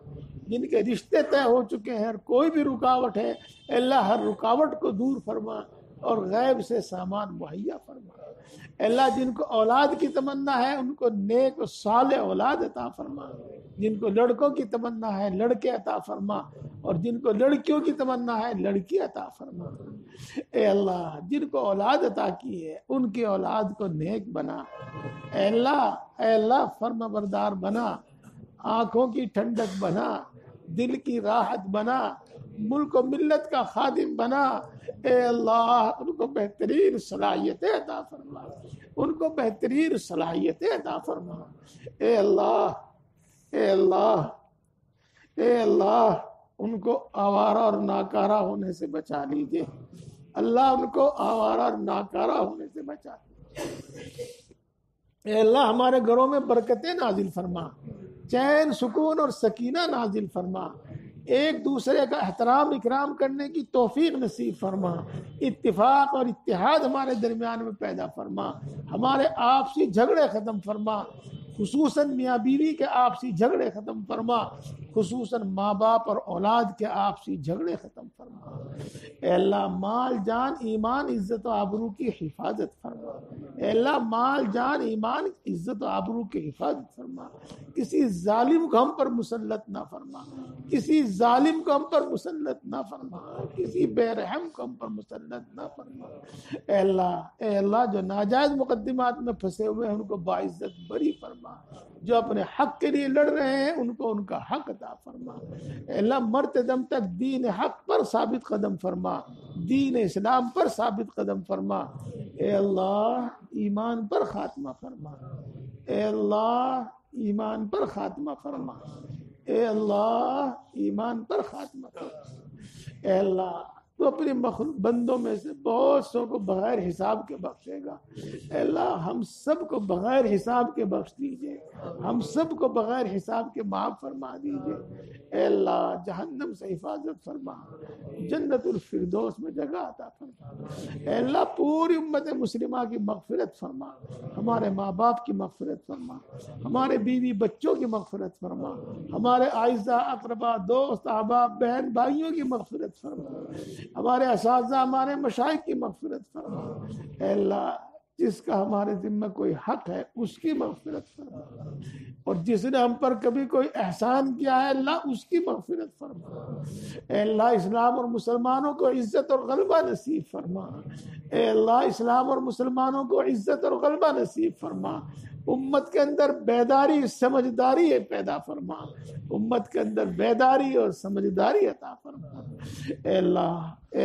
جن کے رشتے طے ہو چکے ہیں، کوئی بھی رکاوٹ ہے اے اللہ ہر رکاوٹ کو دور فرما اور غیب سے سامان مہیا فرما۔ اے اللہ جن کو اولاد کی تمنا ہے ان کو نیک و صالح اولاد عطا فرما، جن کو لڑکوں کی تمنا ہے لڑکے عطا فرما، اور جن کو لڑکیوں کی تمنا ہے لڑکی عطا فرما۔ اے اللہ جن کو اولاد عطا کی ہے ان کی اولاد کو نیک بنا۔ اے اللہ فرما بردار بنا، آنکھوں کی ٹھنڈک بنا، دل کی راحت بنا، ملک و ملت کا خادم بنا۔ اے اللہ ان کو بہترین صلاحیتیں عطا فرما، ان کو بہترین صلاحیتیں عطا فرما۔ اے اللہ اے اللہ اے اللہ ان کو آوارہ اور ناکارہ ہونے سے بچا لیجیے، اللہ ان کو آوارہ اور ناکارہ ہونے سے بچا لیجیے۔ اے اللہ ہمارے گھروں میں برکتیں نازل فرما، چین سکون اور سکینہ نازل فرما، ایک دوسرے کا احترام اکرام کرنے کی توفیق نصیب فرما، اتفاق اور اتحاد ہمارے درمیان میں پیدا فرما، ہمارے آپسی جھگڑے ختم فرما، خصوصاً میاں بیوی کے آپسی جھگڑے ختم فرما، خصوصاً ماں باپ اور اولاد کے آپسی جھگڑے ختم فرما۔ اے اللہ مال جان ایمان عزت و آبرو کی حفاظت فرما۔ اے اللہ مال جان ایمان عزت و آبرو کی حفاظت فرما، کسی ظالم کو ہم پر مسلط نہ فرما، کسی ظالم کو ہم پر مسلط نہ فرما، کسی بے رحم کو ہم پر مسلط نہ فرما۔ اے اللہ جو ناجائز مقدمات میں پھنسے ہوئے ہیں ان کو باعزت بری فرما، جو اپنے حق کے لیے لڑ رہے ہیں ان کو ان کا حق عطا فرما۔ اے اللہ مرتے دم تک دین حق پر ثابت قدم فرما، دین اسلام پر ثابت قدم فرما۔ اے اللہ ایمان پر خاتمہ فرما۔ اے اللہ ایمان پر خاتمہ فرما، اے اللہ ایمان پر خاتمہ فرما۔ اے اللہ تو اپنی مخلوق بندوں میں سے بہت سو کو بغیر حساب کے بخشے گا۔ اے اللہ ہم سب کو بغیر حساب کے بخش دیجئے، ہم سب کو بغیر حساب کے معاف فرما دیجئے۔ اے اللہ جہنم سے حفاظت فرما، جنت الفردوس میں جگہ عطا فرما۔ اے اللہ پوری امت مسلمہ کی مغفرت فرما، ہمارے ماں باپ کی مغفرت فرما، ہمارے بیوی بچوں کی مغفرت فرما، ہمارے اعزاء اقربا دوست احباب بہن بھائیوں کی مغفرت فرما، ہمارے اساتذہ ہمارے مشائخ کی مغفرت فرما۔ اے اللہ جس کا ہمارے ذمہ کوئی حق ہے اس کی مغفرت فرما، اور جس نے ہم پر کبھی کوئی احسان کیا ہے اللہ اس کی مغفرت فرما۔ اے اللہ اسلام اور مسلمانوں کو عزت اور غلبہ نصیب فرما، اے اللہ اسلام اور مسلمانوں کو عزت اور غلبہ نصیب فرما۔ امت کے اندر بیداری سمجھداری پیدا فرما، امت کے اندر بیداری اور سمجھداری عطا فرما۔ اے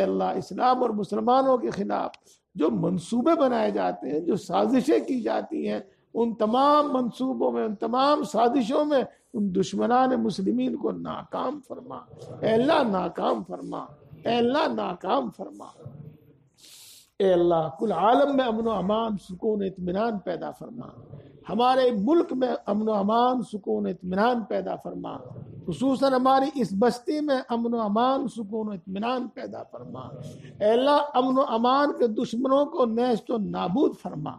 اللہ اسلام اور مسلمانوں کے خلاف جو منصوبے بنائے جاتے ہیں، جو سازشیں کی جاتی ہیں، ان تمام منصوبوں میں، ان تمام سازشوں میں ان دشمنان مسلمین کو ناکام فرما۔ اے اللہ ناکام فرما، اے اللہ ناکام فرما۔ اے اللہ کل عالم میں امن و امان سکون اطمینان پیدا فرما، ہمارے ملک میں امن و امان سکون اطمینان پیدا فرما، خصوصاً ہماری اس بستی میں امن و امان سکون و اطمینان پیدا فرما۔ اے اللہ امن و امان کے دشمنوں کو نیست و نابود فرما،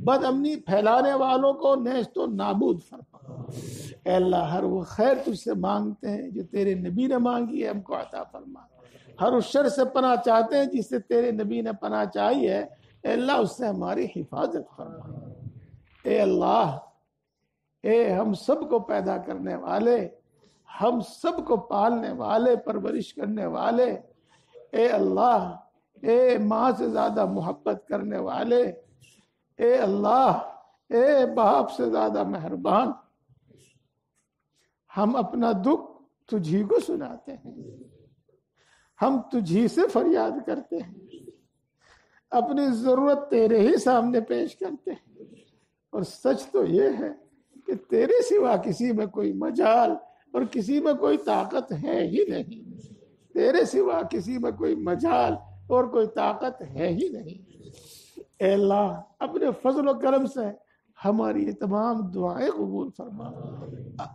بد امنی پھیلانے والوں کو نیست و نابود فرما۔ اے اللہ ہر وہ خیر تجھ سے مانگتے ہیں جو تیرے نبی نے مانگی ہے، ہم کو عطا فرما۔ ہر اس شر سے پناہ چاہتے ہیں جس سے تیرے نبی نے پناہ چاہی ہے، اے اللہ اس سے ہماری حفاظت فرما۔ اے اللہ اے ہم سب کو پیدا کرنے والے، ہم سب کو پالنے والے، پرورش کرنے والے، اے اللہ اے ماں سے زیادہ محبت کرنے والے، اے اللہ اے باپ سے زیادہ مہربان، ہم اپنا دکھ تجھی کو سناتے ہیں، ہم تجھی سے فریاد کرتے ہیں، اپنی ضرورت تیرے ہی سامنے پیش کرتے ہیں، اور سچ تو یہ ہے کہ تیرے سوا کسی میں کوئی مجال اور کسی میں کوئی طاقت ہے ہی نہیں، تیرے سوا کسی میں کوئی مجال اور کوئی طاقت ہے ہی نہیں۔ اے اللہ اپنے فضل و کرم سے ہماری یہ تمام دعائیں قبول فرما،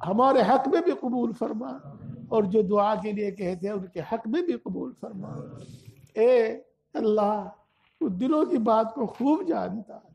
ہمارے حق میں بھی قبول فرما، اور جو دعا کے لیے کہتے ہیں ان کے حق میں بھی قبول فرما۔ اے اللہ تو دلوں کی بات کو خوب جانتا ہے،